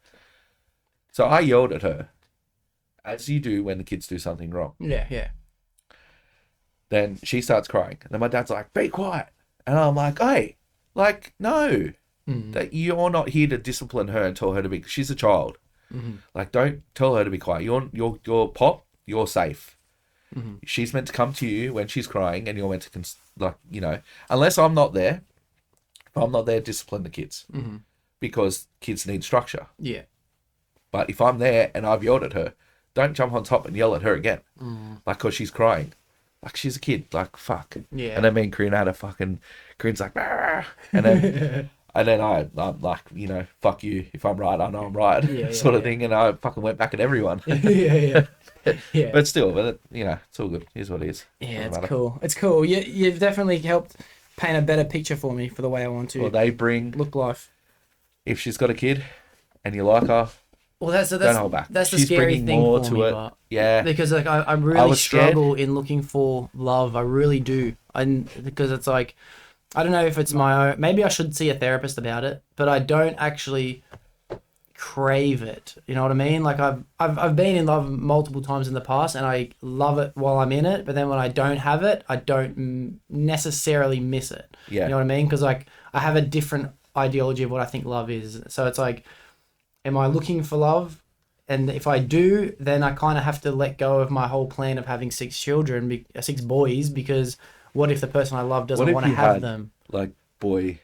So I yelled at her, as you do when the kids do something wrong. Yeah, yeah. Then she starts crying. And then my dad's like, be quiet. And I'm like, hey, no. That you're not here to discipline her and tell her to be, she's a child. Like, don't tell her to be quiet. You're pop, you're safe. She's meant to come to you when she's crying, and you're meant to, unless I'm not there, discipline the kids. Because kids need structure. Yeah. But if I'm there and I've yelled at her, don't jump on top and yell at her again. Like, because she's crying. Like, she's a kid. Like, fuck. Yeah. And then me and Corinne had Corinne's like, "Bah!" And then... And then I'm like, fuck you. If I'm right, I know I'm right, sort of thing. And I fucking went back at everyone. Yeah. But still, it's all good. Here's what it is. Yeah, it's cool. It's cool. You've definitely helped paint a better picture for me for the way I want to. Well, they bring look life. If she's got a kid and you like her, don't hold back. That's the She's scary bringing thing more for to me. it. But Yeah. because I really struggle in looking for love. I really do. Because it's like, I don't know if it's my own. Maybe I should see a therapist about it, but I don't actually crave it. You know what I mean? Like I've been in love multiple times in the past, and I love it while I'm in it. But then when I don't have it, I don't necessarily miss it. Yeah. You know what I mean? Because I have a different ideology of what I think love is. So it's like, am I looking for love? And if I do, then I kind of have to let go of my whole plan of having 6 children, 6 boys, because what if the person I love doesn't want to have them? Like boy,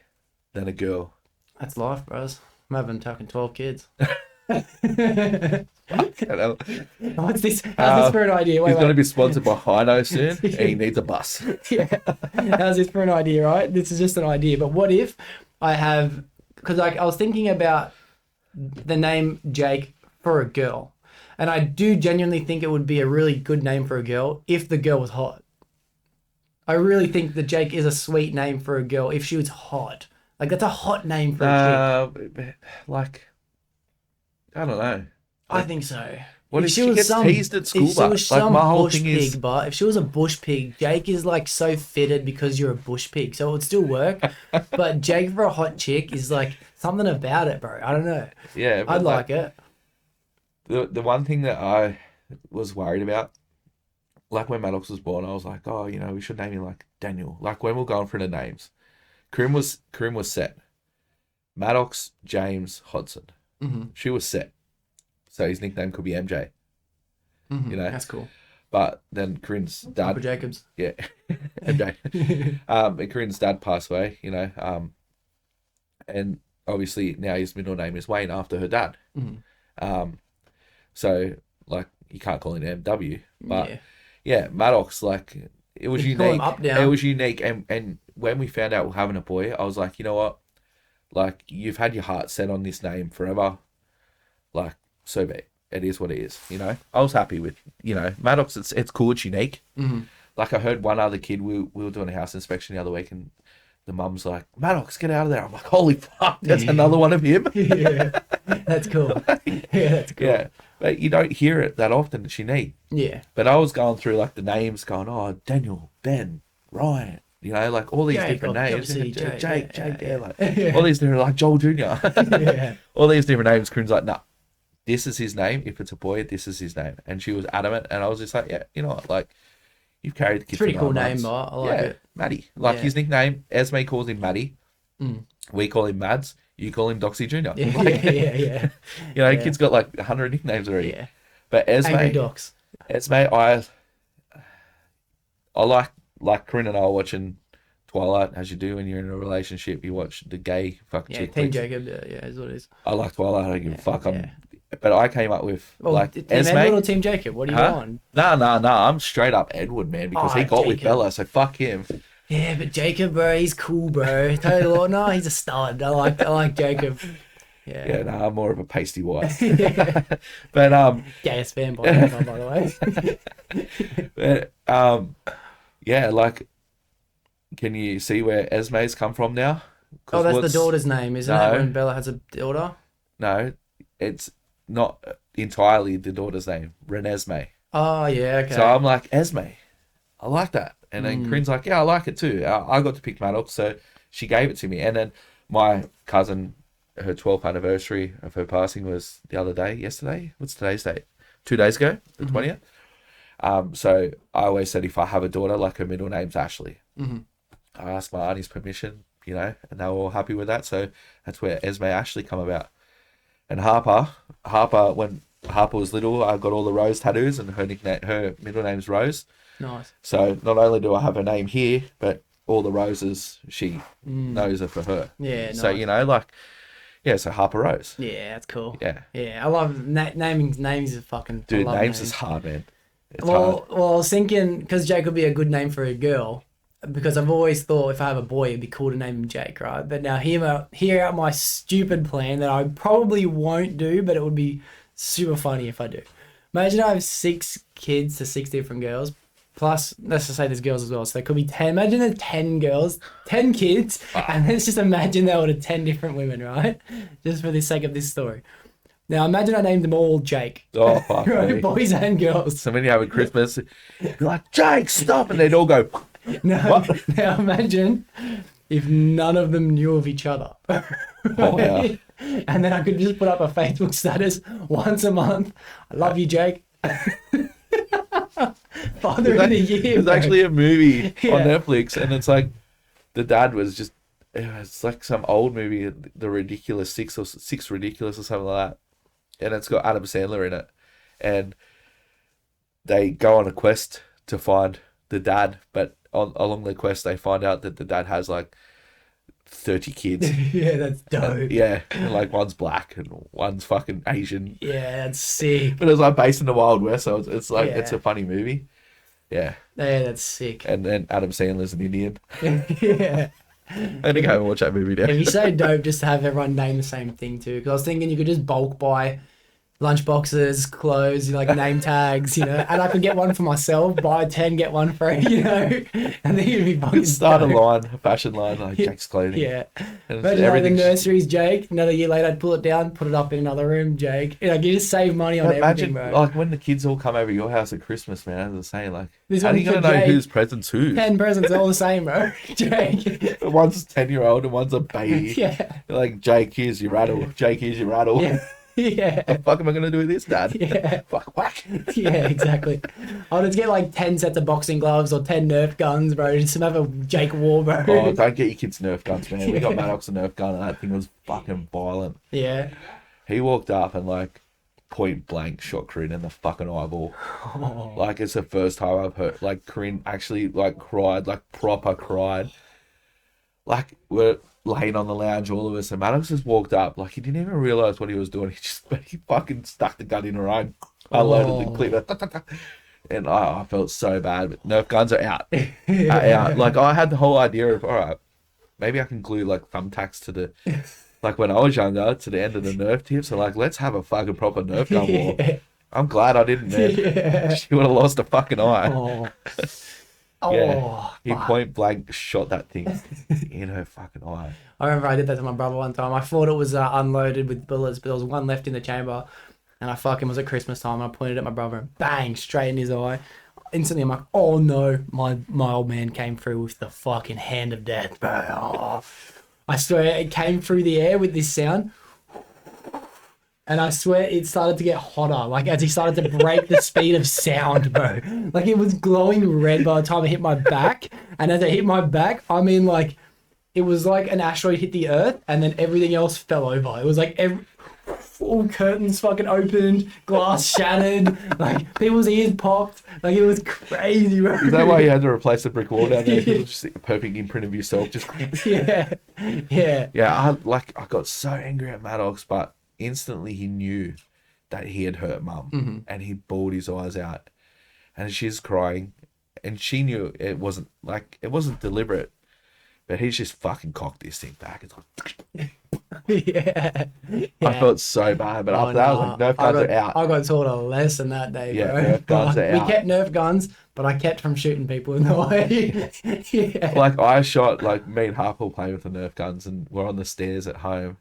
then a girl. That's life, bros. I'm having fucking 12 kids. What's this? How's this for an idea? He's going to be sponsored by Hino soon, and he needs a bus. Yeah. How's this for an idea, right? This is just an idea. But what if I have... Because I was thinking about the name Jake for a girl. And I do genuinely think it would be a really good name for a girl if the girl was hot. I really think that Jake is a sweet name for a girl if she was hot. Like, that's a hot name for a chick. Like, I don't know. I think so. What if she gets teased at school? If she was some my whole bush thing is, pig, but if she was a bush pig, Jake is like so fitted because you're a bush pig, so it would still work. But Jake for a hot chick is like something about it, bro. I don't know. yeah, but I'd like it. The one thing that I was worried about, like when Maddox was born, I was like, oh, you know, we should name him like Daniel. Like when we're going through the names, Corinne was set. Maddox, James, Hodgson. Mm-hmm. She was set. So his nickname could be MJ. Mm-hmm. You know? That's cool. But then Corinne's dad... Papa Jacobs. Yeah. MJ. And Corinne's dad passed away, you know. And obviously now his middle name is Wayne after her dad. Mm-hmm. So, like, you can't call him MW. But, yeah, Maddox, like, it was You can call unique. him up down. It was unique. And when we found out we're having a boy, I was like, you know what? Like, you've had your heart set on this name forever. Like, so be it. It is what it is, you know. I was happy with, you know, Maddox. It's cool. It's unique. Mm-hmm. Like I heard one other kid. We were doing a house inspection the other week, and the mum's like, "Maddox, get out of there!" I'm like, "Holy fuck, that's another one of him." Yeah, that's cool. Yeah, that's cool. Yeah, but you don't hear it that often. It's unique. Yeah. But I was going through like the names, going, "Oh, Daniel, Ben, Ryan." You know, like all these different names. Jake, yeah, like all these different, like Joel Jr. Yeah. All these different names. Corinne's like, "Nah, this is his name. If it's a boy, this is his name." And she was adamant, and I was just like, "Yeah, you know what? Like, you've carried the kid." It's a pretty for cool 9 name, months. but I like it. Maddie. Like Yeah. his nickname, Esme calls him Maddie. Mm. We call him Mads. You call him Doxy Jr. Yeah, Like, yeah. You know, Yeah. kid's got like 100 nicknames already. Yeah. But Angry Esme, Docs. I like Corinne and I were watching Twilight, as you do when you're in a relationship. You watch the gay fucking Yeah, chick Team flicks. Jacob, yeah, is what it is. I like Twilight. I don't give a fuck. Yeah. But I came up with Well, like Team Esme. Edward or Team Jacob? What do you want? No. I'm straight up Edward, man, because he got with Jacob. Bella, so fuck him. Yeah, but Jacob, bro, he's cool, bro. Tell you what, no, he's a stud. I like Jacob. Yeah. Yeah, no, I'm more of a pasty wife. Yeah. But Gayest fan by the way. yeah, like, can you see where Esme's come from now? Oh, that's the daughter's name, isn't No. it? When Bella has a daughter. No, it's not entirely the daughter's name, Renesmee. Oh yeah, okay. So I'm like, Esme, I like that. And then Corinne's like, yeah, I like it too. I got to pick Maddox, so she gave it to me. And then my cousin, her 12th anniversary of her passing was the other day, yesterday. What's today's date? 2 days ago, the 20th. So I always said if I have a daughter, like her middle name's Ashley. Mm-hmm. I asked my auntie's permission, you know, and they were all happy with that. So that's where Esme Ashley come about. And Harper, when Harper was little, I got all the Rose tattoos, and her middle name's Rose. Nice. So not only do I have her name here, but all the roses she knows are for her. Yeah. So, Nice. you know, like, yeah, so Harper Rose. Yeah, that's cool. Yeah. Yeah, I love naming names. Is fucking. Dude, I love names is hard, man. It's Well, hard. I was thinking because Jake would be a good name for a girl, because I've always thought if I have a boy, it'd be cool to name him Jake, right? But now hear out my stupid plan that I probably won't do, but it would be super funny if I do. Imagine I have 6 kids to 6 different girls. Plus, let's just say there's girls as well. So there could be 10. Imagine there's 10 girls, 10 kids, and let's just imagine there were 10 different women, right? Just for the sake of this story. Now, imagine I named them all Jake. Oh, fuck Right? me. Boys and girls. So when you have a Christmas, you're like, Jake, stop. And they'd all go, Now, What? now imagine if none of them knew of each other. oh, yeah. And then I could just put up a Facebook status once a month. I love you, Jake. Father of the year. There's bro. actually a movie on Yeah. Netflix, and it's like the dad was just, it's like some old movie, The Ridiculous Six or Six Ridiculous or something like that. And it's got Adam Sandler in it. And they go on a quest to find the dad, but along the quest, they find out that the dad has like 30 kids. Yeah, that's dope. Yeah, and like one's black and one's fucking Asian. Yeah, that's sick. But it's like based in the Wild West, so it's like, it's Yeah. a funny movie. Yeah. Yeah, that's sick. And then Adam Sandler's an Indian. Yeah. I think I haven't watched that movie now. It'd be so dope just to have everyone name the same thing too. Because I was thinking you could just bulk buy lunch boxes, clothes, like name tags, and I could get one for myself, buy 10, get one free, and then you'd be fucking Start a dope. line, a fashion line, like Jake's clothing. Yeah. And Imagine like the everything's- nurseries, Jake. Another year later, I'd pull it down, put it up in another room, Jake. Like, you just save money on everything, Imagine, bro. like, when the kids all come over your house at Christmas, man, as I was saying, like, This how are one's you going for to know Jake. whose present's whose? 10 presents, all the same, bro. Jake. One's a 10-year-old and one's a baby. Yeah. You're like, Jake, here's your rattle. Jake, here's your rattle. Yeah. Yeah. The fuck am I going to do with this, Dad? Yeah. Fuck, whack. Yeah, exactly. I'll just get like 10 sets of boxing gloves or 10 Nerf guns, bro. Just have a Jake war, bro. Oh, don't get your kids Nerf guns, man. We got Maddox a Nerf gun and that thing was fucking violent. Yeah. He walked up and, like, point blank shot Corinne in the fucking eyeball. Oh. Like, it's the first time I've heard, like, Corinne actually, like, cried, like, proper cried. Like, we're laying on the lounge, all of us, and Maddox just walked up, like, he didn't even realise what he was doing. He fucking stuck the gun in her own. I loaded the clip. And I felt so bad, but Nerf guns are out. Are out. Like, I had the whole idea of, all right, maybe I can glue, like, thumbtacks to the, like, when I was younger, to the end of the Nerf tip. So, like, let's have a fucking proper Nerf gun war. Yeah. I'm glad I didn't, man. Yeah. She would have lost a fucking eye. Oh. Oh, Yeah. He fuck. point blank shot that thing in her fucking eye. I remember I did that to my brother one time. I thought it was unloaded with bullets, but there was one left in the chamber. And I fucking was at Christmas time. And I pointed at my brother and bang, straight in his eye. Instantly, I'm like, oh no, my old man came through with the fucking hand of death, bro. Oh. I swear it came through the air with this sound. And I swear it started to get hotter, like as he started to break the speed of sound, bro. Like it was glowing red by the time it hit my back. And as it hit my back, I mean, like, it was like an asteroid hit the earth and then everything else fell over. It was like all curtains fucking opened, glass shattered, like people's ears popped. Like it was crazy, bro. Is that why you had to replace the brick wall down there? 'Cause it was just a perfect imprint of yourself. Just Yeah, yeah. yeah, I got so angry at Maddox, but instantly he knew that he had hurt Mum, and he bawled his eyes out, and she's crying, and she knew it wasn't deliberate, but he's just fucking cocked this thing back. It's like, Yeah. I felt so bad, but after that I was like, Nerf guns are out. I got taught a lesson that day, Yeah, bro. Nerf guns are We out. kept Nerf guns, but I kept from shooting people in the way. Yeah. Like I shot, like me and Harper were playing with the Nerf guns, and we're on the stairs at home.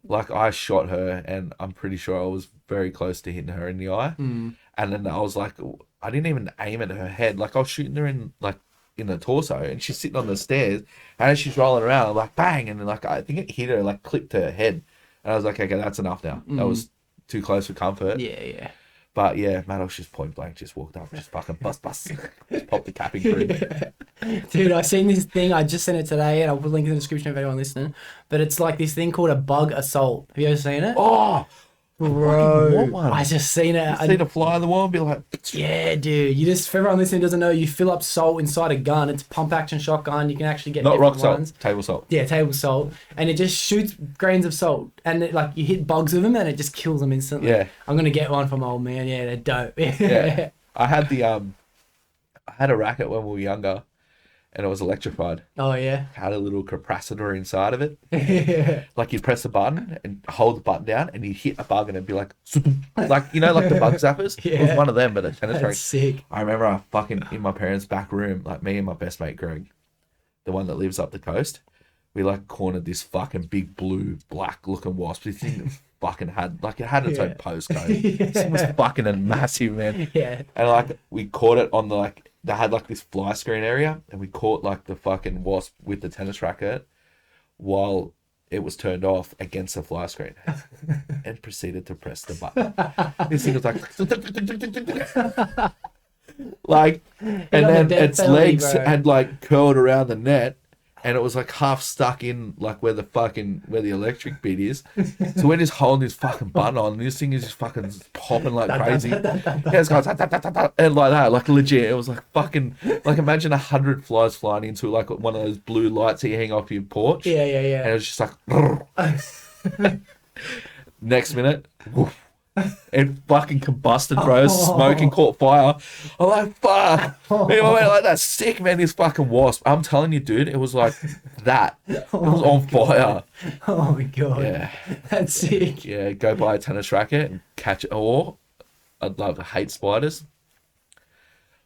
Like I shot her, and I'm pretty sure I was very close to hitting her in the eye. And then I was like, I didn't even aim at her head. Like I was shooting her in the torso, and she's sitting on the stairs, and as she's rolling around, I'm like bang, and then like I think it hit her, like clipped her head, and I was like, okay, that's enough now. That was too close for comfort. Yeah. But yeah, Maddox just point blank just walked up, just fucking bust, just popped the capping through. Dude, I seen this thing. I just sent it today, and I'll put a link in the description if anyone listening. But it's like this thing called a BugASalt. Have you ever seen it? Oh, bro, want one. I just seen it. see the fly on the wall and be like, Yeah, dude. You just, for everyone listening who doesn't know, you fill up salt inside a gun. It's a pump action shotgun. You can actually get not different rock salt, ones. table salt. Yeah, table salt, and it just shoots grains of salt, and it, like you hit bugs with them, and it just kills them instantly. Yeah. I'm gonna get one from old man. Yeah, they're dope. Yeah, I had I had a racket when we were younger, and it was electrified. Oh yeah. Had a little capacitor inside of it. Like you'd press the button and hold the button down, and you'd hit a bug, and it'd be like, like you know, like the bug zappers. It was Yeah. one of them, but a That's penetrating. sick. I remember I fucking in my parents' back room, like me and my best mate Greg, the one that lives up the coast. We like cornered this fucking big blue black looking wasp. This thing fucking had like it had its own Yeah. postcode. This thing was fucking massive, man. Yeah. And like we caught it on the like they had like this fly screen area, and we caught like the fucking wasp with the tennis racket while it was turned off against the fly screen, and proceeded to press the button. This thing was like and got the then death its penalty, legs bro. had like curled around the net, and it was like half stuck in like where the electric bit is. So we're just holding this fucking button on, and this thing is just fucking popping like crazy. Yeah, it's going and like that, like legit. It was like fucking like imagine 100 flies flying into like one of those blue lights that you hang off your porch. Yeah. And it was just like next minute, woof, It fucking combusted, bro. Smoking caught fire. I'm like, fuck. Man, I went like, that's sick, man. This fucking wasp. I'm telling you, dude, it was like that. It was on fire. Oh my god. Yeah. That's sick. Yeah, go buy a tennis racket and catch it. Or I'd love to hate spiders.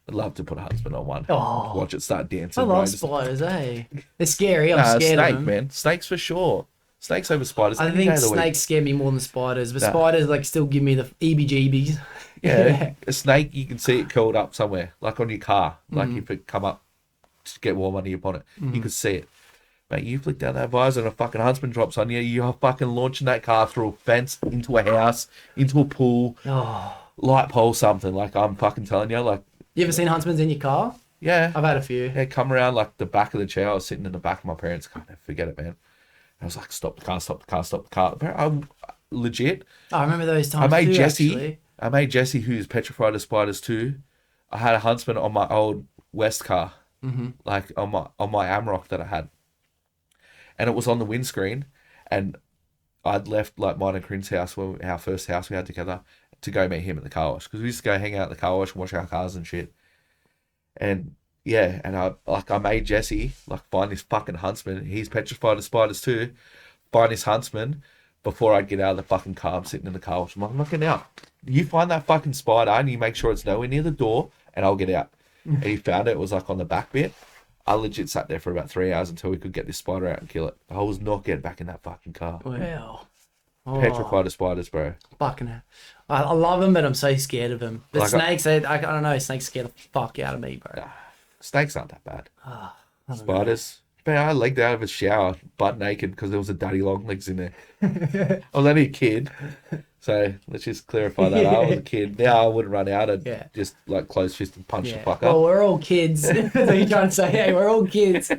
I'd love to put a husband on one. Oh. Watch it start dancing. I bro. love spiders, eh? They're scary. I'm scared snake, of them. man. Snakes for sure. Snakes over spiders. I any think day of the week. snakes scare me more than spiders, but spiders like still give me the EBGBs. Yeah, a snake, you can see it curled up somewhere, like on your car. Like if it come up to get warm under your bonnet, you could see it. Mate, you flick down that visor and a fucking husband drops on you, you're fucking launching that car through a fence, into a house, into a pool, light pole, something. Like, I'm fucking telling you, like... You ever seen huntsmans in your car? Yeah. I've had a few. Yeah, come around, like, the back of the chair. I was sitting in the back of my parents' car. Never forget it, man. I was like, stop the car, stop the car, stop the car. I'm legit. I remember those times I made too, Jesse, actually. who's petrified of spiders too. I had a huntsman on my old West car, like on my Amarok that I had, and it was on the windscreen. And I'd left like mine and Corinne's house, our first house we had together, to go meet him at the car wash, because we used to go hang out at the car wash and wash our cars and shit. And yeah, and I made Jesse like find this fucking huntsman. He's petrified of spiders too. Find this huntsman before I get out of the fucking car. I'm sitting in the car wash. I'm like, looking out. You find that fucking spider and you make sure it's nowhere near the door, and I'll get out. And he found it. It was like on the back bit. I legit sat there for about 3 hours until we could get this spider out and kill it. I was not getting back in that fucking car. Wow. Petrified of spiders, bro. Fucking hell. I love them, but I'm so scared of them. The Like snakes, I don't know, snakes scare the fuck out of me, bro. Snakes aren't that bad. Spiders. Man, I legged out of a shower butt naked because there was a daddy long legs in there. I was only a kid. So let's just clarify that. I was a kid. Now I wouldn't run out. I'd just like close fist and punch the fucker. Well, we're all kids. That's what you're trying to say. Hey, we're all kids.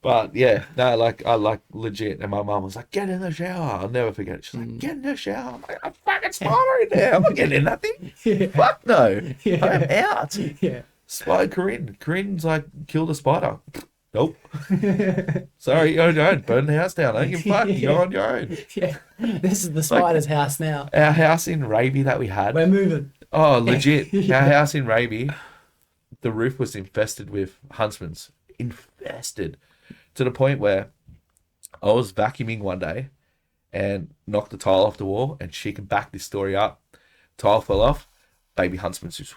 But yeah, no, like I like legit. And my mum was like, get in the shower. I'll never forget it. She's like, get in the shower. I'm like, I'm fucking spider in there. I'm not getting in that thing. Fuck no. I'm out. Yeah. Spider Corinne. Corinne's like, killed a spider. Nope. Sorry, you're on your own. Burn the house down. Don't give a fuck. You're on your own. Yeah. This is the spider's house now. Our house in Raby that we had. We're moving. Oh, legit. Our house in Raby, the roof was infested with huntsmans. Infested. To the point where I was vacuuming one day and knocked the tile off the wall, and she can back this story up. Tile fell off. Baby huntsmen just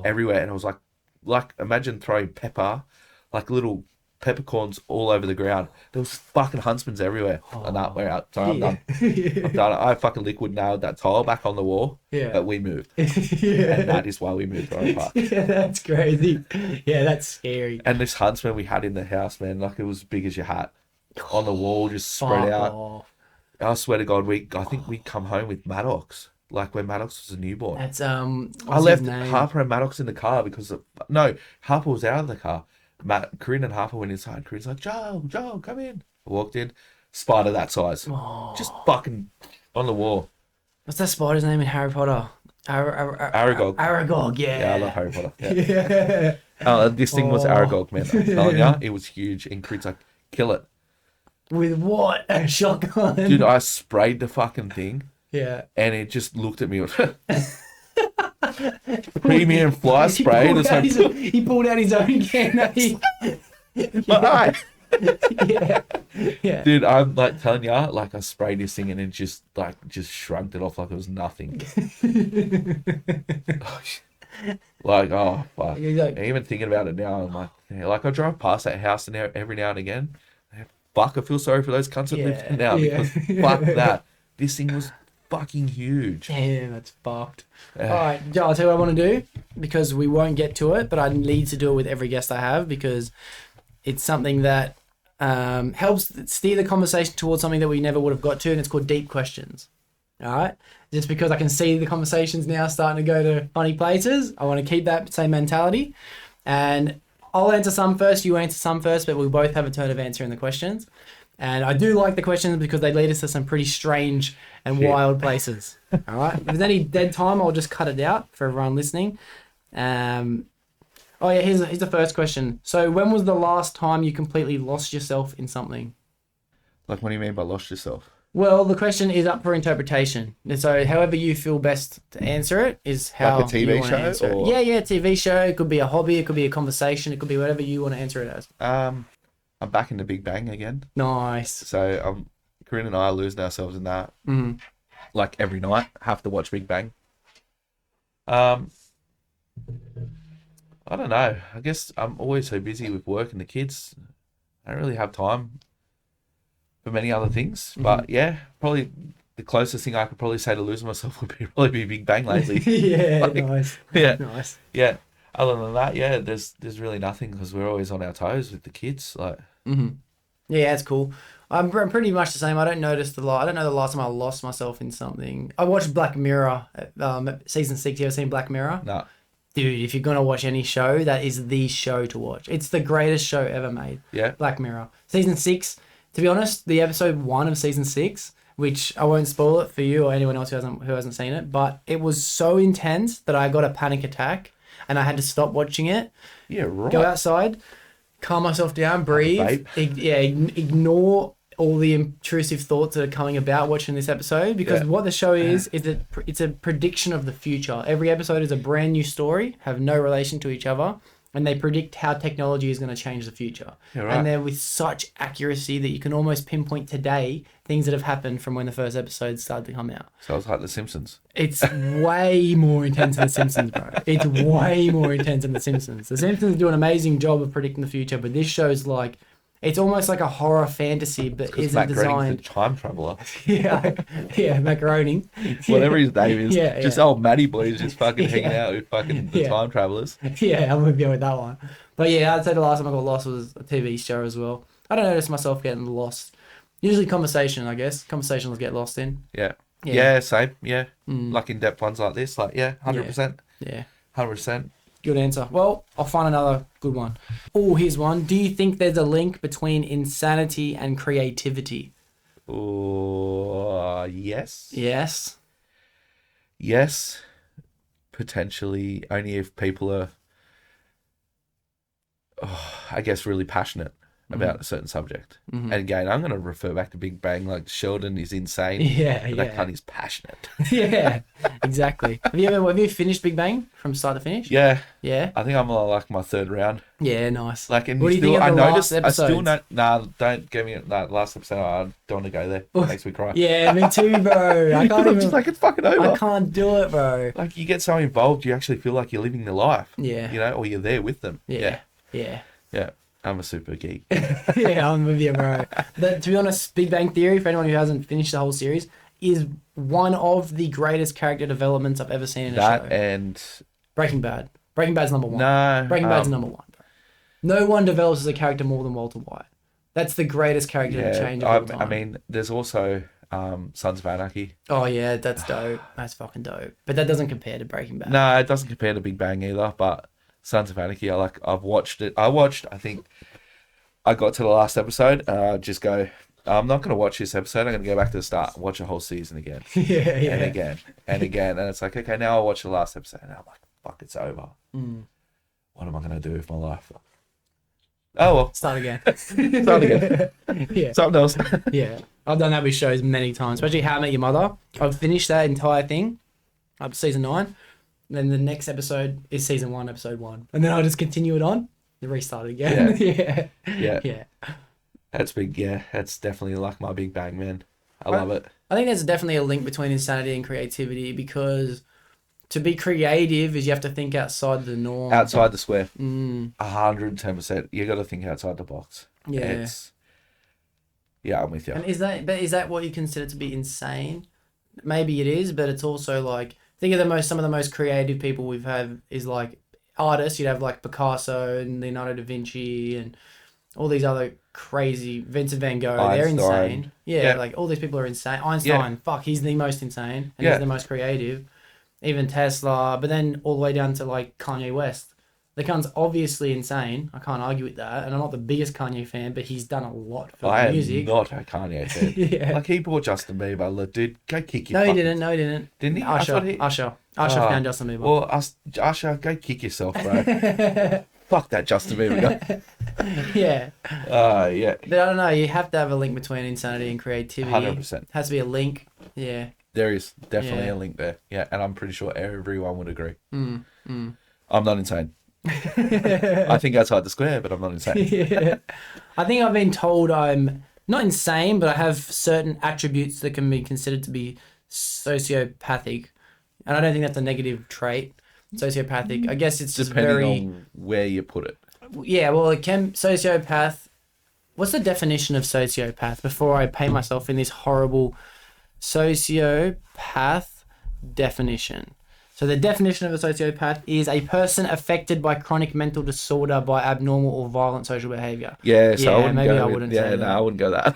everywhere. And I was like imagine throwing pepper, like little peppercorns all over the ground. There was fucking huntsmans everywhere. And that we're out. Sorry, I'm done. I'm done. I fucking liquid nailed that tile back on the wall. Yeah. But we moved. Yeah. And that is why we moved to our park. Yeah, that's crazy. Yeah, that's scary. And this huntsman we had in the house, man, like it was as big as your hat. On the wall, just spread Fuck out. off. I swear to God, I think we come home with Maddox. Like when Maddox was a newborn. That's I left Harper and Maddox in the car because Harper was out of the car. Corinne and Harper went inside. Corinne's like, Joel, come in. I walked in, spider that size, just fucking on the wall. What's that spider's name in Harry Potter? Aragog. Aragog, yeah. Yeah, I love Harry Potter. Yeah. This thing was Aragog, man. I'm telling you, it was huge. And Corinne's like, kill it. With what? A shotgun? Dude, I sprayed the fucking thing. Yeah. And it just looked at me. Premium fly spray. He pulled out his own can. Yeah. Dude, I'm like telling you, like I sprayed this thing and it just shrugged it off like it was nothing. Like, oh fuck. Even thinking about it now, I'm like, yeah, like I drive past that house and every now and again. Fuck, I feel sorry for those cunts that live there now because fuck that. This thing was fucking huge. Damn, that's fucked. All right, Joe, I'll tell you what I want to do, because we won't get to it, but I need to do it with every guest I have, because it's something that helps steer the conversation towards something that we never would have got to, and it's called deep questions. All right? Just because I can see the conversations now starting to go to funny places, I want to keep that same mentality. And I'll answer some first, you answer some first, but we both have a turn of answering the questions. And I do like the questions because they lead us to some pretty strange and wild places. All right. If there's any dead time, I'll just cut it out for everyone listening. Here's the first question. So when was the last time you completely lost yourself in something? Like, what do you mean by lost yourself? Well, the question is up for interpretation. And so however you feel best to answer it is how Like a TV you want to show, answer or- it. Yeah, TV show. It could be a hobby. It could be a conversation. It could be whatever you want to answer it as. I'm back in the Big Bang again. Nice. So Corinne and I are losing ourselves in that. Mm. Like every night, have to watch Big Bang. I don't know. I guess I'm always so busy with work and the kids. I don't really have time for many other things. But yeah, probably the closest thing I could probably say to losing myself would probably be Big Bang lately. Yeah, Like, nice. Yeah, Nice. yeah. Other than that, yeah, there's really nothing because we're always on our toes with the kids. Like, Yeah, it's cool. I'm pretty much the same. I don't know the last time I lost myself in something. I watched Black Mirror, season 6. You ever seen Black Mirror? no, Dude, if you're going to watch any show, that is the show to watch. It's the greatest show ever made. yeah, Black Mirror. Season 6, to be honest, the episode 1 of season 6, which I won't spoil it for you or anyone else who hasn't seen it, but it was so intense that I got a panic attack and I had to stop watching it, yeah, right. go outside, calm myself down, breathe, ignore all the intrusive thoughts that are coming about watching this episode, because what the show is that it's a prediction of the future. Every episode is a brand new story, have no relation to each other, and they predict how technology is going to change the future. Yeah, right. And they're with such accuracy that you can almost pinpoint today things that have happened from when the first episode started to come out. So it's like The Simpsons. It's way more intense than The Simpsons, bro. It's way more intense than The Simpsons. The Simpsons do an amazing job of predicting the future, but this show's like, it's almost like a horror fantasy, but Because isn't Matt Groening's designed. the time traveler. yeah, macaroni. Whatever his name is. Yeah, Just yeah. old Matty boy is just fucking hanging out with fucking the Yeah. time travelers. Yeah, I'm with you with that one. But yeah, I'd say the last time I got lost was a TV show as well. I don't notice myself getting lost. Usually conversation, I guess. Conversations get lost in. Yeah. Yeah. Yeah, same. Yeah. Like in-depth ones like this. Like, yeah, 100%. Yeah. 100%. Good answer. Well, I'll find another good one. Oh, here's one. Do you think there's a link between insanity and creativity? Oh, yes. Yes. Yes. Potentially only if people are, I guess, really passionate about a certain subject. And again, I'm going to refer back to Big Bang. Like, Sheldon is insane. Yeah, But that yeah. cunt is passionate. Yeah, exactly. Have you finished Big Bang from start to finish? Yeah. Yeah. I think I'm on like my third round. Yeah, nice. Like, and What do you still, think of I the noticed, last I still episodes? not, nah, don't get me that last episode. I don't want to go there. It makes me cry. Yeah, me too, bro. I can't I'm even. just like, it's fucking over. I can't do it, bro. Like, you get so involved, you actually feel like you're living the life. Yeah. You know, or you're there with them. Yeah. Yeah. Yeah. I'm a super geek. Yeah, I'm with you, bro. But to be honest, Big Bang Theory, for anyone who hasn't finished the whole series, is one of the greatest character developments I've ever seen in a That show. and Breaking Bad. Breaking Bad's number one. no, Breaking Bad's number one, bro. No one develops as a character more than Walter White. That's the greatest character to change of all time. I mean, there's also Sons of Anarchy. Oh yeah, that's dope. That's fucking dope. But that doesn't compare to Breaking Bad. No, it doesn't compare to Big Bang either. But Sons of Anarchy, I've watched it. I think I got to the last episode and I just go, I'm not going to watch this episode. I'm going to go back to the start and watch the whole season again. Yeah, And again. And again. And it's like, okay, now I'll watch the last episode. And I'm like, fuck, it's over. What am I going to do with my life? Oh, well. Start again. Start again. Yeah. Something else. Yeah. I've done that with shows many times, especially How I Met Your Mother. I've finished that entire thing up to season 9. Then the next episode is season 1, episode 1. And then I'll just continue it on and restart it again. Yeah. Yeah. Yeah. That's big. Yeah. That's definitely like my Big Bang, man. I love it. I think there's definitely a link between insanity and creativity, because to be creative is you have to think outside the norm. Outside the square. 110%. You got to think outside the box. Yeah. Yeah, I'm with you. And is that what you consider to be insane? Maybe it is, but it's also like, think of some of the most creative people we've had is like artists. You'd have like Picasso and Leonardo da Vinci and all these other crazy, Vincent van Gogh. They're Einstein. insane. Yeah, Yeah. like all these people are insane. Einstein, fuck, he's the most insane and Yeah. he's the most creative. Even Tesla, but then all the way down to like Kanye West. The cunt's obviously insane. I can't argue with that. And I'm not the biggest Kanye fan, but he's done a lot for I music. am not a Kanye fan. Yeah. Like, he bought Justin Bieber. Like, dude, go kick your No, he fucking- didn't. No, he didn't. Didn't he? I Usher. thought he- Usher Oh, found Justin Bieber. Well, Usher, go kick yourself, bro. Fuck that Justin Bieber guy. Yeah. Yeah. But I don't know. You have to have a link between insanity and creativity. 100%. Has to be a link. Yeah. There is definitely Yeah. a link there. Yeah, and I'm pretty sure everyone would agree. Mm. I'm not insane. I think outside the square, but I'm not insane. Yeah. I think I've been told I'm not insane, but I have certain attributes that can be considered to be sociopathic. And I don't think that's a negative trait. Sociopathic. I guess it's just Depending very... on where you put it. Yeah, well, it can... Sociopath... What's the definition of sociopath before I paint myself in this horrible sociopath definition? So the definition of a sociopath is a person affected by chronic mental disorder by abnormal or violent social behavior. Yeah, so I wouldn't maybe go I with- wouldn't yeah, say no, that. I wouldn't go that.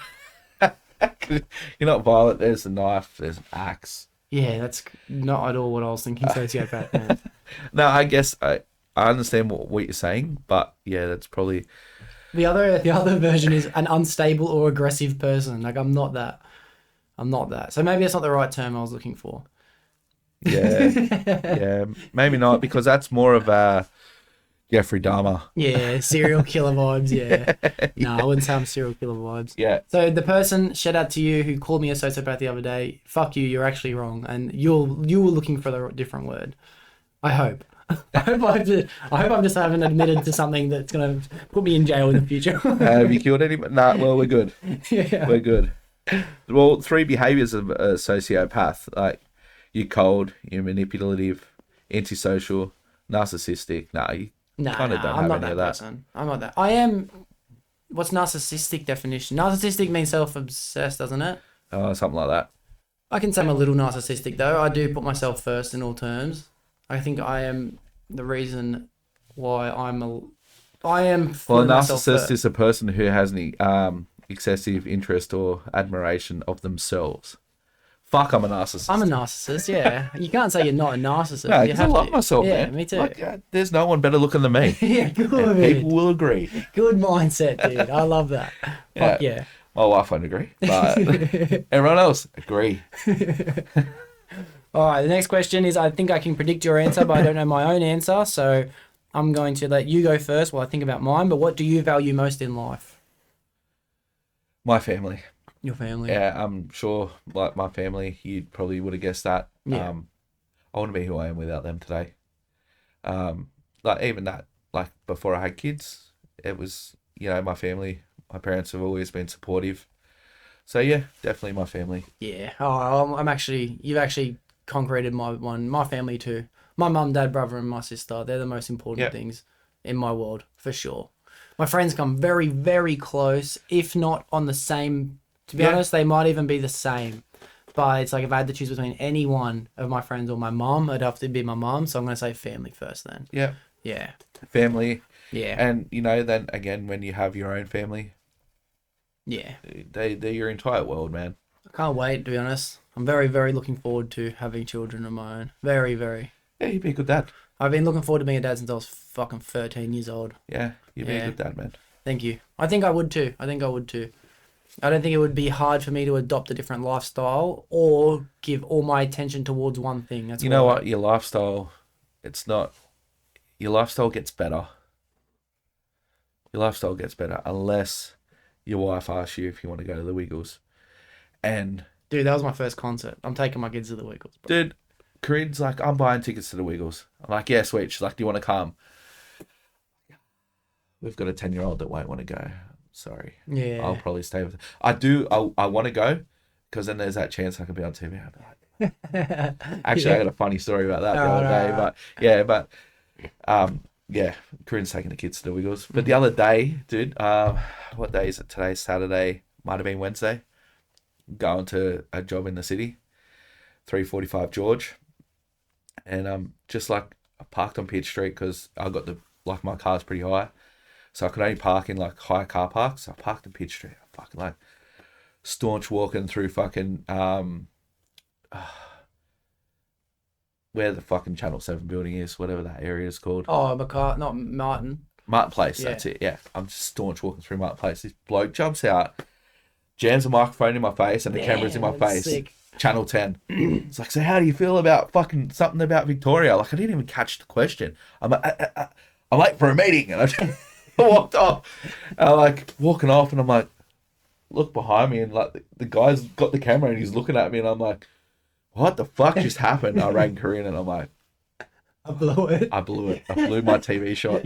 You're not violent. There's a knife. There's an axe. Yeah, that's not at all what I was thinking sociopath meant. No, I guess I understand what you're saying, but yeah, that's probably... The other version is an unstable or aggressive person. Like, I'm not that. So maybe it's not the right term I was looking for. Yeah, maybe not, because that's more of a Jeffrey Dahmer. Yeah, serial killer vibes, yeah. No, I wouldn't say I'm serial killer vibes. Yeah. So the person, shout out to you, who called me a sociopath the other day, fuck you, you're actually wrong. And you were looking for the different word. I hope. I hope I just haven't admitted to something that's going to put me in jail in the future. Have you killed anyone? Nah, well, we're good. Yeah. We're good. Well, 3 behaviors of a sociopath, like you're cold, you're manipulative, antisocial, narcissistic. Nah, you kind of don't I'm have not any that of that. person. I'm not that. I am... What's narcissistic definition? Narcissistic means self-obsessed, doesn't it? Something like that. I can say I'm a little narcissistic, though. I do put myself first in all terms. I think I am the reason why I am Well, a putting myself narcissist first. is a person who has an excessive interest or admiration of themselves. Fuck, I'm a narcissist. I'm a narcissist, yeah. You can't say you're not a narcissist. No, You because I have love to. myself, Yeah, man. me too. Like, there's no one better looking than me. Yeah, good. And people will agree. Good mindset, dude. I love that. Fuck yeah. My wife won't agree, but everyone else agree. All right, the next question is, I think I can predict your answer, but I don't know my own answer, so I'm going to let you go first while I think about mine. But what do you value most in life? My family. Your family. Yeah, I'm sure, like my family, you probably would have guessed that. Yeah. I wouldn't be who I am without them today. Like even that, like before I had kids, it was, my family, my parents have always been supportive. So yeah, definitely my family. Yeah. Oh, you've actually concreted my one. My family too. My mum, dad, brother, and my sister. They're the most important Yep. things in my world, for sure. My friends come very, very close, if not on the same. To be Yeah. honest, they might even be the same. But it's like if I had to choose between any one of my friends or my mum, it'd have to be my mum. So I'm going to say family first then. Yeah, Yeah. family. Yeah. And then again, when you have your own family, Yeah. they're your entire world, man. I can't wait, to be honest. I'm very, very looking forward to having children of my own. Very, very. Yeah, you'd be a good dad. I've been looking forward to being a dad since I was fucking 13 years old. Yeah, you'd be Yeah. a good dad, man. Thank you. I think I would too. I don't think it would be hard for me to adopt a different lifestyle or give all my attention towards one thing. That's You know what? Your lifestyle gets better. Your lifestyle gets better unless your wife asks you if you want to go to the Wiggles. And Dude, that was my first concert. I'm taking my kids to the Wiggles, bro. dude, Corinne's like, I'm buying tickets to the Wiggles. I'm like, yeah, sweet. She's like, do you want to come? We've got a 10-year-old that won't want to go. Sorry. Yeah. I'll probably stay with. I want to go because then there's that chance I could be on TV. I'll be like, actually, I got a funny story about that the other day. But yeah, Corinne's taking the kids to the Wiggles. But the other day, dude, what day is it today? Saturday, might have been Wednesday. Going to a job in the city, 345 George, and just like I parked on Pitt Street because I got my car's pretty high, so I could only park in like high car parks. So I parked in Pitt Street. I fucking like staunch walking through fucking where the fucking Channel 7 building is, whatever that area is called. Oh, not Martin. Martin Place, Yeah. that's it. Yeah, I'm just staunch walking through Martin Place. This bloke jumps out, jams a microphone in my face, and the camera's in my Damn, that's face. sick. Channel 10. It's like, so how do you feel about fucking something about Victoria? Like, I didn't even catch the question. I'm like, I'm late for a meeting, and I walked off. And I'm like walking off, and I'm like, look behind me, and like the guy's got the camera, and he's looking at me, and I'm like, what the fuck just happened? I rang Korean, and I'm like, I blew it. I blew it. I blew my TV shot.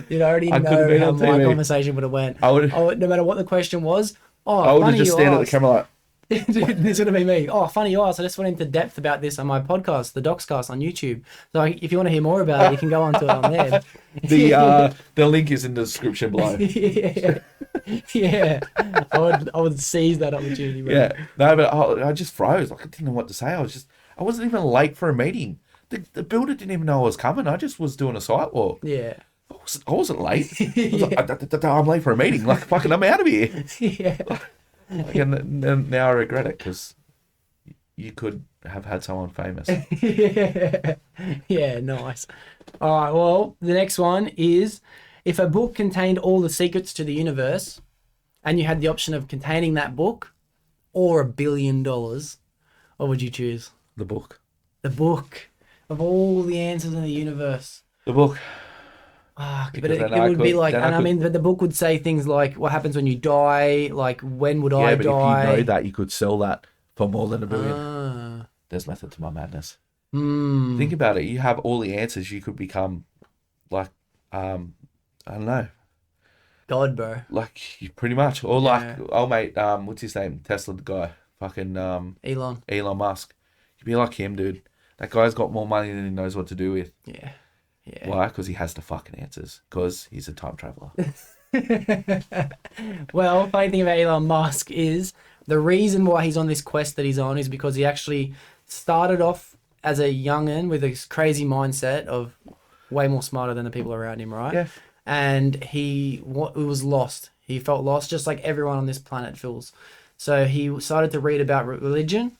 You'd already I couldn't know be how on my TV. conversation would have went. I would. No matter what the question was. Oh, I would have funny just you stand at the asked. camera like, This would have been me. Oh, funny you asked. I just went into depth about this on my podcast, the Doxcast on YouTube. So if you want to hear more about it, you can go onto it on there. the link is in the description below. Yeah. I would seize that opportunity. Bro. Yeah. No, but I just froze. Like I didn't know what to say. I wasn't even late for a meeting. The builder didn't even know I was coming. I just was doing a site walk. Yeah. I wasn't late. I was like, I'm late for a meeting. Like, fucking, I'm out of here. Yeah. Like, and now I regret it because you could have had someone famous. Yeah, nice. All right, well, the next one is if a book contained all the secrets to the universe and you had the option of containing that book or $1 billion, what would you choose? The book. The book of all the answers in the universe. The book. But Because it then I would be could- like, then I and I could- mean, but the book would say things like what happens when you die, like when would Yeah, I but die? if you know that, you could sell that for more than $1 billion. Ah. There's method to my madness. Hmm. Think about it. You have all the answers. You could become like, I don't know, God, bro. like you pretty much, or like, oh mate, what's his name? Tesla the guy, fucking Elon. Musk. You'd be like him, dude. That guy's got more money than he knows what to do with. Yeah. Yeah. Why? Because he has the fucking answers. Because he's a time traveler. Well, funny thing about Elon Musk is the reason why he's on this quest that he's on is because he actually started off as a youngin with this crazy mindset of way more smarter than the people around him, right? Yeah. And he was lost. He felt lost, just like everyone on this planet feels. So he started to read about religion.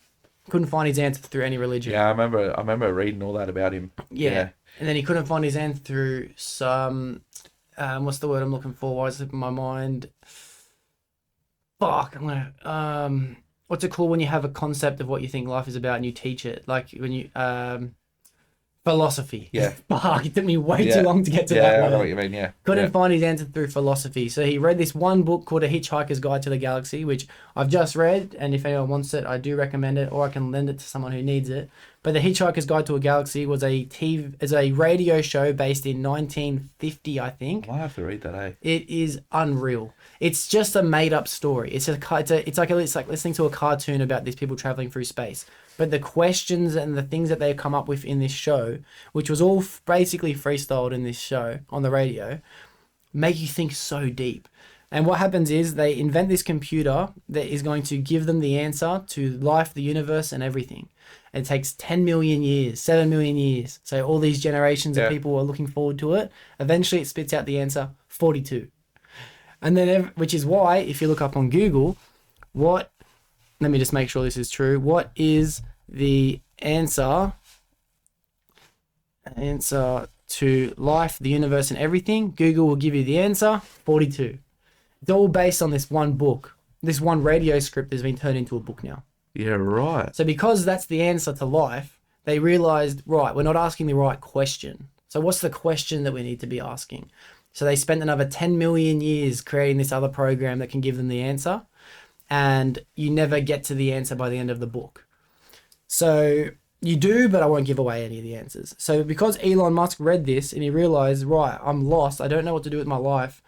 Couldn't find his answer through any religion. Yeah, I remember reading all that about him. Yeah. And then he couldn't find his answer through some, what's the word I'm looking for? Why is it slipping my mind? Fuck. What's it called when you have a concept of what you think life is about and you teach it? Like when you, philosophy. Yeah. Fuck, it took me way Yeah. too long to get to Yeah, that I word. know what you mean, yeah. Couldn't Yeah. find his answer through philosophy. So he read this one book called A Hitchhiker's Guide to the Galaxy, which I've just read, and if anyone wants it, I do recommend it, or I can lend it to someone who needs it. But The Hitchhiker's Guide to a Galaxy was a radio show based in 1950, I think. I might have to read that, eh? It is unreal. It's just a made-up story. It's like listening to a cartoon about these people traveling through space. But the questions and the things that they come up with in this show, which was all basically freestyled in this show on the radio, make you think so deep. And what happens is they invent this computer that is going to give them the answer to life, the universe, and everything. It takes 10 million years, 7 million years. So all these generations of people are looking forward to it. Eventually it spits out the answer, 42. And then, which is why, if you look up on Google, let me just make sure this is true. What is the answer to life, the universe, and everything? Google will give you the answer, 42. It's all based on this one book. This one radio script has been turned into a book now. Yeah, right. So because that's the answer to life, they realized, right, we're not asking the right question. So what's the question that we need to be asking? So they spent another 10 million years creating this other program that can give them the answer. And you never get to the answer by the end of the book. So you do, but I won't give away any of the answers. So because Elon Musk read this and he realized, right, I'm lost. I don't know what to do with my life.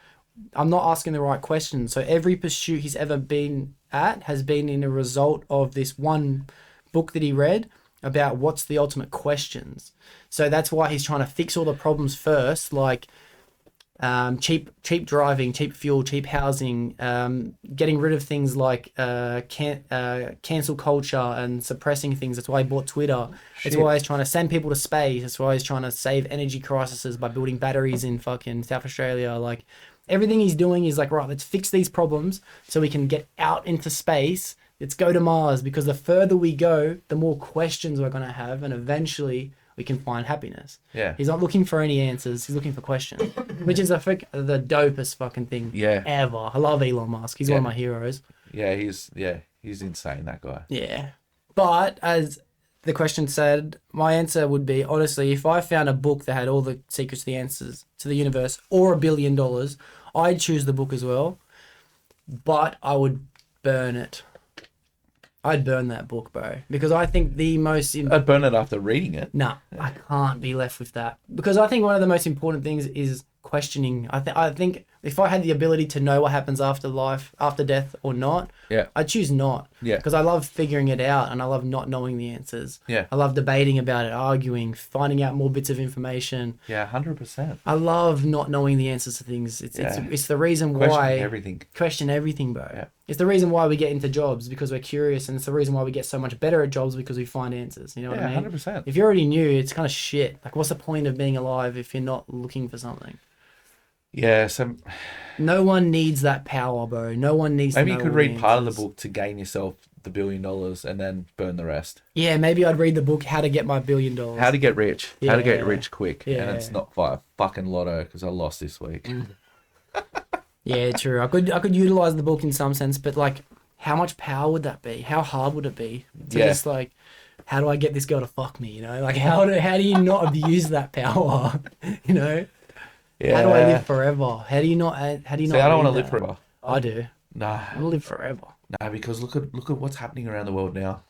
I'm not asking the right questions. So every pursuit he's ever been at has been in a result of this one book that he read about what's the ultimate questions. So that's why he's trying to fix all the problems first, like cheap driving, cheap fuel, cheap housing, getting rid of things like cancel culture and suppressing things. That's why he bought Twitter. That's why he's trying to send people to space. That's why he's trying to save energy crises by building batteries in fucking South Australia. Like everything he's doing is like, right, let's fix these problems so we can get out into space. Let's go to Mars, because the further we go, the more questions we're going to have, and eventually we can find happiness. Yeah. He's not looking for any answers. He's looking for questions, which is the dopest fucking thing ever. I love Elon Musk. He's one of my heroes. Yeah, he's insane, that guy. Yeah. But as the question said, my answer would be, honestly, if I found a book that had all the secrets to the answers to the universe or $1 billion, I'd choose the book as well. But I would burn it. I'd burn that book, bro. Because I think the most... I'd burn it after reading it. Nah, I can't be left with that. Because I think one of the most important things is questioning. I think if I had the ability to know what happens after life, after death or not, Yeah. I'd choose not. Yeah. Because I love figuring it out and I love not knowing the answers. Yeah. I love debating about it, arguing, finding out more bits of information. Yeah, 100%. I love not knowing the answers to things. It's the reason Question why... everything. Question everything, bro. Yeah. It's the reason why we get into jobs, because we're curious, and it's the reason why we get so much better at jobs, because we find answers. You know what I mean? 100%. If you already knew, it's kind of shit. Like, what's the point of being alive if you're not looking for something? Yeah, so No one needs that power, bro. No one needs maybe to you know could all read the part of the answers. book to gain yourself the $1 billion and then burn the rest. Yeah, maybe I'd read the book, How to Get My $1 Billion. How to get rich. How to get Yeah. rich quick. Yeah. And it's not via fucking lotto because I lost this week. Yeah, true. I could utilize the book in some sense, but like, how much power would that be? How hard would it be to Yeah. just like, how do I get this girl to fuck me? You know, like how do you not abuse that power? You know, Yeah. how do I live forever? How do you not? How do you See, not? I don't want to read live that? forever. I do. Nah. I want to live forever. Nah, because look at what's happening around the world now.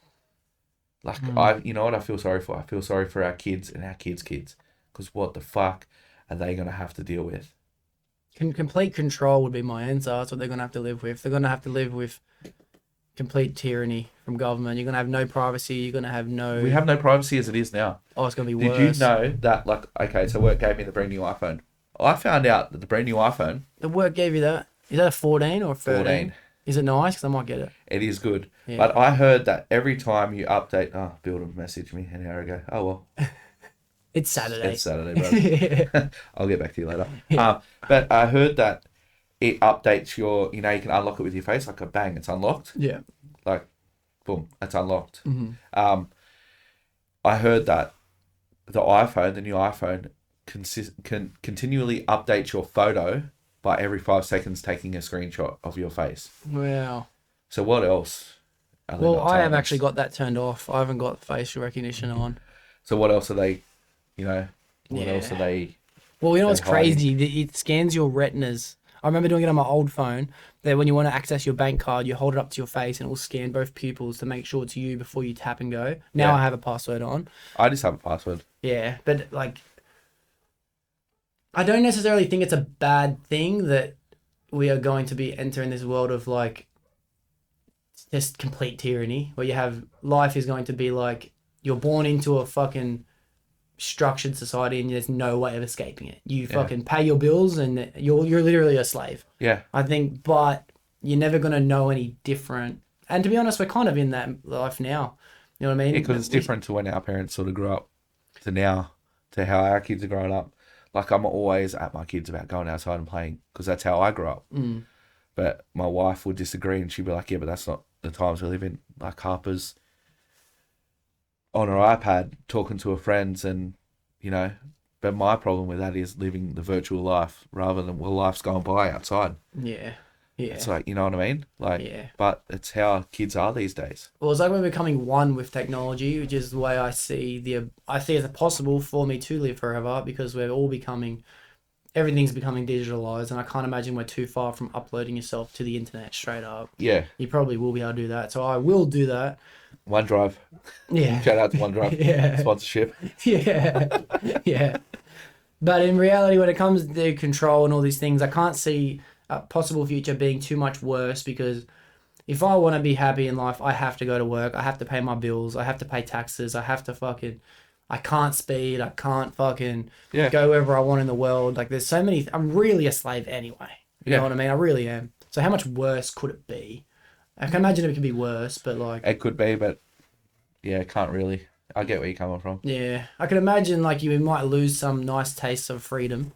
Like Hmm. you know what I feel sorry for? I feel sorry for our kids and our kids' kids. Because what the fuck are they gonna have to deal with? Complete control would be my answer. That's what they're gonna have to live with. They're gonna have to live with complete tyranny from government. You're gonna have no privacy. You're gonna have no. We have no privacy as it is now. Oh, it's gonna be Did worse. you know that, like, okay, so work gave me the brand new iPhone. I found out that the brand new iPhone, The work gave you that. Is that a 14 or a 13? 14. Is it nice? Because I might get it. it is good. Yeah. But I heard that every time you update, Bill messaged me an hour ago. Oh, well, It's Saturday. it's Saturday, bro. I'll get back to you later. But I heard that it updates you can unlock it with your face, like a bang, it's unlocked. Yeah. Like, boom, it's unlocked. Mm-hmm. I heard that the new iPhone, can continually update your photo by every 5 seconds taking a screenshot of your face. Wow. So what else? Are they Well, not I have telling us? actually got that turned off. I haven't got facial recognition on. So what else are they? What else Yeah. are they? Well, you know what's They're hiding. crazy? It scans your retinas. I remember doing it on my old phone. That when you want to access your bank card, you hold it up to your face and it will scan both pupils to make sure it's you before you tap and go. Now Yeah. I have a password on. I just have a password. Yeah, but like, I don't necessarily think it's a bad thing that we are going to be entering this world of like just complete tyranny, where you have life is going to be like you're born into a fucking structured society and there's no way of escaping it. You fucking pay your bills and you're literally a slave. Yeah. I think, but you're never gonna know any different. And to be honest, we're kind of in that life now. You know what I mean? Because it's different to when our parents sort of grew up to now, to how our kids are growing up. Like, I'm always at my kids about going outside and playing because that's how I grew up. Mm. But my wife would disagree and she'd be like, yeah, but that's not the times we live in. Like, Harper's on her iPad talking to her friends and, but my problem with that is living the virtual life rather than, well, life's going by outside. Yeah. Yeah. It's like, you know what I mean? Like, Yeah. but it's how kids are these days. Well, it's like we're becoming one with technology, which is the way I see it's possible for me to live forever because we're all everything's becoming digitalized, and I can't imagine we're too far from uploading yourself to the internet straight up. Yeah. You probably will be able to do that, so I will do that. OneDrive. Yeah. Shout out to OneDrive. Yeah. Sponsorship. Yeah. Yeah. But in reality, when it comes to control and all these things, I can't see a possible future being too much worse because if I want to be happy in life, I have to go to work. I have to pay my bills. I have to pay taxes. I have to I can't speed. I can't go wherever I want in the world. Like, there's so many. I'm really a slave anyway. You know what I mean? I really am. So how much worse could it be? I can imagine it could be worse, but like... It could be, but yeah, can't really. I get where you're coming from. Yeah. I can imagine like you might lose some nice tastes of freedom,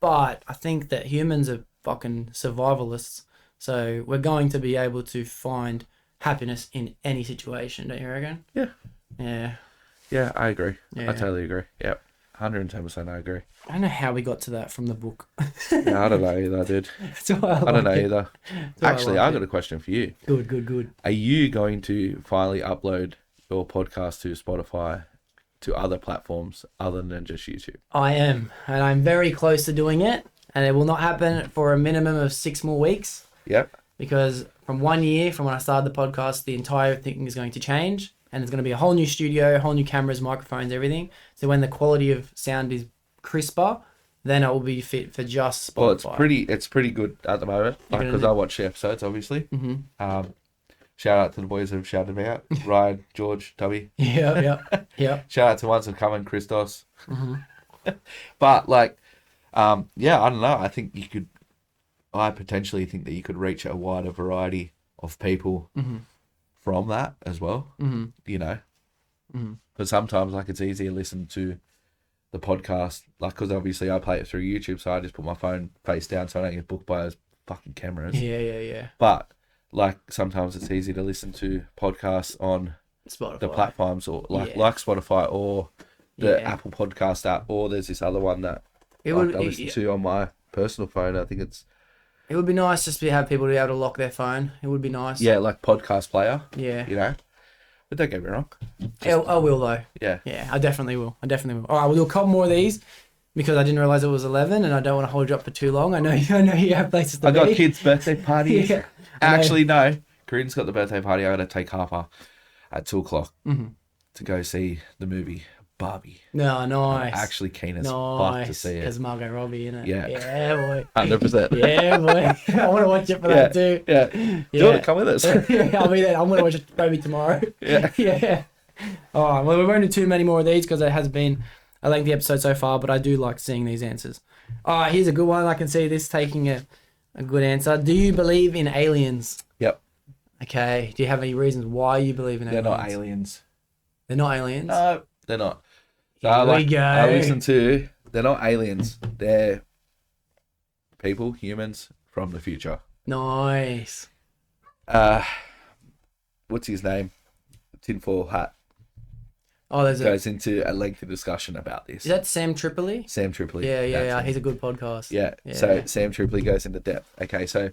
but I think that humans are fucking survivalists. So we're going to be able to find happiness in any situation, don't you reckon? Yeah. Yeah. Yeah, I agree. Yeah. I totally agree. Yep. 110% I agree. I don't know how we got to that from the book. Yeah, I don't know either, dude. That's why I don't know like it. either. why I Actually, like I it. got a question for you. Good. Are you going to finally upload your podcast to Spotify, to other platforms other than just YouTube? I am, and I'm very close to doing it, and it will not happen for a minimum of 6 more weeks. Yep. Because from 1 year, from when I started the podcast, the entire thing is going to change, and it's going to be a whole new studio, whole new cameras, microphones, everything. So when the quality of sound is crisper, then it will be fit for just Spotify. Well, it's pretty good at the moment, because I watch the episodes, obviously. Mm-hmm. Shout out to the boys who've shouted me out. Ryan, George, Tubby. Yeah. Shout out to ones who've come in, Christos. Mm-hmm. But I don't know. I potentially think that you could reach a wider variety of people from that as well. Mm-hmm. You know, because sometimes it's easier to listen to the podcast, because obviously I play it through YouTube, so I just put my phone face down so I don't get booked by those fucking cameras. Yeah. But sometimes it's easy to listen to podcasts on Spotify. the platforms, or like Spotify or the Apple Podcast app, or there's this other one that I listen to on my personal phone. I think it would be nice just to have people to be able to lock their phone. It would be nice. Yeah, like podcast player. Yeah. You know? But don't get me wrong. I will, though. Yeah. Yeah, I definitely will. All right, we'll do a couple more of these because I didn't realise it was 11 and I don't want to hold you up for too long. I know you have places to be. I got kids' birthday parties. Yeah. Actually, no. Corinne's got the birthday party. I got to take Harper at 2:00 to go see the movie Barbie. No, nice. I'm actually keen as fuck to see it. Because Margot Robbie, innit? Yeah. Yeah, boy. 100%. Yeah, boy. I want to watch it for that too. Yeah. Do you want to come with us? Yeah, I'll be there. I'm going to watch it maybe tomorrow. Yeah. Yeah. All right, well, we won't do too many more of these because it has been a lengthy episode so far, but I do like seeing these answers. All right, here's a good one. I can see this taking a good answer. Do you believe in aliens? Yep. Okay. Do you have any reasons why you believe in aliens? They're not aliens. They're not aliens? No, they're not. Here we go. I listen to, they're not aliens. They're people, humans from the future. Nice. What's his name? Tinfoil Hat. Oh, goes into a lengthy discussion about this. Is that Sam Tripoli? Sam Tripoli. Yeah. He's a good podcast. Yeah. So Sam Tripoli goes into depth. Okay, so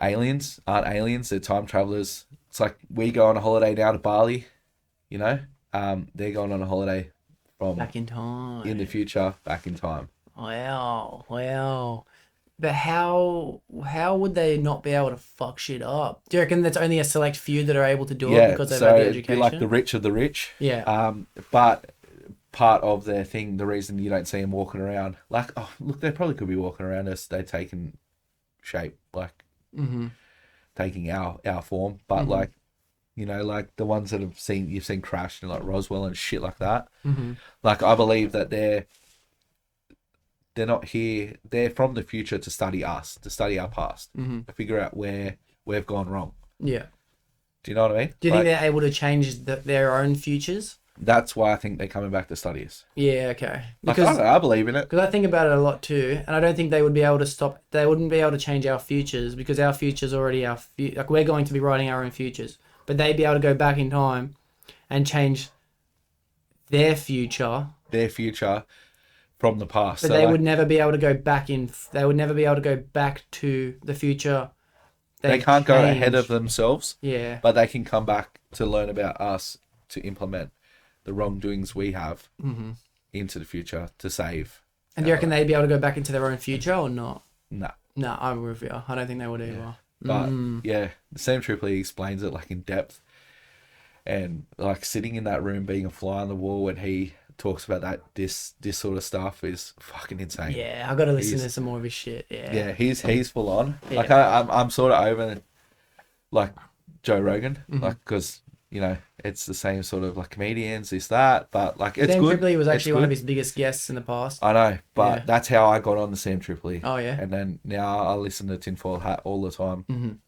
aliens aren't aliens. They're time travelers. It's like we go on a holiday now to Bali, you know? They're going on a holiday from back in time. In the future, back in time. Wow. But how would they not be able to fuck shit up? Do you reckon there's only a select few that are able to do it because they've had the education? It'd be like the rich of the rich. Yeah. But part of their thing, the reason you don't see them walking around, they probably could be walking around as they're taking shape, taking our form. But the ones that you've seen crash in Roswell and shit like that. I believe that they're not here. They're from the future to study us, to study our past, to figure out where we've gone wrong. Yeah. Do you know what I mean? Do you think they're able to change their own futures? That's why I think they're coming back to study us. Yeah, okay. Because I believe in it. Because I think about it a lot too, and I don't think they would be able to stop. They wouldn't be able to change our futures because our futures already we're going to be writing our own futures, but they'd be able to go back in time and change their future. From the past. But they would never be able to go back they would never be able to go back to the future. They can't go ahead of themselves. Yeah. But they can come back to learn about us, to implement the wrongdoings we have into the future to save. And do you reckon they'd be able to go back into their own future or not? No. No, I'm with you. I don't think they would either. But the Sam Tripoli explains it in depth. And sitting in that room being a fly on the wall when he talks about that this sort of stuff is fucking insane. Yeah, I got to listen to some more of his shit. Yeah, he's full on. Yeah. I'm sort of over Joe Rogan, because it's the same sort of comedians, this that, but it's Sam good. Tripoli was actually one of his biggest guests in the past. I know, but that's how I got on the Sam Tripoli. Oh yeah, and then now I listen to Tinfoil Hat all the time.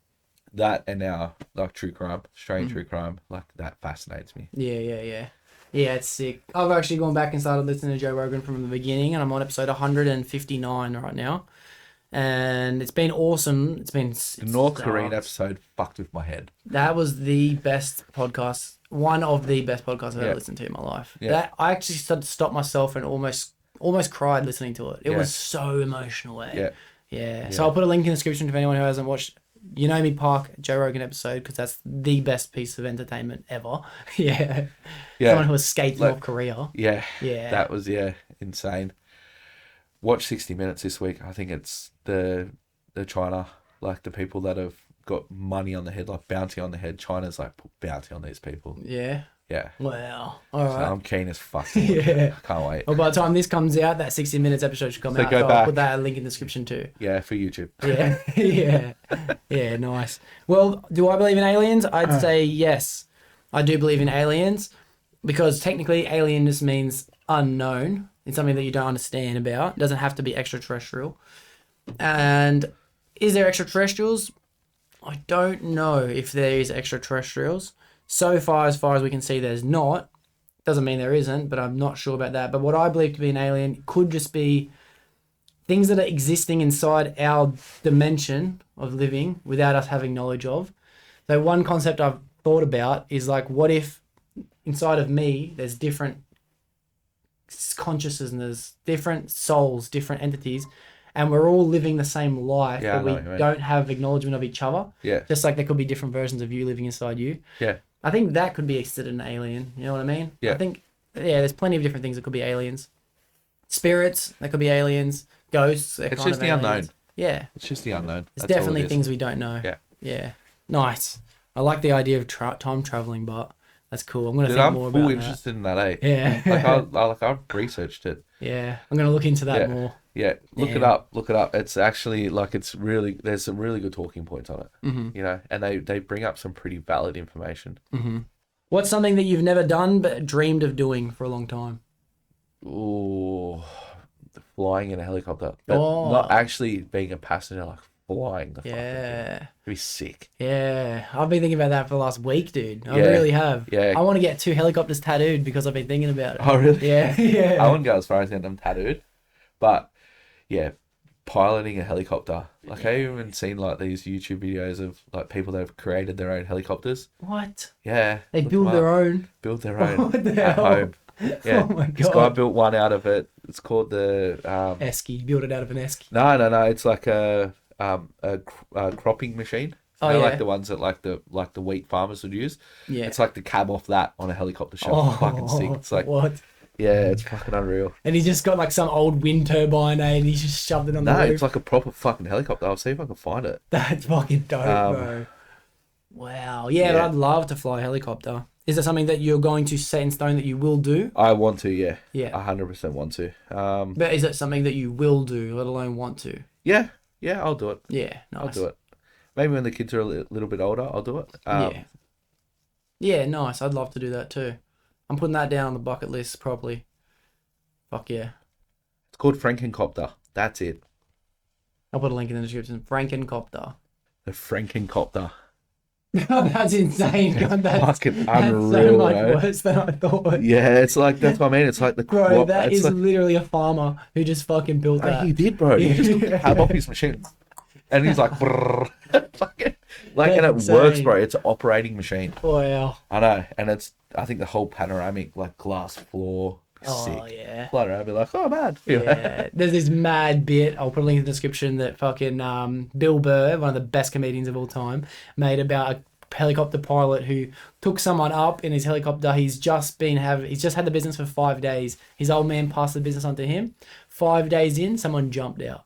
That and now true crime, Australian true crime, that fascinates me. Yeah, it's sick. I've actually gone back and started listening to Joe Rogan from the beginning, and I'm on episode 159 right now. And it's been awesome. The North Korean episode fucked with my head. That was the best podcast, one of the best podcasts I've ever listened to in my life. Yeah. I actually stopped myself and almost cried listening to it. It was so emotional. Yeah. So I'll put a link in the description if anyone who hasn't watched Yeonmi Park Joe Rogan episode, because that's the best piece of entertainment ever. Yeah. Someone who escaped North Korea. Yeah. Yeah. That was insane. Watch 60 Minutes this week. I think it's the China, like the people that have got money on the head, like bounty on the head. China's like put bounty on these people. Yeah. Yeah. Wow. All So right. I'm keen as fuck. To watch it. I can't wait. Well, by the time this comes out, that 60 Minutes episode should come So out. go So I'll back. put that link in the description too. Yeah, for YouTube. Yeah. Yeah. Yeah, nice. Well, do I believe in aliens? I'd say yes. I do believe in aliens because technically alien just means unknown. It's something that you don't understand about. It doesn't have to be extraterrestrial. And is there extraterrestrials? I don't know if there is extraterrestrials. So far as we can see, there's not. Doesn't mean there isn't, but I'm not sure about that. But what I believe to be an alien could just be things that are existing inside our dimension of living without us having knowledge of. So one concept I've thought about is like, what if inside of me there's different consciousness and there's different souls, different entities, and we're all living the same life, Yeah, I but know we what you mean. don't have acknowledgement of each other. Yeah. Just like there could be different versions of you living inside you. Yeah. I think that could be considered an alien. You know what I mean? Yeah. I think, there's plenty of different things that could be aliens. Spirits, that could be aliens. Ghosts, they're It's kind just of the aliens. unknown. Yeah. It's just the unknown. It's That's all it definitely is. things we don't know. Yeah. Yeah. Nice. I like the idea of time traveling, but that's cool. I'm going to Dude, think I'm more full about interested in that, eh? that. Like Yeah. I've researched it. Yeah. I'm going to look into that Yeah. more. Yeah, look it Yeah. up. Look it up. It's actually like there's some really good talking points on it. Mm-hmm. You know, and they bring up some pretty valid information. Mm-hmm. What's something that you've never done but dreamed of doing for a long time? Ooh, flying in a helicopter, but Oh. not actually being a passenger, like flying the fucking thing. Yeah. It'd be sick. Yeah. I've been thinking about that for the last week, dude. I Yeah. really have. Yeah. I want to get 2 helicopters tattooed because I've been thinking about it. Oh really? Yeah. Yeah. I wouldn't go as far as getting them tattooed, but yeah, piloting a helicopter. Like I've even seen like these YouTube videos of like people that have created their own helicopters. What? Yeah, They look build them their up. own. Build their own What the at hell? home. Yeah, Oh my this guy God. built one out of it. It's called the Esky. Build it out of an esky. no. It's like a cropping machine. Oh, You know, yeah. like the ones that like the wheat farmers would use. Yeah. It's like the cab off that on a helicopter shell. Oh, Fucking sick. It's like what? yeah, it's fucking unreal. And he's just got like some old wind turbine, and he's just shoved it on the No, roof. it's like a proper fucking helicopter. I'll see if I can find it. That's fucking dope, bro. Wow. Yeah, but yeah. I'd love to fly a helicopter. Is that something that you're going to set in stone that you will do? I want to, yeah. Yeah. 100% want to. But is it something that you will do, let alone want to? Yeah, I'll do it. Yeah, nice. I'll do it. Maybe when the kids are a little bit older, I'll do it. Yeah. Yeah, nice. I'd love to do that too. I'm putting that down on the bucket list properly. Fuck yeah. It's called Frankencopter. That's it. I'll put a link in the description. Frankencopter. The Frankencopter. That's insane. God, that's Fucking that's so unreal, much bro. worse than I thought. Yeah, it's like, that's what I mean. It's like the Bro, crop. that it's is like, literally a farmer who just fucking built oh, that. he did, bro. He just took the cab off his machine. And he's like, brrr. Fucking, like, and it That's works, insane. bro. It's an operating machine. Wow. I know. And I think the whole panoramic, like, glass floor. Oh, Sick. yeah. Fly around, be like, oh, man. Yeah. There's this mad bit, I'll put a link in the description, that fucking Bill Burr, one of the best comedians of all time, made about a helicopter pilot who took someone up in his helicopter. He's just had the business for 5 days. His old man passed the business on to him. 5 days in, someone jumped out.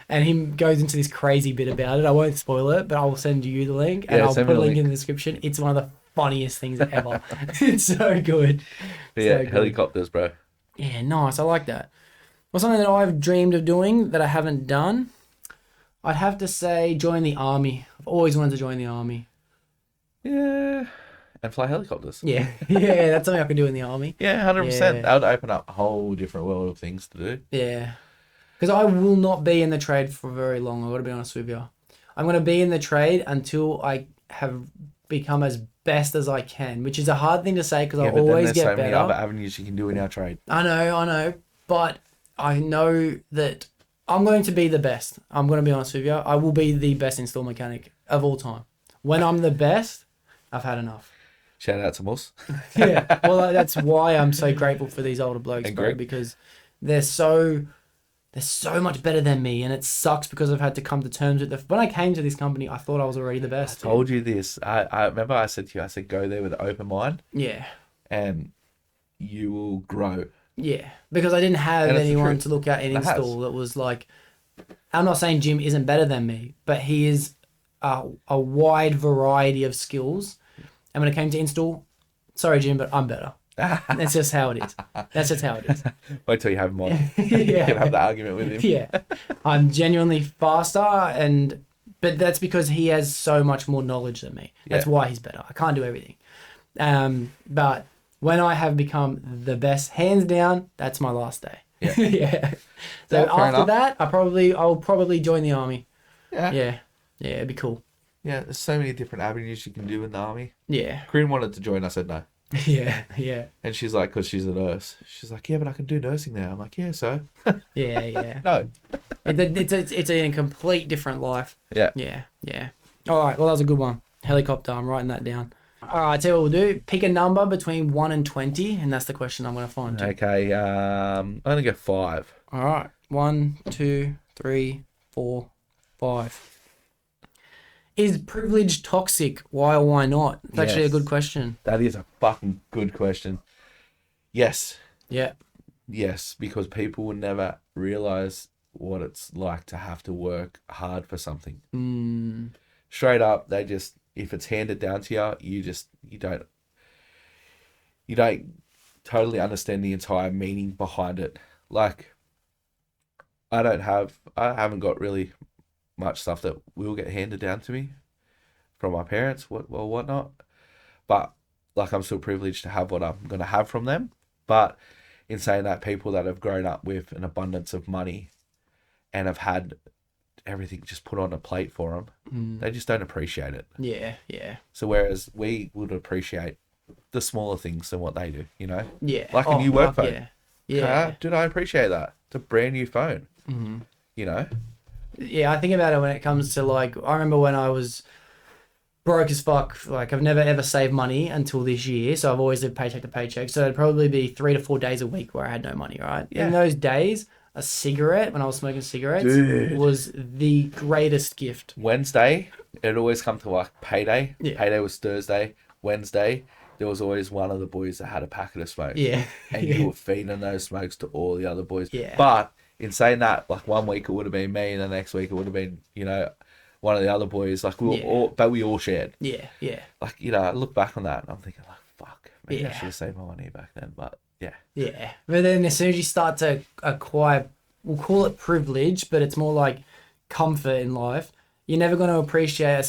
And he goes into this crazy bit about it. I won't spoil it, but I'll send you the link, and Yeah, I'll send put me a the link in link. the description. It's one of the funniest things ever. It's so good. But yeah, So good. helicopters, bro. Yeah, nice. I like that. Well, something that I've dreamed of doing that I haven't done, I'd have to say join the army. I've always wanted to join the army. Yeah. And fly helicopters. Yeah, yeah, that's something I could do in the army. Yeah, 100%. Yeah. That would open up a whole different world of things to do. Yeah. Because I will not be in the trade for very long. I've got to be honest with you. I'm going to be in the trade until I have become as best as I can, which is a hard thing to say because Yeah, I but then always there's get so many better. other avenues you can do in our trade. I know. But I know that I'm going to be the best. I'm going to be honest with you. I will be the best install mechanic of all time. When I'm the best, I've had enough. Shout out to Moss. Yeah, well, that's why I'm so grateful for these older blokes, And bro, Greg. because they're so they're so much better than me, and it sucks because I've had to come to terms with it. When I came to this company, I thought I was already the best. I told you this. I remember I said to you, I said, go there with an open mind Yeah. and you will grow. Yeah, because I didn't have And it's the anyone truth. to look at in It has. install that was like, I'm not saying Jim isn't better than me, but he is a wide variety of skills. And when it came to install, sorry, Jim, but I'm better. That's just how it is. That's just how it is. Wait till you have him on. Yeah. You can have the argument with him. Yeah. I'm genuinely faster, but that's because he has so much more knowledge than me. That's Yeah. why he's better. I can't do everything. But when I have become the best, hands down, that's my last day. Yeah. Yeah. So Yeah, fair after enough. that, I'll probably join the army. Yeah. Yeah. Yeah, it'd be cool. Yeah, there's so many different avenues you can do in the army. Yeah. Corinne wanted to join. I said no. Yeah. Yeah. And she's like, because she's a nurse. She's like, yeah, but I can do nursing now. I'm like, yeah, so? Yeah. Yeah. No. It's a complete different life. Yeah. Yeah, yeah. All right, well, that was a good one. Helicopter, I'm writing that down. All right, tell you what we'll do. Pick a number between 1 and 20, and that's the question I'm going to find. Jim. Okay, I'm going to go 5. All right, 1, 2, 3, 4, 5. Is privilege toxic? Why or why not? It's actually a Yes. good question. That is a fucking good question. Yes. Yeah. Yes, because people will never realize what it's like to have to work hard for something. Mm, Straight up, they just, if it's handed down to you, you don't totally understand the entire meaning behind it. Like, I haven't got really much stuff that will get handed down to me from my parents, whatnot. But like, I'm still privileged to have what I'm going to have from them. But in saying that, people that have grown up with an abundance of money and have had everything just put on a plate for them, they just don't appreciate it. yeah, yeah, So whereas we would appreciate the smaller things than what they do, you know? yeah. Like a new work phone. Yeah, yeah. Dude, I appreciate that. It's a brand new phone. Mm-hmm. You know? Yeah, I think about it when it comes to like, I remember when I was broke as fuck. Like, I've never ever saved money until this year, so I've always lived paycheck to paycheck. So it'd probably be 3 to 4 days a week where I had no money, right? Yeah. In those days, a cigarette, when I was smoking cigarettes, Dude. was the greatest gift. Wednesday, it'd always come to like payday. Yeah. Payday was Thursday. Wednesday, there was always one of the boys that had a packet of smoke. Yeah. And you were feeding those smokes to all the other boys. Yeah. But in saying that, like one week it would have been me, and the next week it would have been, you know, one of the other boys. Like we were Yeah. all, but we all shared. Yeah, yeah, Like, you know, I look back on that and I'm thinking like, fuck, maybe I Yeah. should have saved my money back then. But yeah. yeah. But then as soon as you start to acquire, we'll call it privilege, but it's more like comfort in life, you're never going to appreciate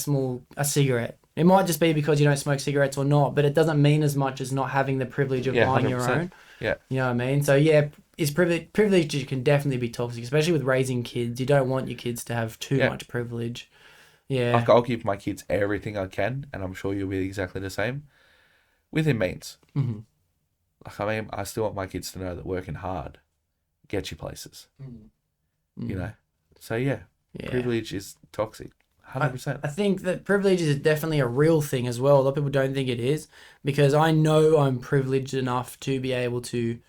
a cigarette. It might just be because you don't smoke cigarettes or not, but it doesn't mean as much as not having the privilege of Yeah, buying your 100%. own. Yeah. You know what I mean? So yeah, is privilege can definitely be toxic, especially with raising kids. You don't want your kids to have too Yeah. much privilege. Yeah. Like, I'll give my kids everything I can, and I'm sure you'll be exactly the same, within means. Mm-hmm. Like, I mean, I still want my kids to know that working hard gets you places, you know? So, yeah, Yeah. privilege is toxic, 100%. I think that privilege is definitely a real thing as well. A lot of people don't think it is, because I know I'm privileged enough to be able to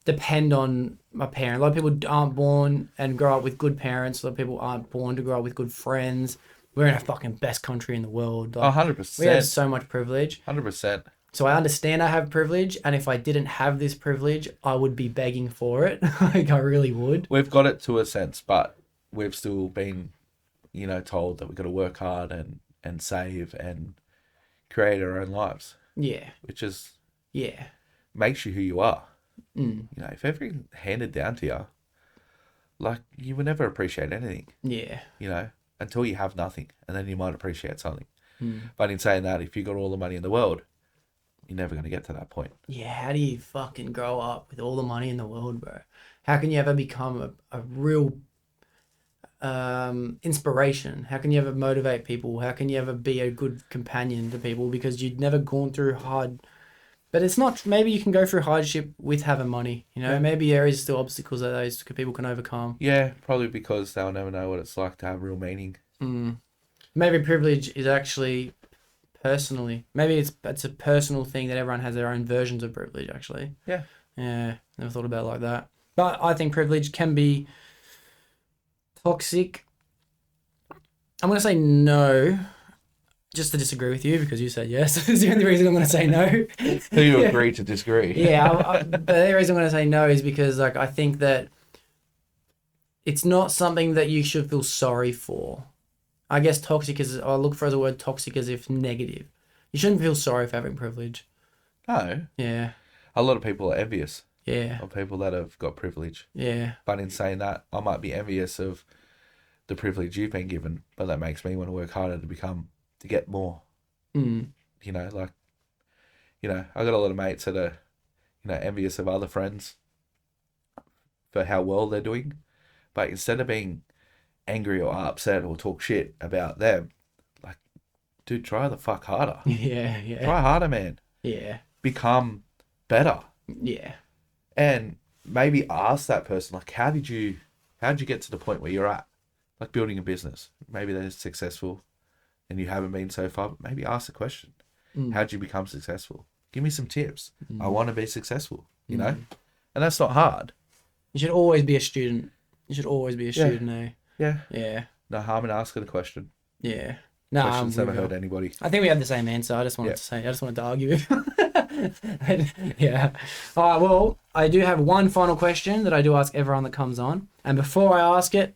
depend on my parents. A lot of people aren't born and grow up with good parents. A lot of people aren't born to grow up with good friends. We're in a fucking best country in the world. Like, 100%. we have so much privilege. 100%. So I understand I have privilege, and if I didn't have this privilege, I would be begging for it. Like, I really would. We've got it to a sense, but we've still been, you know, told that we've got to work hard and save and create our own lives, Yeah. which is Yeah. makes you who you are. Mm. You know, if everything handed down to you, like, you would never appreciate anything, Yeah. you know, until you have nothing, and then you might appreciate something. Mm. But in saying that, if you got all the money in the world, you're never going to get to that point. Yeah, how do you fucking grow up with all the money in the world, bro? How can you ever become a real inspiration? How can you ever motivate people? How can you ever be a good companion to people? Because you've never gone through hard... But it's not... Maybe you can go through hardship with having money, you know? Yeah. Maybe there is still obstacles that those people can overcome. Yeah, probably because they'll never know what it's like to have real meaning. Mm. Maybe privilege is actually personally... Maybe it's a personal thing that everyone has their own versions of privilege, actually. Yeah. Yeah, never thought about it like that. But I think privilege can be Toxic. I'm going to say no, just to disagree with you because you said yes. It's the only reason I'm going to say no. Do you agree to disagree? Yeah, but the only reason I'm going to say no is because like I think that it's not something that you should feel sorry for. I guess toxic is, I look for the word toxic as if negative. You shouldn't feel sorry for having privilege. No. Yeah. A lot of people are envious Yeah. of people that have got privilege. Yeah. But in saying that, I might be envious of the privilege you've been given, but that makes me want to work harder to get more. Mm. You know, like, you know, I got a lot of mates that are, you know, envious of other friends for how well they're doing. But instead of being angry or upset or talk shit about them, like, dude, try the fuck harder. Yeah. Yeah. Try harder, man. Yeah. Become better. Yeah. And maybe ask that person, like, how'd you get to the point where you're at? Like building a business. Maybe they're successful and you haven't been so far, but maybe ask the question. How'd you become successful? Give me some tips. I want to be successful, you know? And that's not hard. You should always be a student. You should always be a student, eh? Yeah. Yeah. No harm in asking a question. Yeah. No, Questions never hurt anybody. I think we have the same answer. I just wanted to argue with. Yeah. All right. Well, I do have one final question that I do ask everyone that comes on, and before I ask it,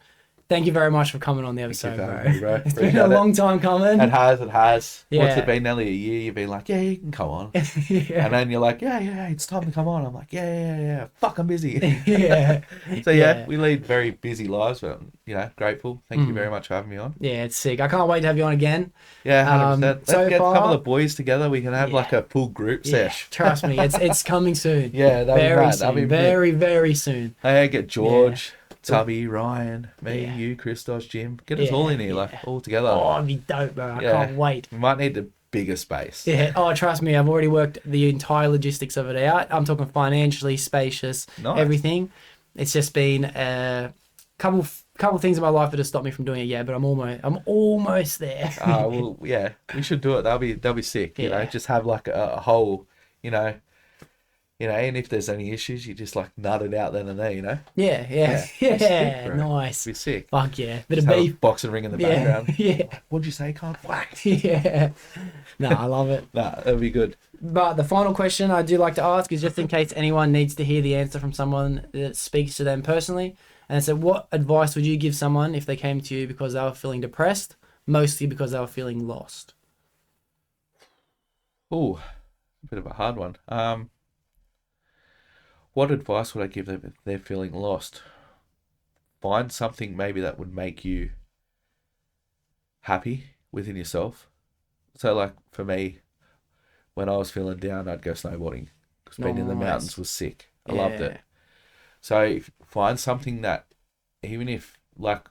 thank you very much for coming on the episode, bro. It's been a long time coming. It has. Yeah. What's it been? Nearly a year. You've been like, yeah, you can come on. Yeah. And then you're like, yeah, it's time to come on. I'm like, yeah. Fuck, I'm busy. Yeah. So yeah, we lead very busy lives, but you know, grateful. Thank you very much for having me on. Yeah, it's sick. I can't wait to have you on again. Yeah, 100%. Let's so get far, a couple of boys together. We can have like a full group sesh. Trust me, it's coming soon. Yeah, very soon. Very soon. Hey, get George, Tubby, Ryan, me, you, Christos, Jim. Get us all in here, like all together. Oh, it'd be dope, bro. I can't wait. We might need the bigger space. Yeah. Oh, trust me, I've already worked the entire logistics of it out. I'm talking financially, spacious, everything. It's just been a couple things in my life that have stopped me from doing it yet, but I'm almost there. Well, yeah, we should do it. That'll be sick. You know, just have like a whole, you know, and if there's any issues, you just like nut it out then and there, you know. Yeah. Sick, Nice. Be sick. Fuck yeah, bit Just of have beef. a boxing ring in the background. Yeah. What'd you say, can't whack? Yeah. No, I love it. That'll be good. But the final question I do like to ask is just in case anyone needs to hear the answer from someone that speaks to them personally. And so what advice would you give someone if they came to you because they were feeling depressed, mostly because they were feeling lost? Oh, a bit of a hard one. What advice would I give them if they're feeling lost? Find something maybe that would make you happy within yourself. So like for me, when I was feeling down, I'd go snowboarding because being in the mountains was sick. I loved it. So find something that, even if like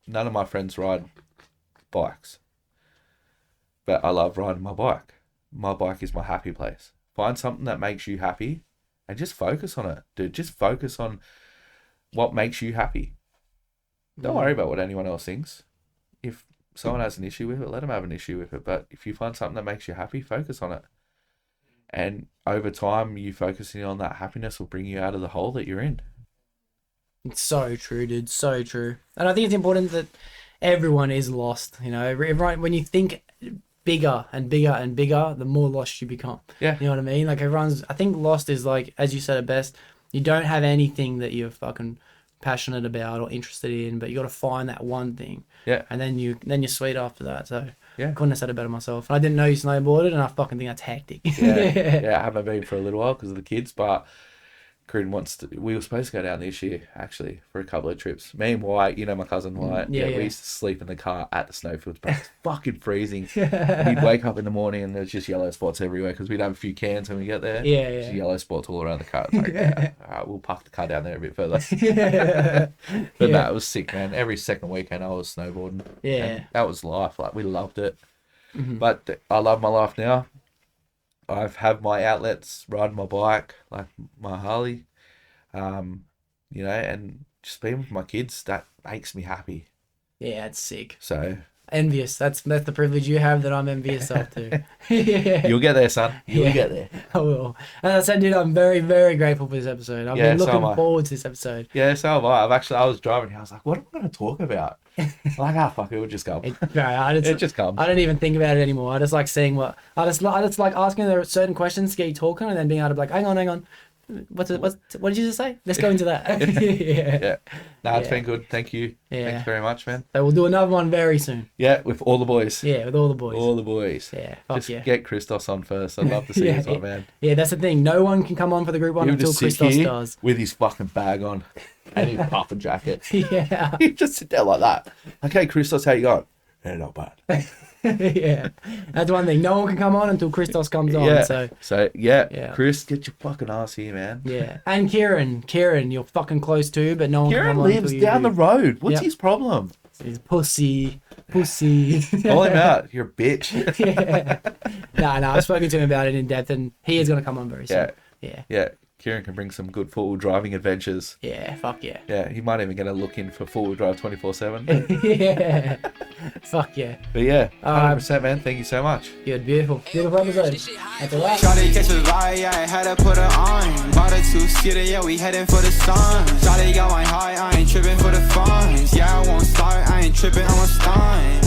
none of my friends ride bikes, but I love riding my bike. My bike is my happy place. Find something that makes you happy and just focus on it, dude. Just focus on what makes you happy. Don't worry about what anyone else thinks. If someone has an issue with it, let them have an issue with it. But if you find something that makes you happy, focus on it. And over time, you focusing on that happiness will bring you out of the hole that you're in. It's so true, dude. So true. And I think it's important that everyone is lost. You know, everyone, when you think bigger and bigger and bigger, the more lost you become. Yeah. You know what I mean? Like I think lost is like, as you said it best, you don't have anything that you're fucking passionate about or interested in, but you got to find that one thing. Yeah. And then you're sweet after that. So yeah, couldn't have said it better myself. And I didn't know you snowboarded, and I fucking think that's hectic. Yeah, I haven't been for a little while because of the kids, but Corinne we were supposed to go down this year actually for a couple of trips. Me and White, you know my cousin White. Yeah. We used to sleep in the car at the snowfields, but it's fucking freezing. And you'd wake up in the morning and there's just yellow spots everywhere because we'd have a few cans when we get there. Yeah. Just yellow spots all around the car. It's like, all right, we'll park the car down there a bit further. But no, it was sick, man. Every second weekend I was snowboarding. Yeah. And that was life. Like we loved it. But I love my life now. I've had my outlets, riding my bike, like my Harley, you know, and just being with my kids, that makes me happy. Yeah, it's sick. So Envious. That's the privilege you have that I'm envious of too. Yeah. You'll get there, son. You'll Yeah. get there. I will. And I said, dude, I'm very, very grateful for this episode. I've Yeah, been so looking am I. forward to this episode. Yeah, so have I. I was driving here. I was like, what am I going to talk about? I'm like, fuck it, we'll just go. It just comes. I don't even think about it anymore. I just like seeing what I just like asking there certain questions, get you talking, and then being able to be like, hang on. What did you just say? Let's go into that. Yeah. Yeah. No, it's Yeah. been good. Thank you. Yeah. Thanks very much, man. So we'll do another one very soon. Yeah, with all the boys. Yeah, with all the boys. All the boys. Yeah, fuck Just yeah. get Christos on first. I'd love to see Yeah, this one, yeah. man. Yeah, that's the thing. No one can come on for the group one He'll until just sit Christos here does. with his fucking bag on and his puffer jacket. Yeah. He'd just sit there like that. Okay, Christos, how you going? Yeah, not bad. Yeah. That's one thing. No one can come on until Christos comes on. Yeah. So Yeah, Chris, get your fucking ass here, man. yeah. And Kieran, you're fucking close too, but no one can Kieran come on lives until you down do. the road. What's Yep. his problem? He's pussy. Call him out. You're a bitch. Yeah. No, I've spoken to him about it in depth, and he is going to come on very soon. Yeah. Yeah, Kieran can bring some good four-wheel driving adventures. Yeah, fuck yeah. Yeah, he might even get a look in for four-wheel drive 24/7. Yeah. Fuck yeah. But yeah, Alright. 100%, man. Thank you so much. Good, beautiful episode. That's a wrap. Shawty catch a vibe, yeah, I had to put her on. Bought a two-seater, yeah, we heading for the sun. Shawty got my high, I ain't tripping for the funds. Yeah, I won't start, I ain't tripping, I'm a stunt.